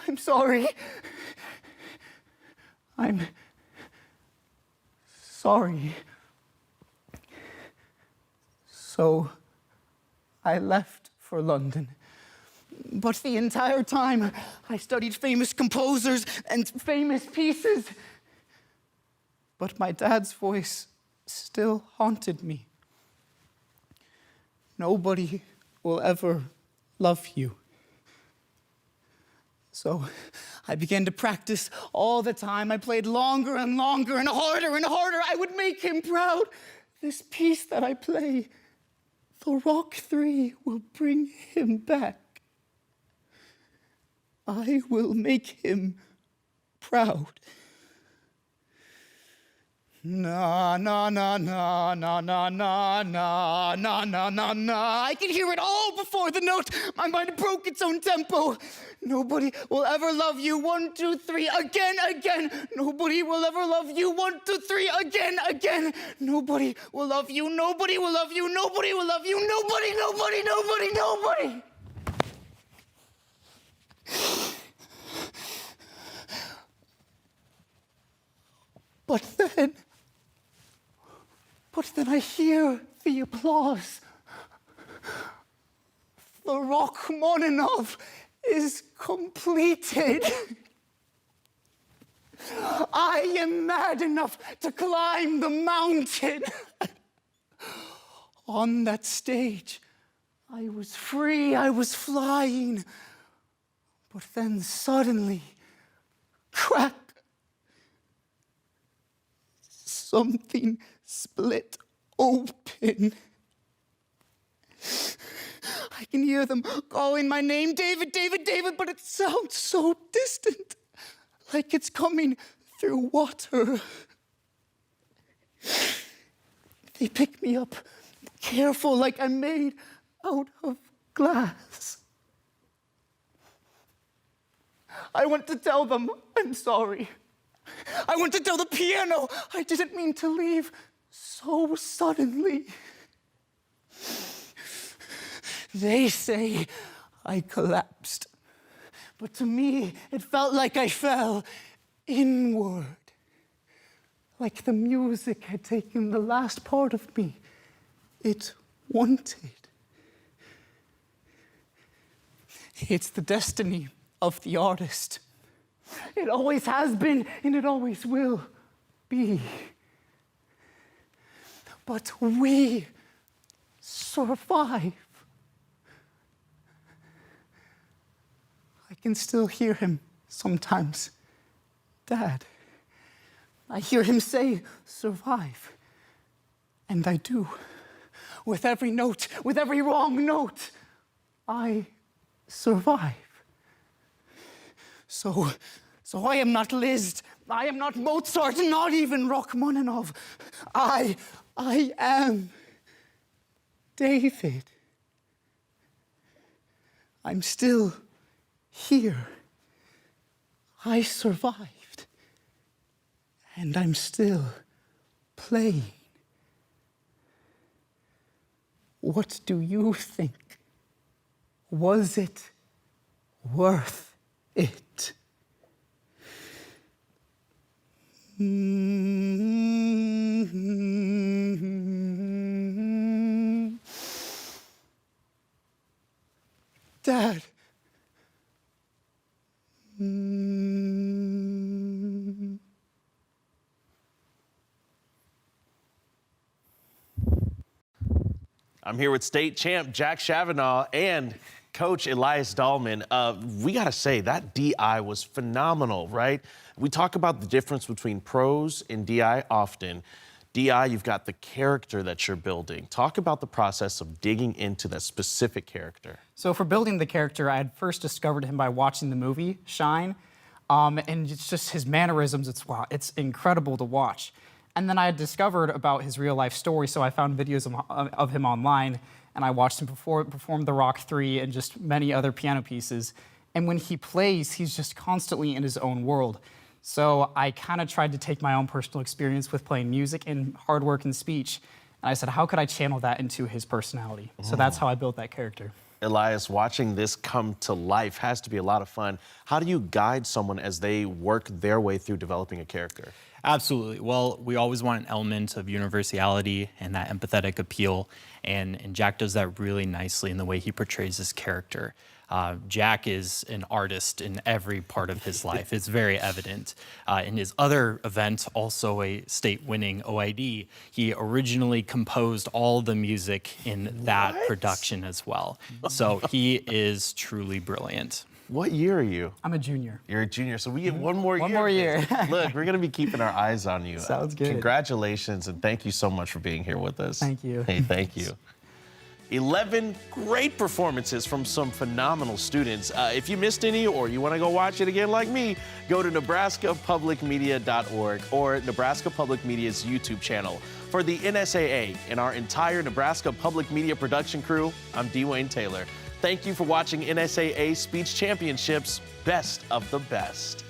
I'm sorry. I'm sorry. So I left for London. But the entire time, I studied famous composers and famous pieces. But my dad's voice still haunted me. Nobody will ever love you. So I began to practice all the time. I played longer and longer and harder and harder. I would make him proud. This piece that I play, the Rock 3, will bring him back. I will make him proud. Na na na na na na na na na na na na. I can hear it all before the note. My mind broke its own tempo. Nobody will ever love you. 1, 2, 3, again, again. Nobody will ever love you. 1, 2, 3, again, again. Nobody will love you. Nobody will love you. Nobody will love you. Nobody, nobody, nobody, nobody. But then I hear the applause. The Rachmaninoff is completed. I am mad enough to climb the mountain. On that stage, I was free, I was flying. But then suddenly, crack, something split open. I can hear them calling my name, David, David, David, but it sounds so distant, like it's coming through water. They pick me up, careful, like I'm made out of glass. I want to tell them I'm sorry. I want to tell the piano I didn't mean to leave so suddenly. They say I collapsed, but to me it felt like I fell inward, like the music had taken the last part of me it wanted. It's the destiny of the artist. It always has been, and it always will be. But we survive. I can still hear him sometimes. Dad. I hear him say, survive. And I do. With every note, with every wrong note, I survive. So I am not Liszt, I am not Mozart, not even Rachmaninoff. I am David. I'm still here. I survived. And I'm still playing. What do you think? Was it worth it? Dad. I'm here with state champ Jack Chavanaugh and Coach Elias Dahlman. We gotta say, that DI was phenomenal, right? We talk about the difference between prose and DI often. DI, you've got the character that you're building. Talk about the process of digging into that specific character. So for building the character, I had first discovered him by watching the movie Shine. And it's just his mannerisms, it's incredible to watch. And then I had discovered about his real life story, so I found videos of him online, and I watched him perform the Rock 3 and just many other piano pieces. And when he plays, he's just constantly in his own world. So I kind of tried to take my own personal experience with playing music and hard work and speech, and I said, how could I channel that into his personality? So that's how I built that character. Elias, watching this come to life has to be a lot of fun. How do you guide someone as they work their way through developing a character? Absolutely. Well, we always want an element of universality and that empathetic appeal, and Jack does that really nicely in the way he portrays his character. Jack is an artist in every part of his life. It's very evident. In his other event, also a state-winning OID, he originally composed all the music in that production as well. So he is truly brilliant. What year are you? I'm a junior. You're a junior, so we get one more year. One more year. Look, we're gonna be keeping our eyes on you. Sounds good. Congratulations, and thank you so much for being here with us. Thank you. Hey, thank you. 11 great performances from some phenomenal students. If you missed any or you want to go watch it again like me, go to nebraskapublicmedia.org or Nebraska Public Media's YouTube channel. For the NSAA and our entire Nebraska Public Media production crew, I'm Dwayne Taylor. Thank you for watching NSAA Speech Championships Best of the Best.